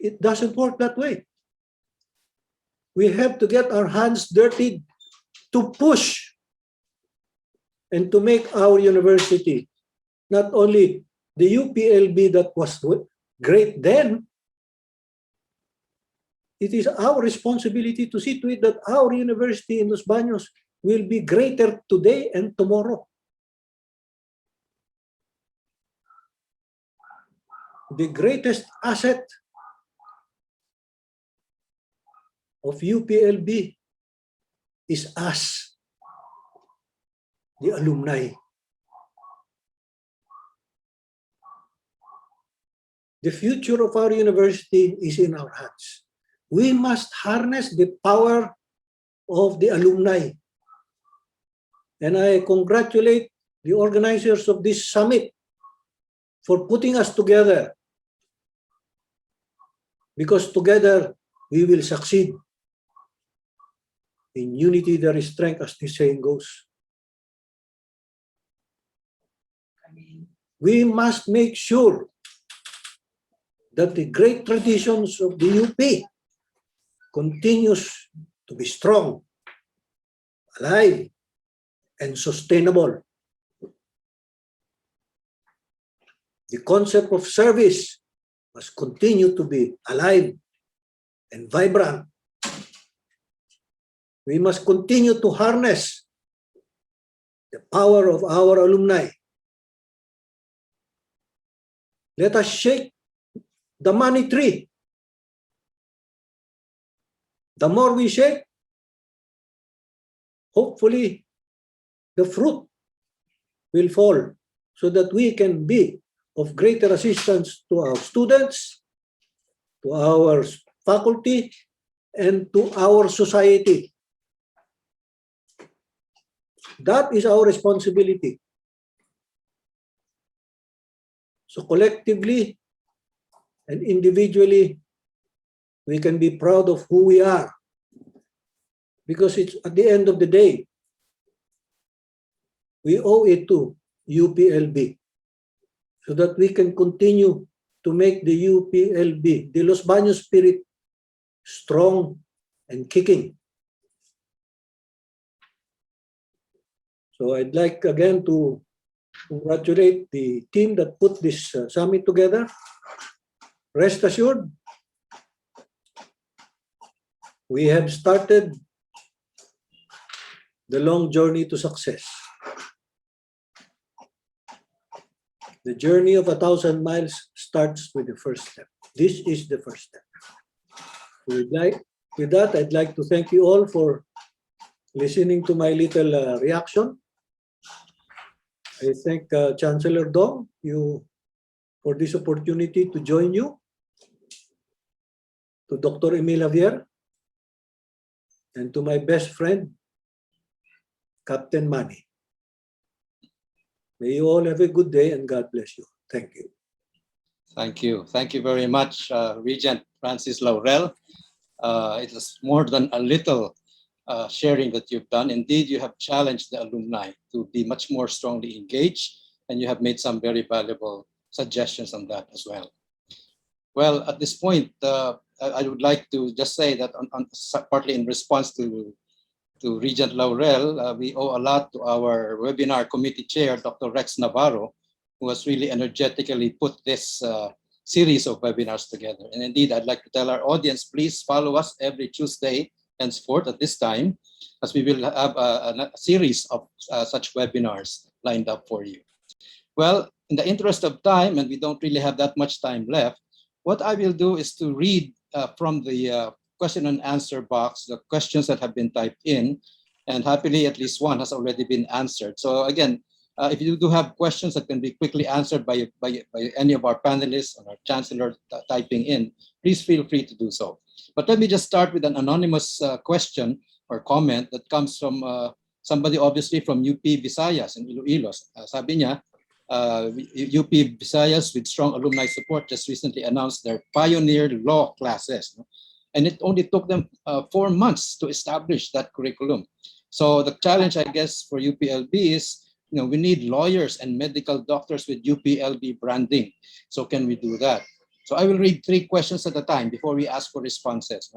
It doesn't work that way. We have to get our hands dirty to push and to make our university not only the UPLB that was great then, it is our responsibility to see to it that our university in Los Baños will be greater today and tomorrow. The greatest asset of UPLB is us, the alumni. The future of our university is in our hands. We must harness the power of the alumni. And I congratulate the organizers of this summit for putting us together, because together we will succeed. In unity there is strength, as the saying goes. We must make sure that the great traditions of the UP continues to be strong, alive, and sustainable. The concept of service must continue to be alive and vibrant. We must continue to harness the power of our alumni. Let us shake the money tree. The more we shake, hopefully the fruit will fall so that we can be of greater assistance to our students, to our faculty, and to our society. That is our responsibility. So collectively and individually, we can be proud of who we are, because it's at the end of the day, we owe it to UPLB so that we can continue to make the UPLB, the Los Baños spirit, strong and kicking. So I'd like again to congratulate the team that put this summit together. Rest assured, we have started the long journey to success. The journey of 1,000 miles starts with the first step. This is the first step. With that, I'd like to thank you all for listening to my little reaction. I thank Chancellor Dong for this opportunity to join you, to Dr. Emil Javier, and to my best friend, Captain Manny. May you all have a good day and God bless you. Thank you. Thank you. Thank you very much, Regent Francis Laurel. It was more than a little sharing that you've done. Indeed, you have challenged the alumni to be much more strongly engaged, and you have made some very valuable suggestions on that as well. Well, at this point, I would like to just say that partly in response to Regent Laurel, we owe a lot to our webinar committee chair, Dr. Rex Navarro, who has really energetically put this series of webinars together. And indeed, I'd like to tell our audience, please follow us every Tuesday henceforth at this time, as we will have a series of such webinars lined up for you. Well, in the interest of time, and we don't really have that much time left, what I will do is to read from the question and answer box the questions that have been typed in, and happily at least one has already been answered. So again, if you do have questions that can be quickly answered by any of our panelists or our Chancellor typing in, please feel free to do so. But let me just start with an anonymous question or comment that comes from somebody obviously from UP Visayas in Iloilo. Sabi niya, UP Visayas with strong alumni support just recently announced their pioneer law classes. And it only took them 4 months to establish that curriculum. So the challenge, I guess, for UPLB is, we need lawyers and medical doctors with UPLB branding. So can we do that? So I will read 3 questions at a time before we ask for responses.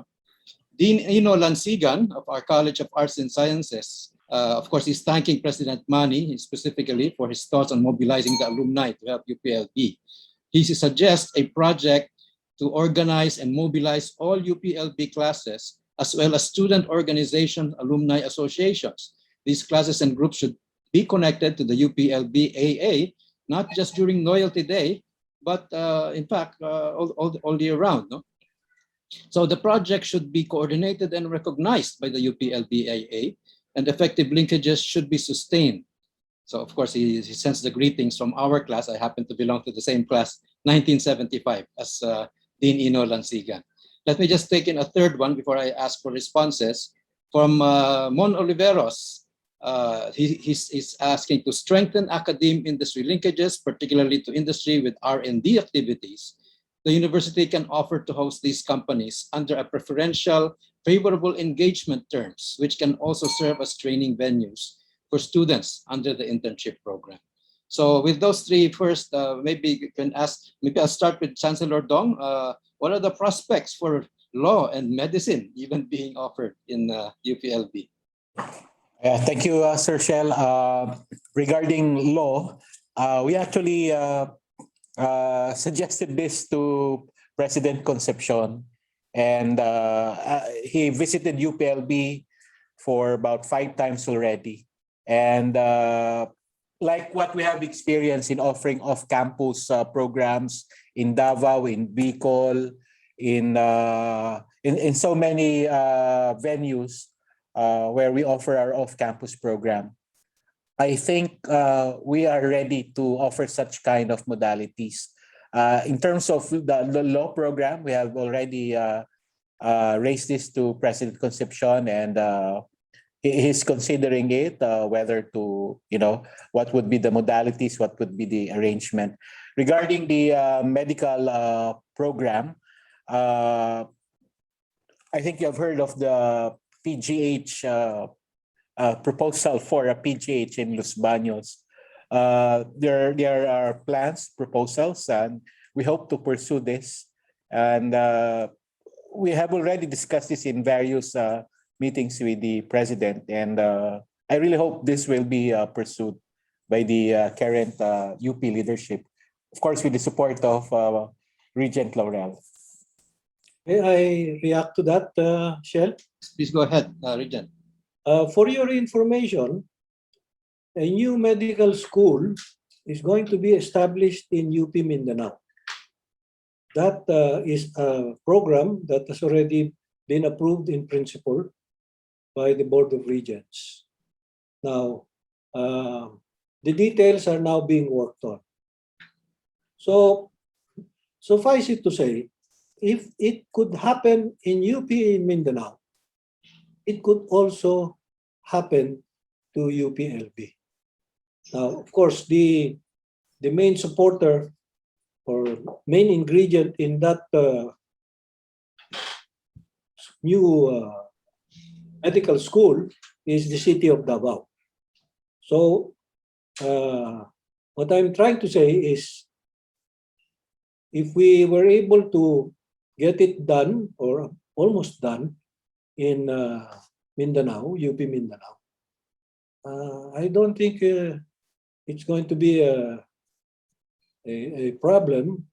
Dean Ino Lansigan of our College of Arts and Sciences, of course, he's thanking President Manny specifically for his thoughts on mobilizing the alumni to help UPLB. He suggests a project to organize and mobilize all UPLB classes, as well as student organization alumni associations. These classes and groups should be connected to the UPLB-AA, not just during Loyalty Day, but in fact, all year round. No? So the project should be coordinated and recognized by the UPLB-AA, and effective linkages should be sustained. So of course, he sends the greetings from our class. I happen to belong to the same class, 1975, as Dean Ino Lansigan. Let me just take in a third one before I ask for responses. From Mon Oliveros, he's asking to strengthen academe-industry linkages, particularly to industry with R&D activities. The university can offer to host these companies under a preferential, favorable engagement terms, which can also serve as training venues for students under the internship program. So with those 3 first, maybe you can ask, maybe I'll start with Chancellor Dong. What are the prospects for law and medicine even being offered in UPLB? Thank you, Sir Shell. Regarding law, we actually suggested this to President Concepcion, and he visited UPLB for about 5 times already. And like what we have experienced in offering off-campus programs in Davao, in Bicol, in so many venues where we offer our off-campus program. I think we are ready to offer such kind of modalities. In terms of the law program, we have already raised this to President Concepcion, and he's considering it, whether to, what would be the modalities, what would be the arrangement. Regarding the medical program, I think you've heard of the PGH proposal for a PGH in Los Baños. There are plans, proposals, and we hope to pursue this. And we have already discussed this in various meetings with the president, and I really hope this will be pursued by the current UP leadership, of course with the support of Regent Laurel. May I react to that, Shell? Please go ahead, Regent. For your information, a new medical school is going to be established in UP Mindanao. That is a program that has already been approved in principle by the Board of Regents. Now, the details are now being worked on. So, suffice it to say, if it could happen in UP Mindanao, it could also happen to UPLB. Now, of course, the main supporter or main ingredient in that new medical school is the city of Davao. So, what I'm trying to say is, if we were able to get it done or almost done in Mindanao, UP Mindanao, I don't think it's going to be a problem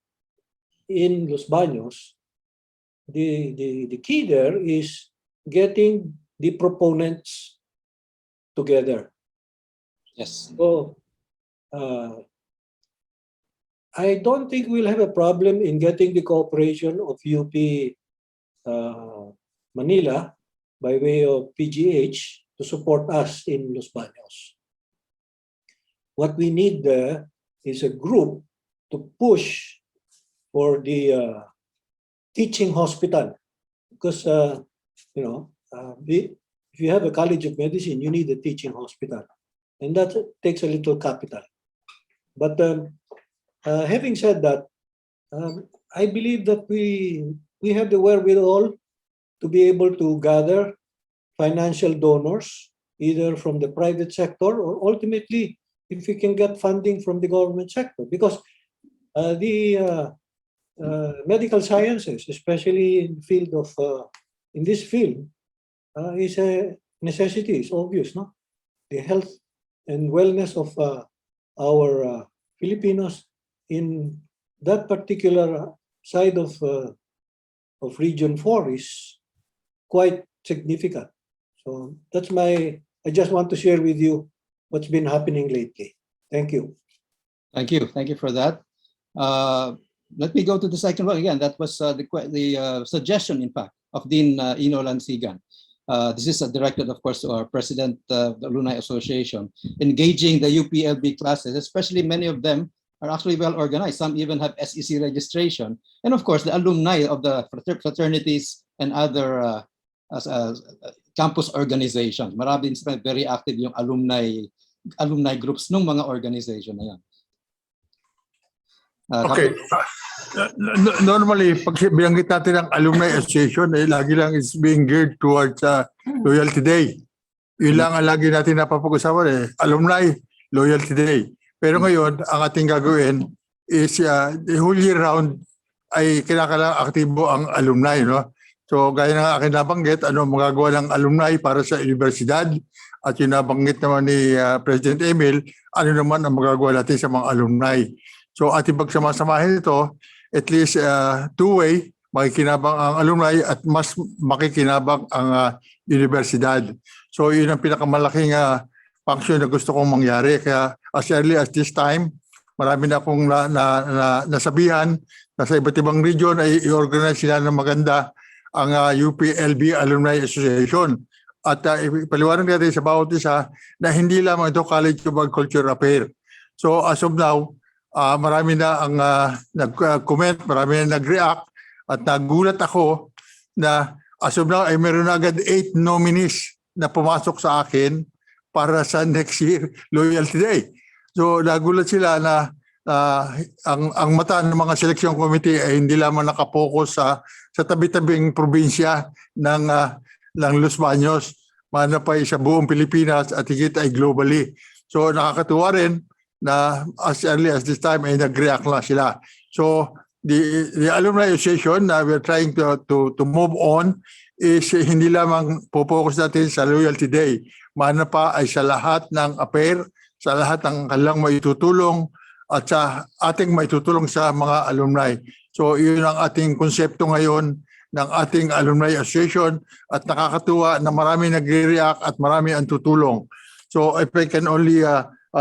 in Los Baños. The key there is getting the proponents together. Yes. So I don't think we'll have a problem in getting the cooperation of UP Manila by way of PGH to support us in Los Baños. What we need there is a group to push for the teaching hospital, because if you have a college of medicine, you need a teaching hospital, and that takes a little capital. But having said that, I believe that we have the wherewithal to be able to gather financial donors, either from the private sector or ultimately if we can get funding from the government sector, because the medical sciences, especially in the field of in this field, is a necessity. It's obvious, no? The health and wellness of our Filipinos in that particular side of Region 4 is quite significant. So that's I just want to share with you what's been happening lately. Thank you. Thank you. Thank you for that. Let me go to the second one again. That was the suggestion, in fact, of Dean Ino Lansigan. This is directed, of course, to our president of the Alumni Association, engaging the UPLB classes, especially many of them are actually well organized. Some even have SEC registration. And of course, the alumni of the fraternities and other campus organizations. Maraming very active yung alumni groups ng mga organization na yan. Okay. Normally, pag binanggit natin ang Alumni Association, lagi lang is being geared towards Loyalty Day. Yun lang ang lagi natin napapag-usapan Alumni Loyalty Day. Pero ngayon, ang ating gagawin is the whole year round ay kinakailangan aktibo ang alumni, no? So gaya ng akin nabanggit, ano magagawa ng alumni para sa universidad, at yung nabanggit naman ni President Emil, ano naman ang magagawa natin sa mga alumni. So ating pagsamasamahin ito, at least two-way, makikinabang ang alumni at mas makikinabang ang universidad. So yun ang pinakamalaking function na gusto kong mangyari. Kaya as early as this time, marami na akong nasabihan na sa iba't ibang region ay i-organize sila ng maganda ang UPLB-Alumni Association. At ipaliwanag natin sa bawat isa na hindi lamang ito College of Agriculture Affair. So as of now, marami na ang nag-comment, marami na nag-react, at nagulat ako na as of now ay meron na agad 8 nominees na pumasok sa akin para sa next year Loyalty Day. So nagulat sila na ang mata ng mga selection committee ay hindi lamang nakapokus sa tabi-tabing probinsya ng Los Baños, mana pa sa buong Pilipinas at higit ay globally. So nakakatuwa rin na as early as this time ay nag-react na sila. So the Alumni Association na we're trying to move on is hindi lamang po-focus natin sa Loyalty Day, mana pa ay sa lahat ng affair, sa lahat ng kanilang maitutulong at sa ating maitutulong sa mga alumni. So yun ang ating konsepto ngayon ng ating Alumni Association, at nakakatuwa na marami nagre-react at marami ang tutulong. So if I can only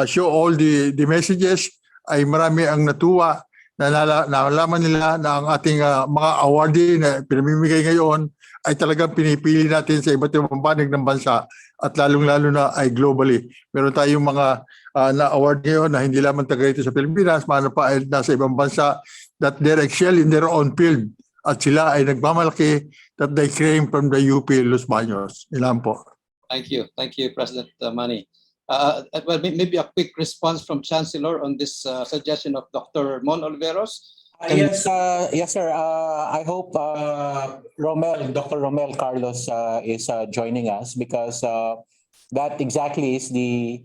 show all the messages, ay marami ang natuwa na nalaman nila na ang ating mga awardee na pinamimigay ngayon ay talagang pinipili natin sa iba't ibang panig ng bansa, at lalong-lalo na ay globally. Meron tayong mga na-award ngayon na hindi lamang taga ito sa Pilipinas, mana pa ay nasa ibang bansa, that they excel in their own field. At sila ay nagmamalaki that they came from the UP Los Baños. Ilan po. Thank you, President Manny. Well, maybe a quick response from Chancellor on this suggestion of Dr. Mon Oliveros. Yes, sir. I hope Dr. Romel Carlos is joining us, because that exactly is the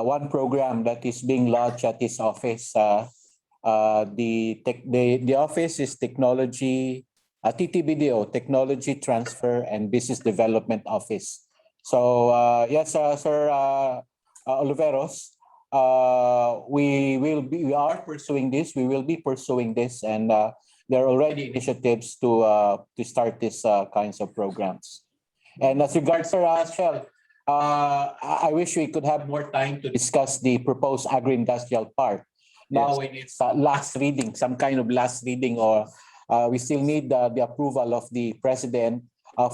one program that is being launched at his office. The office is Technology, TTBDO, Technology Transfer and Business Development Office. So yes, Sir Oliveros, we are pursuing this. We will be pursuing this, and there are already initiatives to start these kinds of programs. And as regards Sir Shell, I wish we could have more time to discuss the proposed agri-industrial park. Now when it's last reading, some kind of last reading, or we still need the approval of the President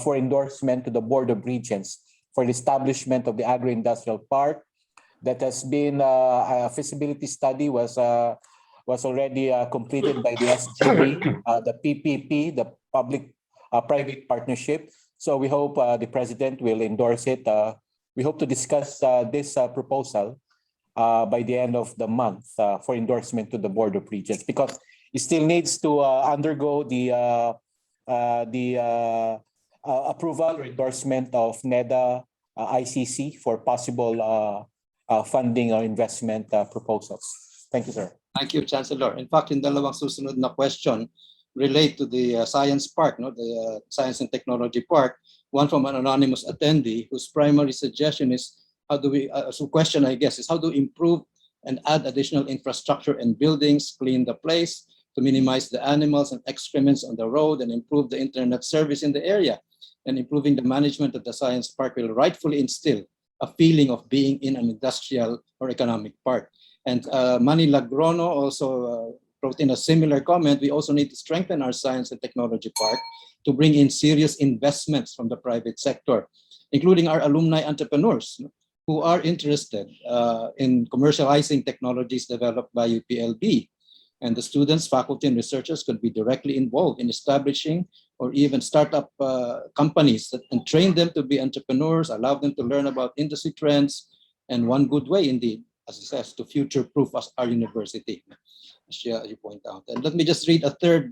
for endorsement to the Board of Regents for the establishment of the agri-industrial park. That has been a feasibility study was already completed by the SGB, the PPP, the public-private partnership. So we hope the President will endorse it. We hope to discuss this proposal by the end of the month for endorsement to the Board of Regents, because it still needs to undergo the approval or endorsement of NEDA ICC for possible funding or investment proposals. Thank you, sir. Thank you, Chancellor. In fact, yung dalawang susunod na question relate to the science park, no? The Science and Technology Park. One from an anonymous attendee whose primary suggestion is, how do we, so question I guess is, how do we improve and add additional infrastructure and buildings, clean the place to minimize the animals and excrements on the road and improve the internet service in the area. And improving the management of the science park will rightfully instill a feeling of being in an industrial or economic park. And Manny Lagrono also wrote in a similar comment, we also need to strengthen our science and technology park to bring in serious investments from the private sector, including our alumni entrepreneurs who are interested in commercializing technologies developed by UPLB. And the students, faculty, and researchers could be directly involved in establishing or even start up companies and train them to be entrepreneurs, allow them to learn about industry trends, and one good way indeed, as it says, to future-proof our university, as you point out. And let me just read a third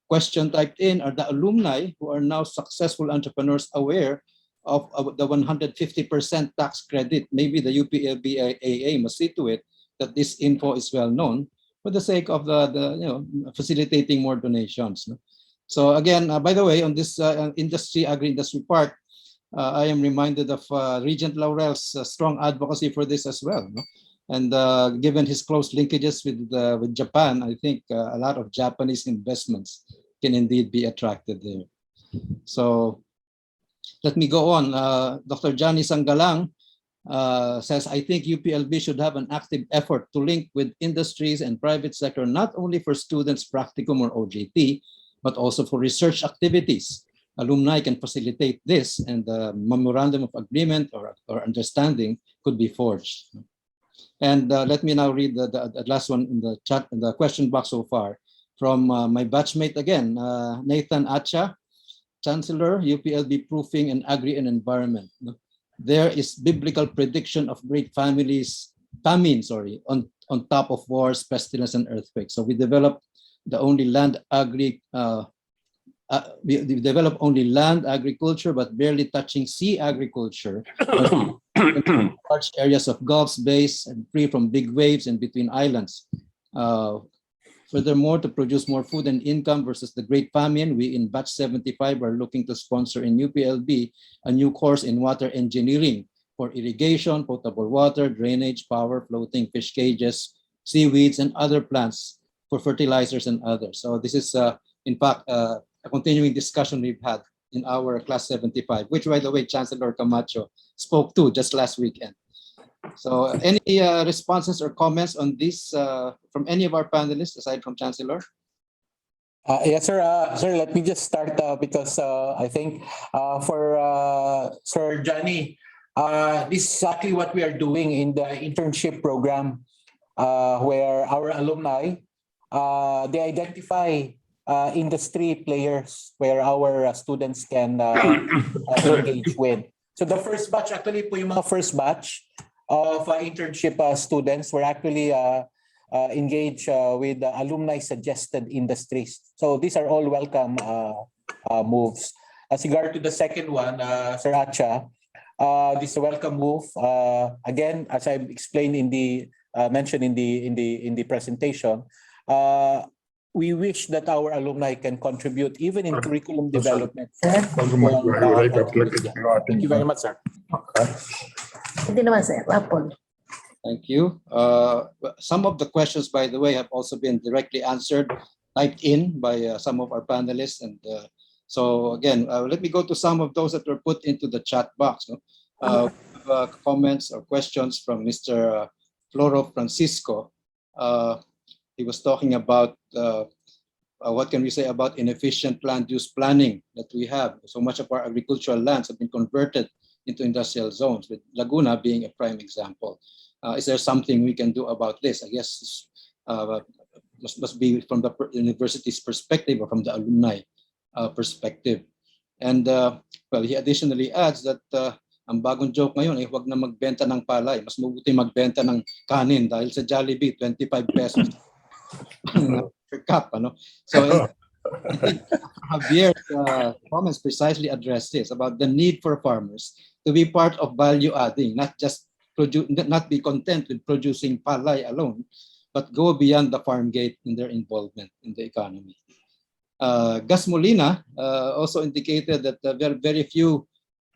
question typed in. Are the alumni who are now successful entrepreneurs aware of the 150% tax credit? Maybe the UPLB-AA must see to it that this info is well known for the sake of the facilitating more donations. No? So again, by the way, on this agri-industry park, I am reminded of Regent Laurel's strong advocacy for this as well. No? And given his close linkages with Japan, I think a lot of Japanese investments can indeed be attracted there. So let me go on. Dr. Johnny Sangalang says, I think UPLB should have an active effort to link with industries and private sector, not only for students practicum or OJT, but also for research activities. Alumni can facilitate this, and the memorandum of agreement or understanding could be forged. And let me now read the last one in the chat, in the question box so far, from my batchmate again, Nathan Acha, Chancellor, UPLB Proofing and Agri and Environment. There is biblical prediction of great famine, on top of wars, pestilence, and earthquakes. So we developed the only land we develop only land agriculture, but barely touching sea agriculture. Large areas of gulfs, bays, and free from big waves and between islands. Furthermore, to produce more food and income versus the Great Famine, we in Batch 75 are looking to sponsor in UPLB a new course in water engineering for irrigation, potable water, drainage, power, floating fish cages, seaweeds, and other plants for fertilizers and others. So this is, in fact, a continuing discussion we've had in our Class 75, which, by the way, Chancellor Camacho spoke to just last weekend. So any responses or comments on this from any of our panelists aside from Chancellor? Yes, sir. Sir, let me just start because I think for Sir Johnny, this is exactly what we are doing in the internship program where our alumni, they identify industry players where our students can engage with. So the first batch, actually po yung mga first batch of internship students were actually engaged with alumni suggested industries. So these are all welcome moves. As regard to the second one, Sir Acha, this is a welcome move. Again, as I explained in the mentioned in the presentation, we wish that our alumni can contribute even in curriculum development. Thank you very much, sir. Hindi naman, sir. Apple. Thank you. Some of the questions, by the way, have also been directly answered, typed in by some of our panelists, and So again, let me go to some of those that were put into the chat box. No? Comments or questions from Mr. Floro Francisco. He was talking about what can we say about inefficient land use planning that we have. So much of our agricultural lands have been converted into industrial zones, with Laguna being a prime example. Is there something we can do about this? I guess must be from the university's perspective or from the alumni perspective. And well, he additionally adds that ang bagong joke ngayon ay huwag na magbenta ng palay. Mas mabuti magbenta ng kanin dahil sa Jollibee, 25 pesos per cup. Ano? So I think Javier's comments precisely address this about the need for farmers to be part of value adding, not just not be content with producing palay alone, but go beyond the farm gate in their involvement in the economy. Gus Molina also indicated that very few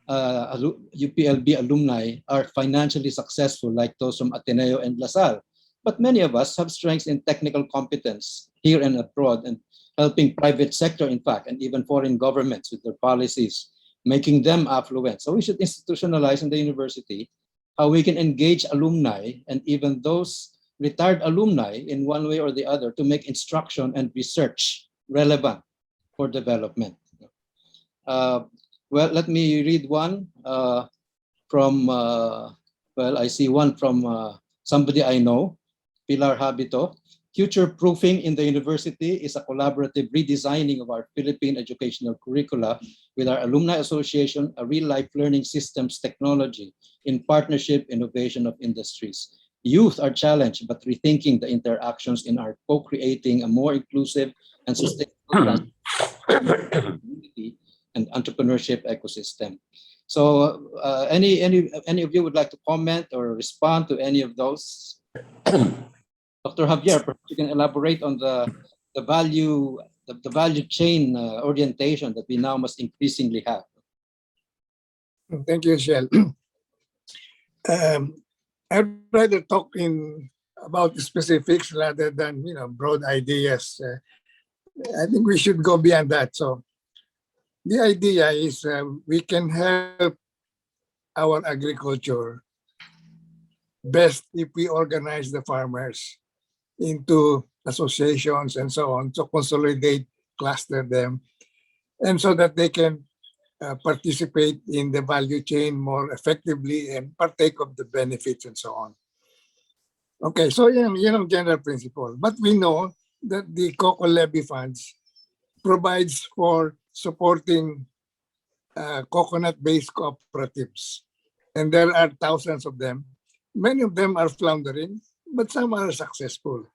UPLB alumni are financially successful like those from Ateneo and LaSalle. But many of us have strengths in technical competence here and abroad, and helping private sector, in fact, and even foreign governments with their policies, making them affluent. So we should institutionalize in the university how we can engage alumni and even those retired alumni in one way or the other to make instruction and research relevant for development. Well, let me read one from, well, I see one from somebody I know, Pilar Habito. Future-proofing in the university is a collaborative redesigning of our Philippine educational curricula with our Alumni Association, a real-life learning systems technology in partnership innovation of industries. Youth are challenged, but rethinking the interactions in our co-creating a more inclusive and sustainable community and entrepreneurship ecosystem. So any of you would like to comment or respond to any of those? Dr. Javier, perhaps you can elaborate on the value chain orientation that we now must increasingly have. Thank you, Shell. I'd rather talk about the specifics rather than broad ideas. I think we should go beyond that. So the idea is we can help our agriculture best if we organize the farmers into associations and so on, to consolidate, cluster them, and so that they can participate in the value chain more effectively and partake of the benefits and so on. Okay, so general principle. But we know that the COCO levy funds provides for supporting coconut-based cooperatives. And there are thousands of them. Many of them are floundering, but some are successful.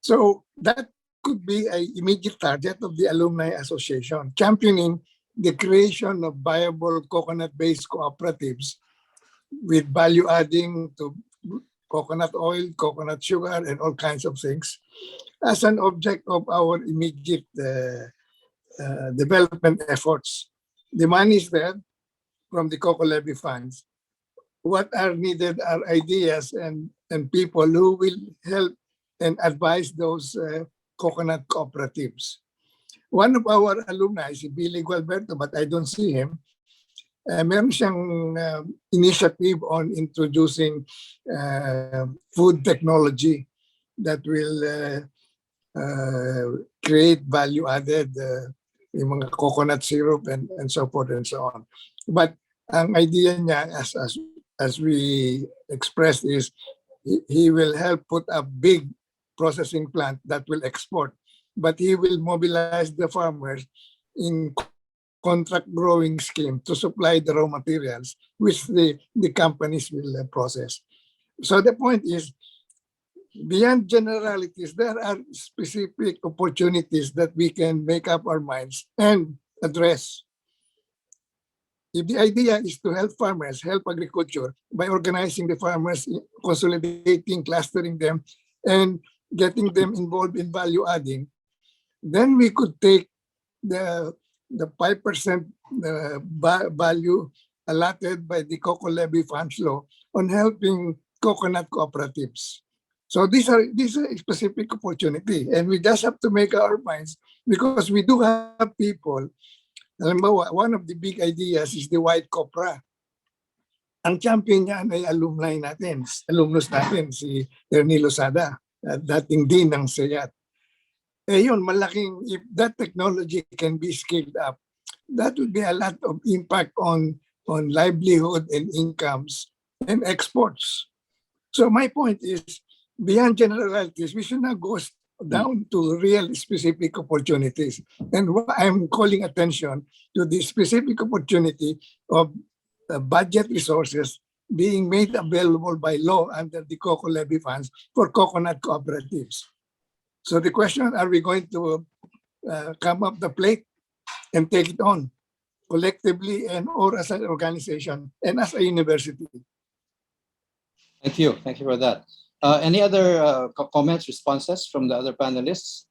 So that could be an immediate target of the Alumni Association, championing the creation of viable coconut-based cooperatives with value adding to coconut oil, coconut sugar, and all kinds of things as an object of our immediate development efforts. The money is there from the COCO levy funds. What are needed are ideas and people who will help and advise those coconut cooperatives. One of our alumni, si Billy Gualberto, but I don't see him, meron siyang initiative on introducing food technology that will create value added, yung mga coconut syrup and so forth and so on. But ang idea niya, as we expressed, is he will help put a big processing plant that will export, but he will mobilize the farmers in contract growing scheme to supply the raw materials, which the companies will process. So the point is, beyond generalities, there are specific opportunities that we can make up our minds and address. If the idea is to help farmers, help agriculture by organizing the farmers, consolidating, clustering them, and getting them involved in value adding, then we could take the 5% value allotted by the COCO levy funds law on helping coconut cooperatives. So these are a specific opportunity, and we just have to make our minds, because we do have people Halimbawa, one of the big ideas is the White Cobra. Ang champion niyan ay alumni natin, alumnus natin, si Ernie Losada, dating dean ng SEAT. Yun, malaking, if that technology can be scaled up, that would be a lot of impact on livelihood and incomes and exports. So my point is, beyond generalities, we should not go down to real specific opportunities. And I'm calling attention to the specific opportunity of budget resources being made available by law under the Coco Levy funds for coconut cooperatives. So the question, are we going to come up the plate and take it on collectively and or as an organization and as a university? Thank you. Thank you for that. Any other comments, responses from the other panelists?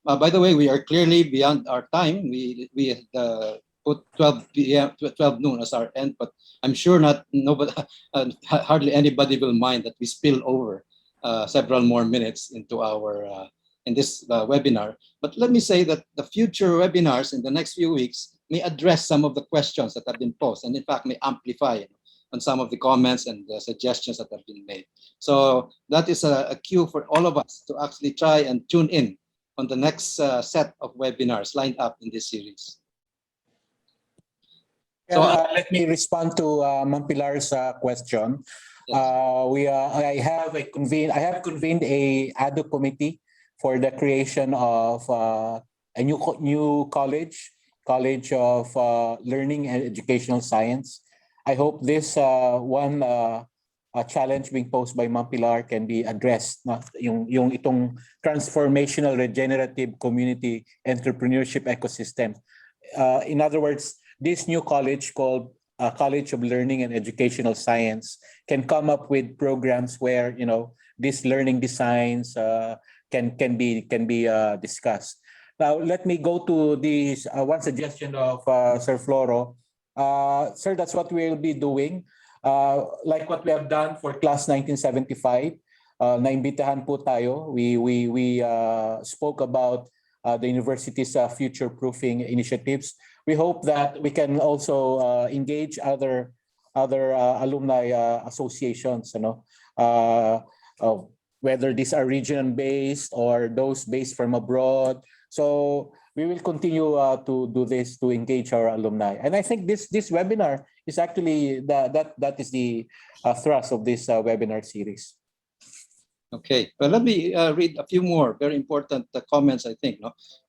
By the way, we are clearly beyond our time. We put 12 p.m. 12 noon as our end, but I'm sure hardly anybody will mind that we spill over several more minutes into our in this webinar. But let me say that the future webinars in the next few weeks may address some of the questions that have been posed, and in fact may amplify on some of the comments and the suggestions that have been made. So that is a cue for all of us to actually try and tune in on the next set of webinars lined up in this series. So let me respond to Ma'am Pilar's question. Yes. I have convened a ad hoc committee for the creation of a new college of Learning and Educational Science. I hope this one challenge being posed by Ma'am Pilar can be addressed. Yung itong transformational regenerative community entrepreneurship ecosystem. In other words, this new college called College of Learning and Educational Science can come up with programs where these learning designs can be discussed. Now let me go to this one suggestion of Sir Floro. Sir, that's what we'll be doing. Like what we have done for class 1975, naimbitahan po tayo. We spoke about the university's future-proofing initiatives. We hope that we can also engage other alumni associations, whether these are region-based or those based from abroad. So we will continue to do this to engage our alumni. And I think this webinar is actually that is the thrust of this webinar series. Okay, well, let me read a few more very important comments, I think.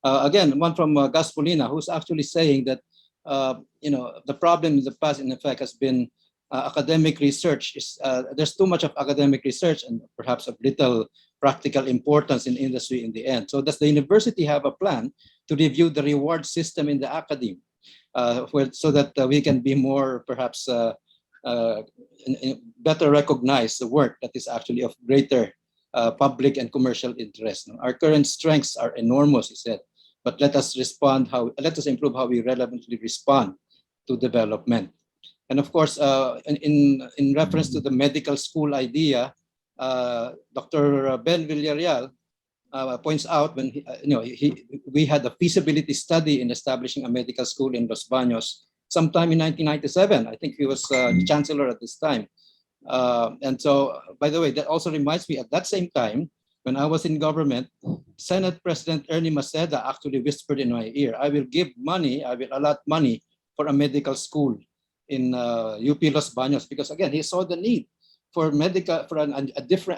Again, one from Gaspolina, who's actually saying that, the problem in the past, in effect, has been academic research. There's too much of academic research and perhaps of little practical importance in industry in the end. So does the university have a plan to review the reward system in the academe so that we can be more, perhaps, better recognize the work that is actually of greater public and commercial interest? Our current strengths are enormous, he said, but let us improve how we relevantly respond to development. And of course, in reference to the medical school idea, Dr. Ben Villarreal points out when we had a feasibility study in establishing a medical school in Los Baños sometime in 1997. I think he was the chancellor at this time. And so, by the way, that also reminds me, at that same time, when I was in government, Senate President Ernie Maceda actually whispered in my ear, I will allot money for a medical school in UP Los Baños, because again, he saw the need for a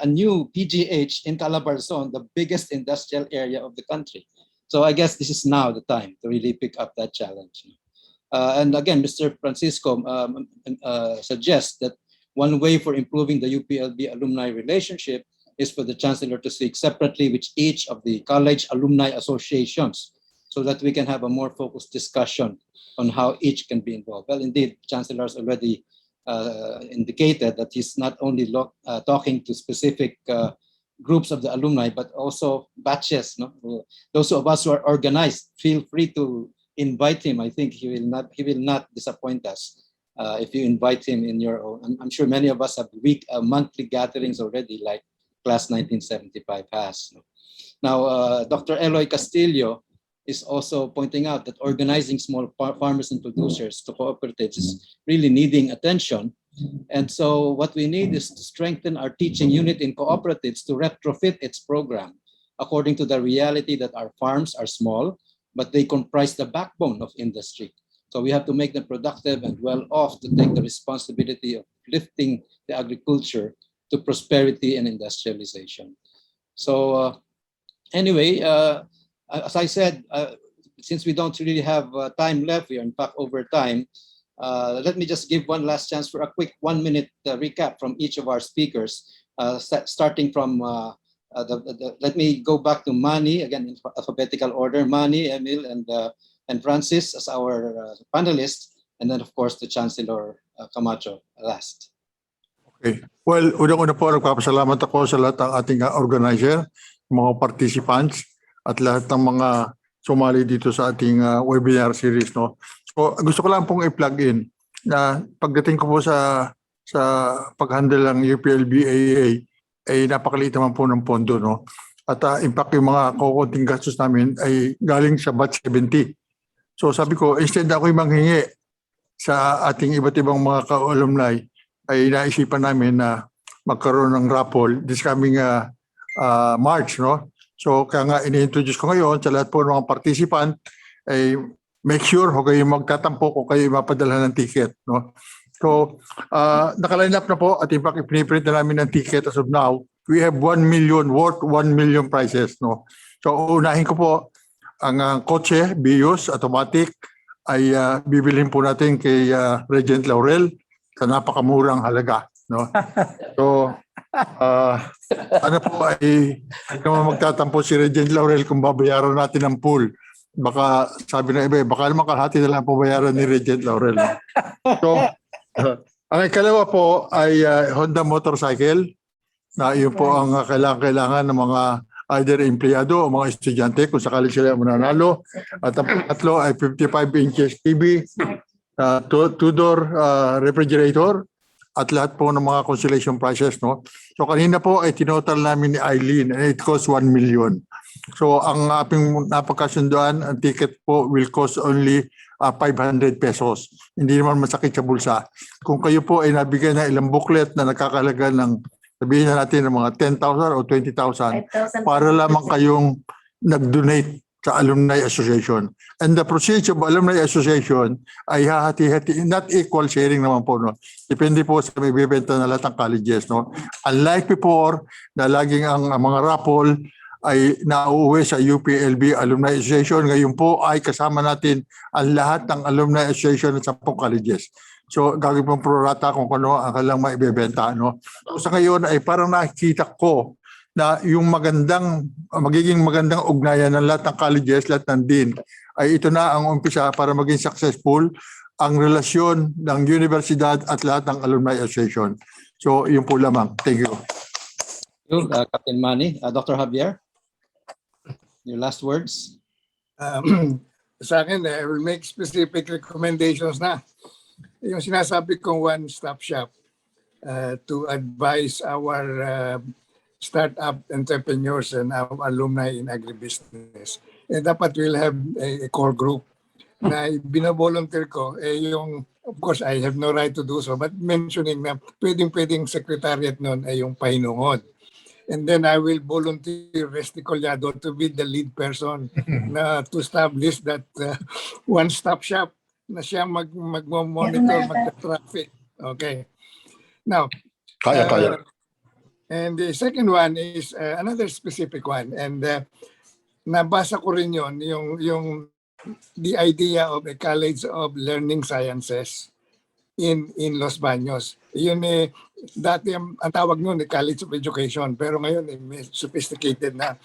new PGH in Calabarzon, the biggest industrial area of the country. So I guess this is now the time to really pick up that challenge. And again, Mr. Francisco suggests that one way for improving the UPLB alumni relationship is for the Chancellor to speak separately with each of the college alumni associations so that we can have a more focused discussion on how each can be involved. Well, indeed, Chancellor has already indicated that he's not only talking to specific groups of the alumni, but also batches. Those of us who are organized, feel free to invite him. I think he will not disappoint us if you invite him in your own. I'm sure many of us have monthly gatherings already, like class 1975 has. Now, Dr. Eloy Castillo is also pointing out that organizing small farmers and producers to cooperatives is really needing attention. And so what we need is to strengthen our teaching unit in cooperatives to retrofit its program according to the reality that our farms are small, but they comprise the backbone of industry. So we have to make them productive and well off to take the responsibility of lifting the agriculture to prosperity and industrialization. So anyway, as I said, since we don't really have time left, we are in fact over time. Let me just give one last chance for a quick 1 minute recap from each of our speakers, starting from let me go back to Manny, again in alphabetical order, Manny, Emil, and Francis as our panelists, and then of course the Chancellor Camacho last. Okay. Well, unang-una po, nagpapasalamat ako sa lahat ng ating organizer, mga participants, at lahat ng mga sumali dito sa ating webinar series. No? So, gusto ko lang pong i-plug in na pagdating ko po sa pag-handle ng UPLB-AAA, ay napakaliit naman po ng pondo. No? At in fact, yung mga kukunting gastos namin ay galing sa batch 70. So sabi ko, instead na ako'y manghingi sa ating iba't ibang mga ka-alumni, ay naisipan namin na magkaroon ng raffle this coming March. No? So kaya nga ini-introduce ko ngayon sa lahat po ng mga participant, ay make sure huwag kayong magtatampo kung kayo mapadala ng ticket. No? So nakaline up na po at in fact ipiniprint na namin ng ticket as of now. We have 1 million worth 1 million prizes. No? So unahin ko po ang kotse, Bios, automatic ay bibilhin po natin kay Regent Laurel sa napakamurang halaga. No? So ano po ay hindi naman magtatampo si Regent Laurel kung babayaran natin ang pool. Baka sabi na iba, baka naman kalahati na lang po bayaran ni Regent Laurel. No? So ang ikalawa po ay Honda motorcycle na yun po ang kailangan ng mga either empleyado o mga estudyante kung sakali sila mananalo. At ang pangatlo ay 55 inches TV, two-door refrigerator at lahat po ng mga consolation prizes. No? So kanina po ay tinotal namin ni Eileen and it costs 1 million. So ang ating napagkasunduan, ang ticket po will cost only 500 pesos. Hindi naman masakit sa bulsa. Kung kayo po ay nabigyan ng ilang booklet na nakakalaga ng sabihin na natin ng mga 10,000 o 20,000 para lamang kayong nag-donate sa Alumni Association. And the proceeds of Alumni Association ay hahati-hati, not equal sharing naman po. No? Depende po sa may bibenta na lahat ng colleges. No? Unlike before, na laging ang mga raffle ay nauuwi sa UPLB-Alumni Association. Ngayon po ay kasama natin ang lahat ng Alumni Association ng 10 colleges. So gagawin pong prorata kung ano ang kailang maibebenta. No? So sa ngayon ay parang nakikita ko na yung magiging magandang ugnayan ng lahat ng colleges, lahat ng dean, ay ito na ang umpisa para maging successful ang relasyon ng universidad at lahat ng Alumni Association. So yun po lamang. Thank you. Thank you, Captain Manny. Dr. Javier, your last words? Sa akin, I will make specific recommendations na. Yung sinasabi kong one-stop shop to advise our startup entrepreneurs and our alumni in agribusiness. Dapat we'll have a core group na binavolunteer ko. Yung, of course, I have no right to do so, but mentioning na pwedeng secretariat nun ay yung pahinungod. And then I will volunteer Resti Collado to be the lead person na to establish that one-stop shop na siya mag-monitor, mag-traffic. Okay. Now, Kaya. And the second one is another specific one. And nabasa ko rin yun, yung the idea of a College of Learning Sciences in Los Baños. Yun dati ang tawag nun College of Education, pero ngayon may sophisticated na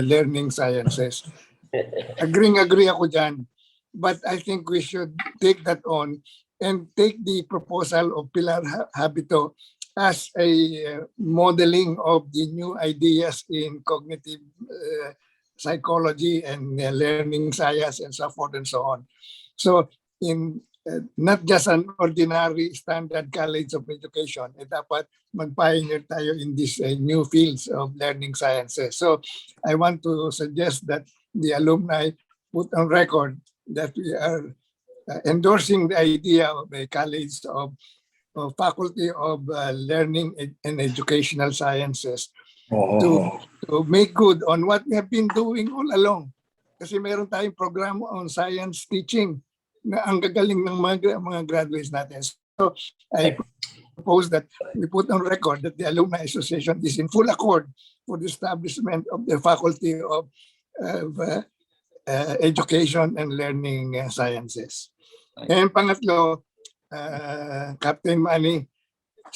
learning sciences. Agree ako dyan. But I think we should take that on and take the proposal of Pilar Habito as a modeling of the new ideas in cognitive psychology and learning science and so forth and so on. So in not just an ordinary standard college of education, dapat mag-pioneer tayo in these new fields of learning sciences. So I want to suggest that the alumni put on record that we are endorsing the idea of a college of Faculty of Learning and Educational Sciences to make good on what we have been doing all along. Kasi meron tayong program on science teaching na ang gagaling ng mga graduates natin. So I propose that we put on record that the Alumni Association is in full accord for the establishment of the Faculty of Education and Learning Sciences. And pangatlo, Captain Manny,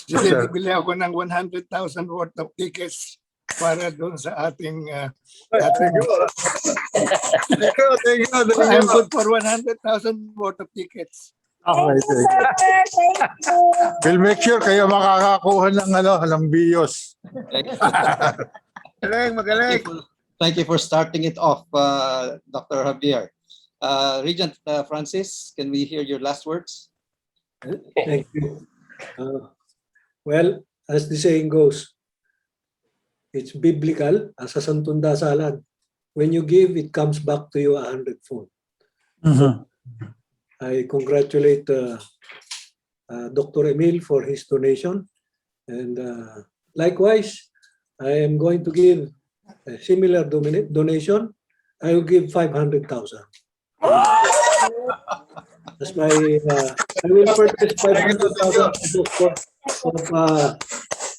bibili ako ng 100,000 worth of tickets para doon sa ating Thank you. I'm good for 100,000 worth of tickets. Okay, we'll make sure kayo makakakuha ng bios. Magaling. Thank you for starting it off, Dr. Javier. Regent Francis, can we hear your last words? Thank you. Well, as the saying goes, it's biblical, asa santong dasalan. When you give, it comes back to you 100-fold. I congratulate Dr. Emil for his donation. And likewise, I am going to give a similar donation. I will give 500,000. That's my, I will purchase 500,000 of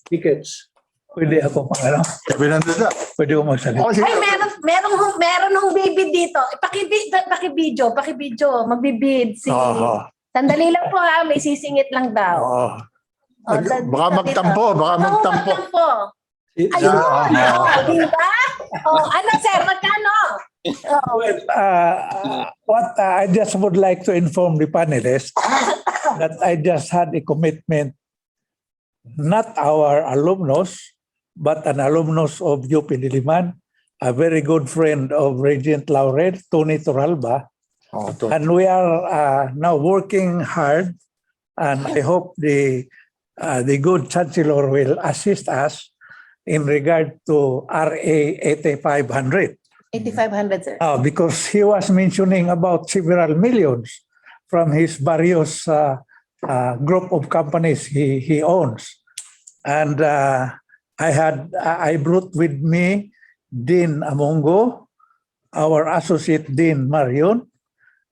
tickets. Pwede ako ano? Pwede ko magsalita. Ay, meron hong baby dito. Pakibidyo, magbibid si... Sandali lang po ha, may sisingit lang daw. Baka magtampo. Ayun, diba? Ano sir, magkano? Well, what I just would like to inform the panelists that I just had a commitment, not our alumnus, but an alumnus of UP Diliman, a very good friend of Regent Laurel, Tony Toralba. And we are now working hard, and I hope the good Chancellor will assist us in regard to RA 8500. 8,500, sir. Because he was mentioning about several millions from his various group of companies he owns. And I brought with me Dean Amongo, our Associate Dean Marion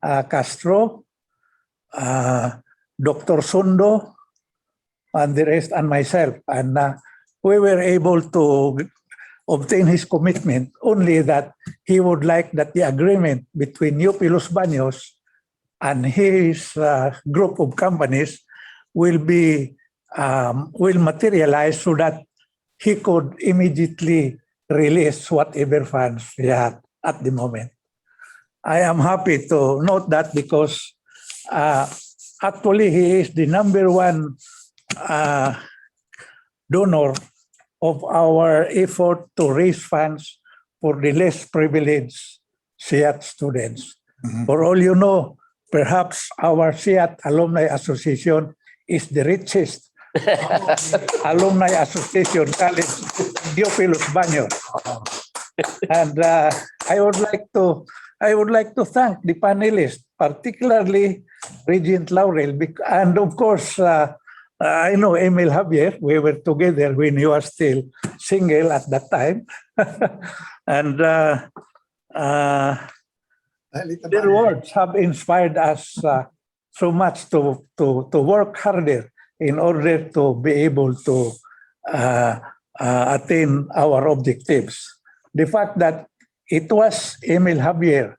Castro, Dr. Sundo, and the rest, and myself. And we were able to obtain his commitment, only that he would like that the agreement between UP Los Baños and his group of companies will materialize so that he could immediately release whatever funds he had at the moment. I am happy to note that because actually he is the #1 donor of our effort to raise funds for the less privileged SIAT students. For all you know, perhaps our SIAT Alumni Association is the richest Alumni Association college in UP Los Baños. And I would like to thank the panelists, particularly Regent Laurel, and of course I know Emil Javier. We were together when he was still single at that time. And their words have inspired us so much to work harder in order to be able to attain our objectives. The fact that it was Emil Javier,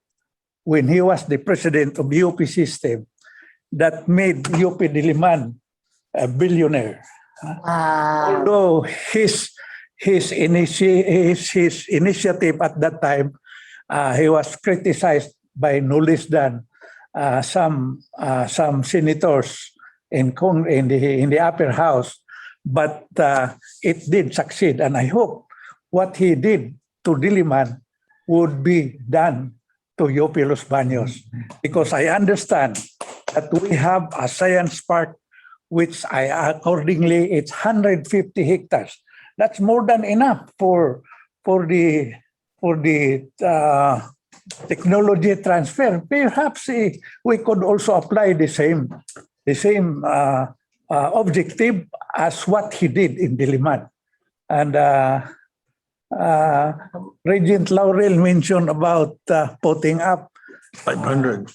when he was the president of the UP system, that made UP Diliman a billionaire. Although his initiative at that time, he was criticized by no less than some senators in the upper house, but it did succeed, and I hope what he did to Diliman would be done to UP Los Baños, because I understand that we have a science park which accordingly it's 150 hectares. That's more than enough for the technology transfer. Perhaps we could also apply the same objective as what he did in Diliman. And Regent Laurel mentioned about putting up 500.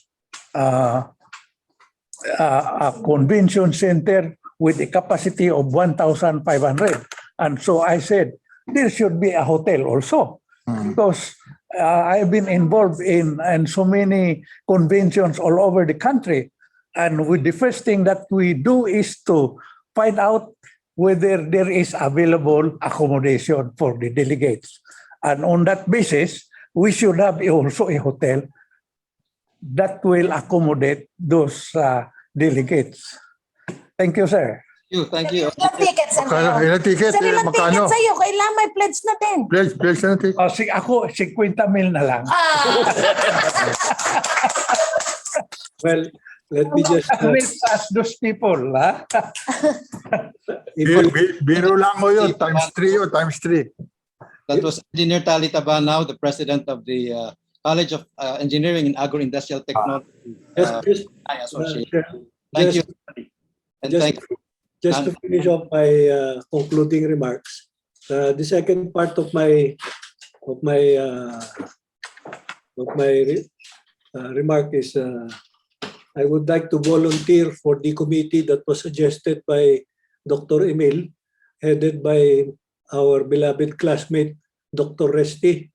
A convention center with a capacity of 1,500. And so I said, there should be a hotel also, because I've been involved in so many conventions all over the country. And the first thing that we do is to find out whether there is available accommodation for the delegates. And on that basis, we should have also a hotel that will accommodate those delegates. Thank you, sir. Thank you. Ilang tickets sa'yo? Ilang ticket? Sir, ilang Magkano? tickets sa'yo? Kailangan may pledge na din. Pledge na ticket. Ako, 50 mil na lang. Well, let me just Rates as those people, ha? Biro lang mo yun, times 3 yun, times 3. That was Engineer Tali Tabanaw, the president of the College of Engineering and Agro-Industrial Technology Association. Thank you. And thank you. Just to finish off my concluding remarks, the second part of my remark is I would like to volunteer for the committee that was suggested by Dr. Emil, headed by our beloved classmate, Dr. Resti.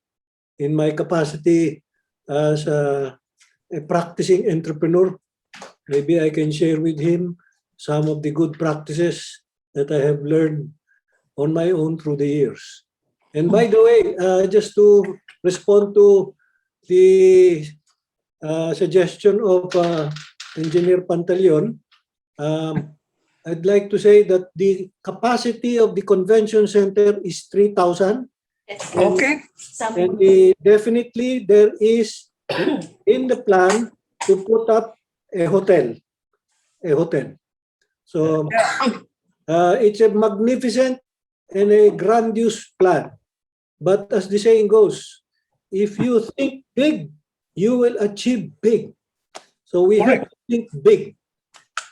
In my capacity as a practicing entrepreneur, maybe I can share with him some of the good practices that I have learned on my own through the years. And by the way, just to respond to the suggestion of Engineer Pantaleon, I'd like to say that the capacity of the convention center is 3,000. Okay. And definitely there is in the plan to put up a hotel. So it's a magnificent and a grandiose plan. But as the saying goes, if you think big, you will achieve big. So we have to think big.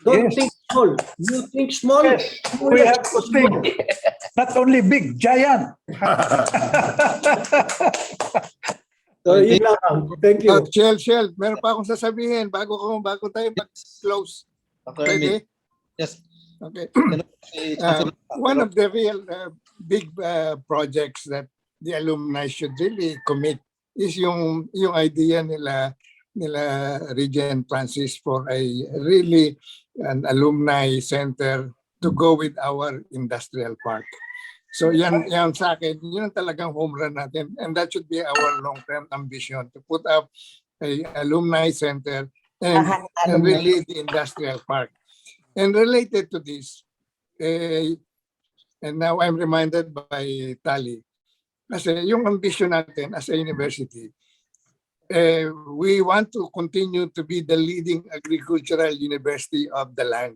Don't think small. You think small, Yes, you we will have to think. Not only big, giant. So yun lang. Thank you. Shell, meron pa akong sasabihin bago tayo mag-close. Dr. Pwede? Emil. Yes. Okay. Chancellor. One of the real big projects that the alumni should really commit is yung idea nila Regent Francis for a really an alumni center to go with our industrial park. So yan sa akin, yun ang talagang home run natin, and that should be our long-term ambition to put up a alumni center and really the industrial park. And related to this, and now I'm reminded by Tali, kasi yung ambition natin as a university, we want to continue to be the leading agricultural university of the land.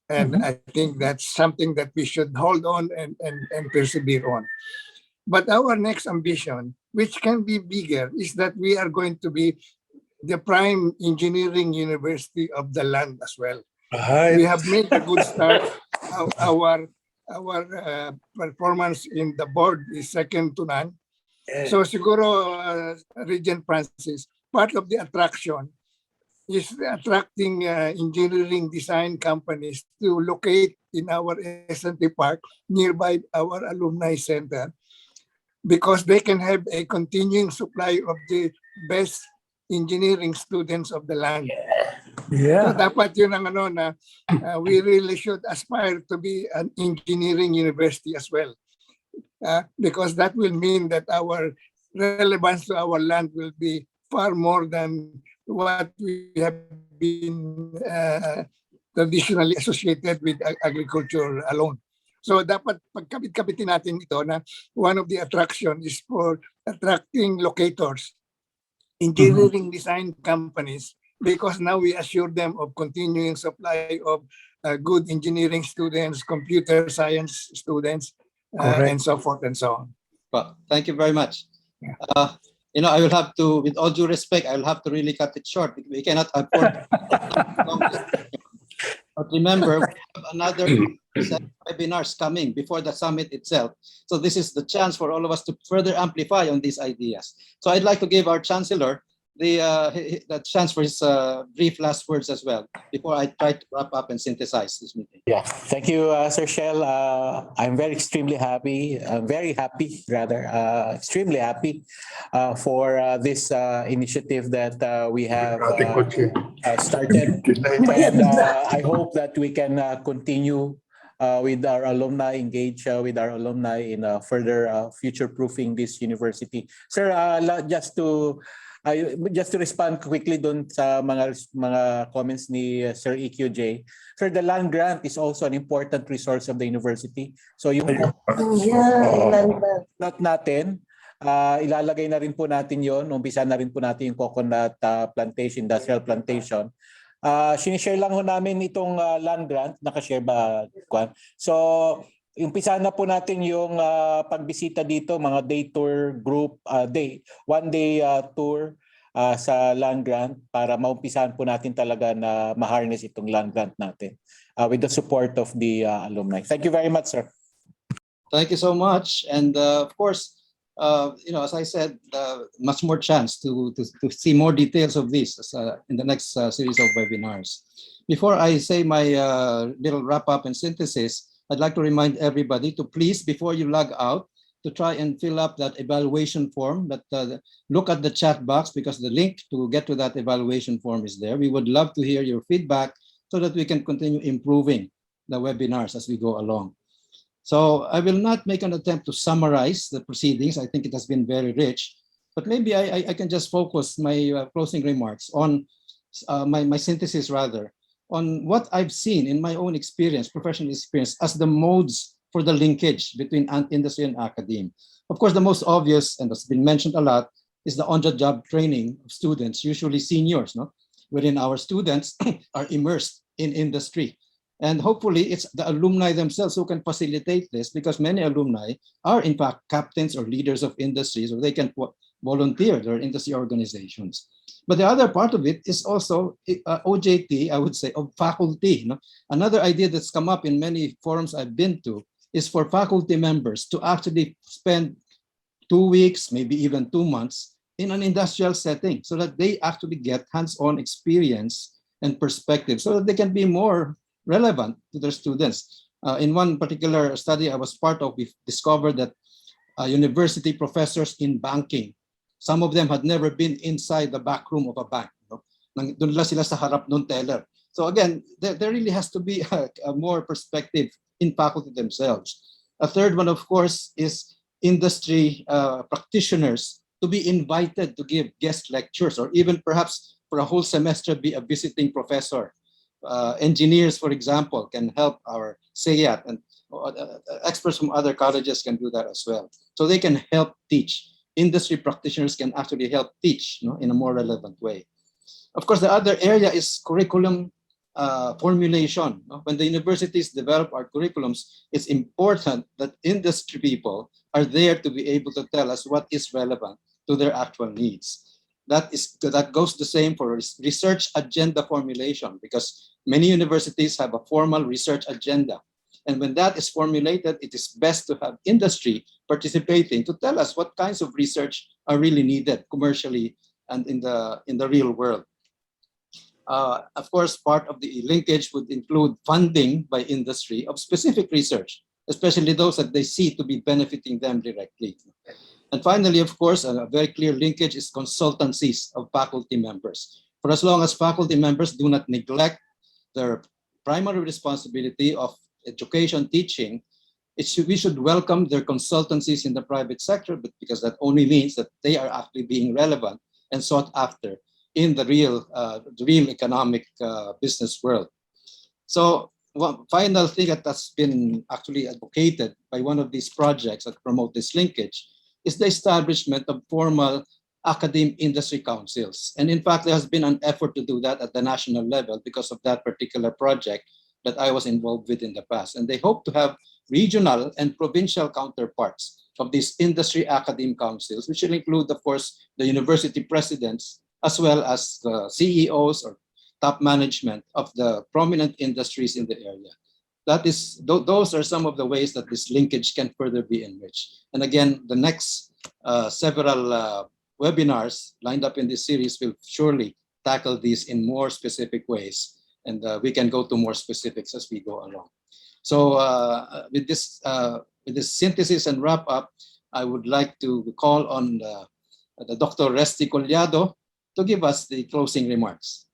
And I think that's something that we should hold on and persevere on. But our next ambition, which can be bigger, is that we are going to be the prime engineering university of the land as well. We have made a good start. Our performance in the board is second to none. So siguro, Regent Francis, part of the attraction is attracting engineering design companies to locate in our S&T Park nearby our alumni center, because they can have a continuing supply of the best engineering students of the land. Yeah. So dapat yun ang na we really should aspire to be an engineering university as well. Because that will mean that our relevance to our land will be far more than what we have been traditionally associated with agriculture alone. So dapat pagkabit-kabitin natin ito na one of the attraction is for attracting locators, engineering design companies, because now we assure them of continuing supply of good engineering students, computer science students, and so forth and so on. Well, thank you very much. I will have to, with all due respect, I will have to really cut it short. We cannot afford long discussion. But remember, we have another set of webinars coming before the summit itself. So this is the chance for all of us to further amplify on these ideas. So I'd like to give our Chancellor the chance for his brief last words as well, before I try to wrap up and synthesize this meeting. Yeah, thank you, Sir Shell. I'm extremely happy for this initiative that we have started. And I hope that we can continue with our alumni, engage with our alumni in further future-proofing this university. Sir, just to respond quickly dun sa mga comments ni Sir EQJ. Sir, the land grant is also an important resource of the university. So yung not natin, ilalagay na rin po natin yon. Umpisa na rin po natin yung coconut plantation, industrial plantation. Sinishare lang ho namin itong land grant. Nakashare ba, Kwan? So, umpisa na po natin yung pagbisita dito, mga day tour group, one day tour sa land grant para maumpisahan po natin talaga na ma-harness itong land grant natin with the support of the alumni. Thank you very much, sir. Thank you so much. And of course, as I said, much more chance to see more details of this in the next series of webinars. Before I say my little wrap-up and synthesis, I'd like to remind everybody to please, before you log out, to try and fill up that evaluation form. But look at the chat box, because the link to get to that evaluation form is there. We would love to hear your feedback so that we can continue improving the webinars as we go along. So I will not make an attempt to summarize the proceedings. I think it has been very rich, but maybe I can just focus my closing remarks on my synthesis rather, on what I've seen in my own experience, professional experience, as the modes for the linkage between industry and academe. Of course, the most obvious, and that's been mentioned a lot, is the on-the-job training of students, usually seniors, wherein our students are immersed in industry. And hopefully it's the alumni themselves who can facilitate this, because many alumni are in fact captains or leaders of industries, or they can volunteer their industry organizations. But the other part of it is also OJT, I would say, of faculty. Another idea that's come up in many forums I've been to is for faculty members to actually spend 2 weeks, maybe even 2 months in an industrial setting, so that they actually get hands-on experience and perspective, so that they can be more relevant to their students. In one particular study I was part of, we discovered that university professors in banking, some of them had never been inside the back room of a bank. Doon lang sila sa harap ng teller. So again, there really has to be a more perspective in faculty themselves. A third one, of course, is industry practitioners to be invited to give guest lectures, or even perhaps for a whole semester be a visiting professor. Engineers, for example, can help our SEAT, and experts from other colleges can do that as well. So they can help teach. Industry practitioners can actually help teach in a more relevant way. Of course, the other area is curriculum formulation. When the universities develop our curriculums, it's important that industry people are there to be able to tell us what is relevant to their actual needs. That goes the same for research agenda formulation, because many universities have a formal research agenda. And when that is formulated, it is best to have industry participating to tell us what kinds of research are really needed commercially and in the real world. Of course, part of the linkage would include funding by industry of specific research, especially those that they see to be benefiting them directly. And finally, of course, a very clear linkage is consultancies of faculty members. For as long as faculty members do not neglect their primary responsibility of education teaching, we should welcome their consultancies in the private sector, but because that only means that they are actually being relevant and sought after in the real economic business world. So one final thing that's been actually advocated by one of these projects that promote this linkage is the establishment of formal academe-industry councils. And in fact, there has been an effort to do that at the national level because of that particular project that I was involved with in the past. And they hope to have regional and provincial counterparts of these industry academe councils, which will include, of course, the university presidents, as well as the CEOs or top management of the prominent industries in the area. That is, those are some of the ways that this linkage can further be enriched. And again, the next several webinars lined up in this series will surely tackle these in more specific ways, and we can go to more specifics as we go along. So with this synthesis and wrap up, I would like to call on the Dr. Resty Collado to give us the closing remarks.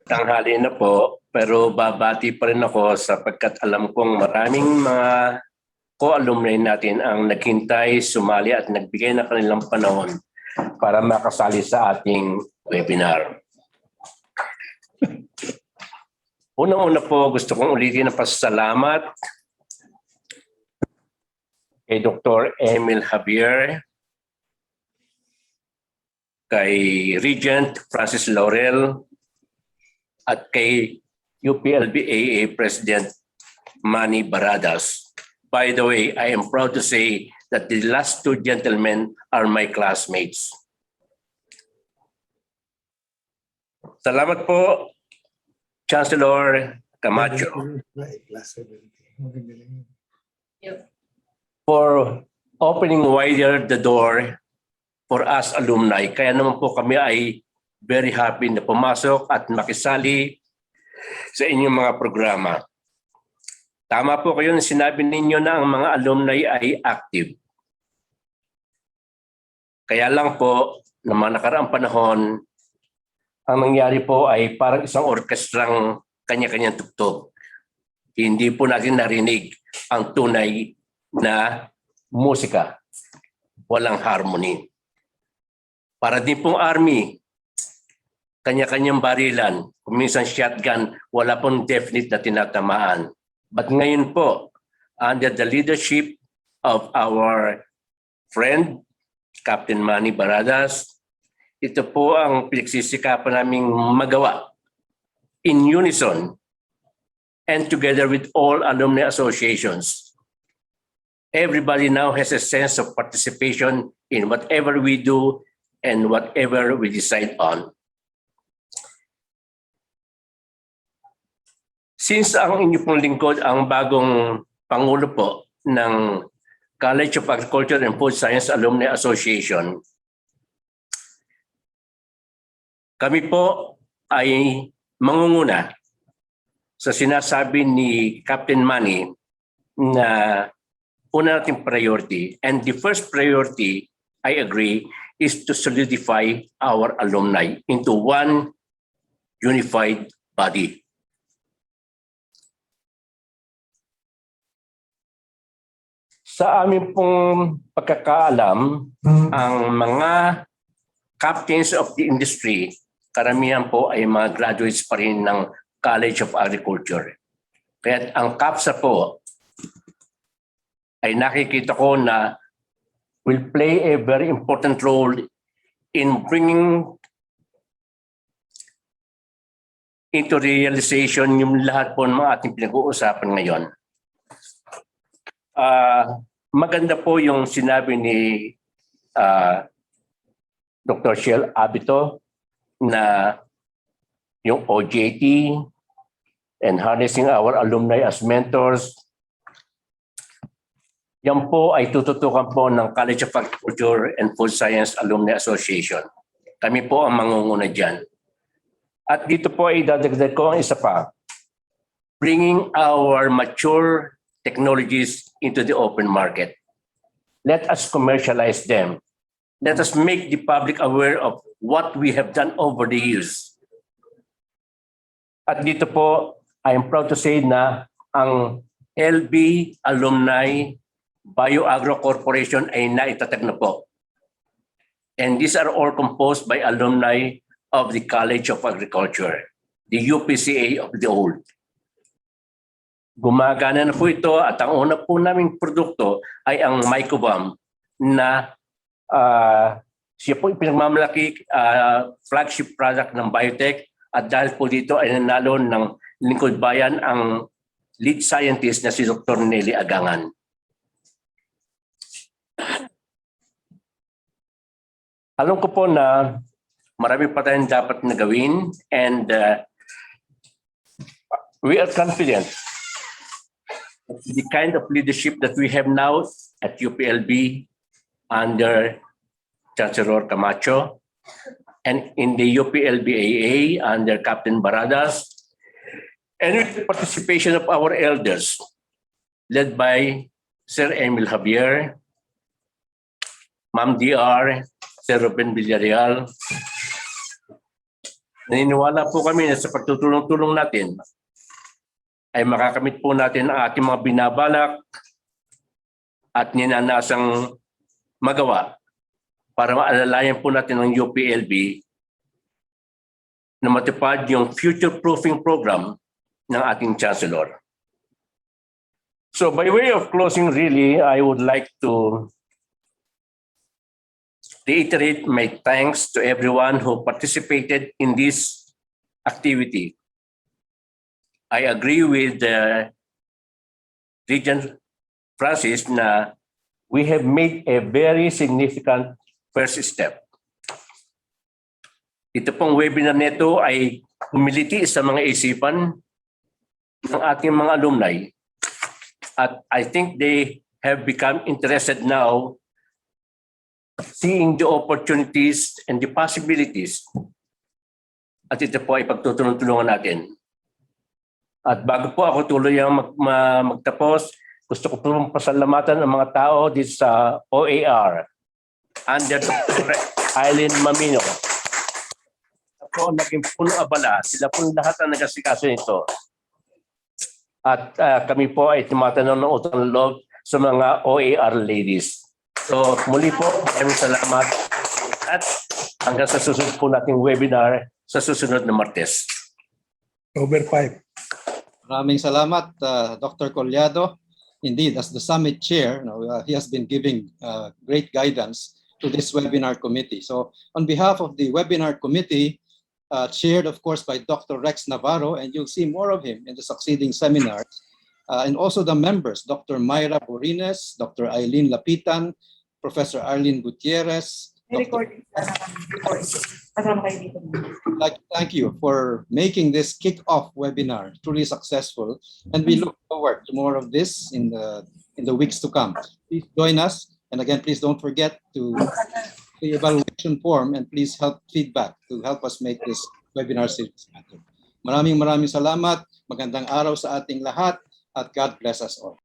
Tanghali na po, pero babati pa rin ako sapagkat alam kong maraming mga co-alumni natin ang naghintay, sumali at nagbigay na kanilang panahon para makasali sa ating webinar. Unang-una po, gusto kong ulitin ang pasasalamat kay Dr. Emil Javier, kay Regent Francis Laurel, at kay UPLB-AA President Manny Barradas. By the way, I am proud to say that the last two gentlemen are my classmates. Salamat po, Chancellor Camacho, for opening wider the door for us alumni. Kaya naman po kami ay very happy na pumasok at makisali sa inyong mga programa. Tama po kayo na sinabi ninyo na ang mga alumni ay active. Kaya lang po, na mga nakaraang panahon, ang nangyari po ay parang isang orkestrang kanya-kanyang tugtog. Hindi po natin narinig ang tunay na musika. Walang harmony. Para din pong army, kanya-kanyang barilan, kuminsan shotgun, wala pong definite na tinatamaan. But ngayon po, under the leadership of our friend, Captain Manny Barradas, ito po ang pinagsisikapan naming magawa in unison and together with all alumni associations. Everybody now has a sense of participation in whatever we do and whatever we decide on. Since ang inyo pong lingkod ang bagong Pangulo po ng College of Agriculture and Food Science Alumni Association, kami po ay mangunguna sa sinasabi ni Captain Manny na una nating priority, and the first priority, I agree, is to solidify our alumni into one unified body. Sa amin pong pagkakaalam, ang mga captains of the industry, karamihan po ay mga graduates pa rin ng College of Agriculture. Kaya ang CAPSA po ay nakikita ko na will play a very important role in bringing into realization yung lahat po ng mga ating pinag-uusapan ngayon. Maganda po yung sinabi ni Dr. Shell Abito na yung OJT and harnessing our alumni as mentors. Yan po ay tututukan po ng College of Agriculture and Food Science Alumni Association. Kami po ang mangunguna dyan. At dito po ay dadagdag ko ang isa pa. Bringing our mature technologies into the open market. Let us commercialize them. Let us make the public aware of what we have done over the years. At dito po, I am proud to say na ang LB Alumni Bioagro Corporation ay naitatag na po. And these are all composed by alumni of the College of Agriculture, the UPCA of the old. Gumagana na po ito at ang una po naming produkto ay ang Mycobam na siya po pinagmamalaki flagship product ng biotech at dahil po dito ay nanalo ng Lingkod Bayan ang lead scientist na si Dr. Nelly Agangan. Alam ko po na marami pa tayong dapat na gawin, and we are confident that the kind of leadership that we have now at UPLB under Chancellor Camacho and in the UPLB-AA under Captain Barradas, and with the participation of our elders led by Sir Emil Javier, Ma'am DR, Sir Ruben Villarreal. Naniniwala po kami na sa pagtutulong-tulong natin ay makakamit po natin ang ating mga binabalak at ninanasang magawa para maalalayan po natin ang UPLB na matupad yung future-proofing program ng ating Chancellor. So by way of closing, really, I would like to reiterate my thanks to everyone who participated in this activity. I agree with Regent Francis na we have made a very significant first step. Ito pong webinar nito ay humiliti sa mga isipan ng ating mga alumni. At I think they have become interested now seeing the opportunities and the possibilities. At ito po ay pagtutulong-tulungan natin. At bago po ako tuloy ang magtapos, gusto ko po pasalamatan ang mga tao dito sa OAR under Dr. Eileen Mamino. Po naging puno abala. Sila po lahat ang nagasikaso nito. At kami po ay tumatanong ng utang loob sa mga OAR ladies. So muli po, maraming salamat at hanggang sa susunod po nating webinar sa susunod na Martes. Over 5. Maraming salamat, Dr. Collado. Indeed, as the summit chair, he has been giving great guidance to this webinar committee. So on behalf of the webinar committee, chaired of course by Dr. Rex Navarro, and you'll see more of him in the succeeding seminars, and also the members, Dr. Mayra Borines, Dr. Eileen Lapitan, Professor Arlene Gutierrez. Thank you for making this kick-off webinar truly successful, and we look forward to more of this in the weeks to come. Please join us, and again, please don't forget to the evaluation form, and please help feedback to help us make this webinar series better. Maraming salamat, magandang araw sa ating lahat, at God bless us all.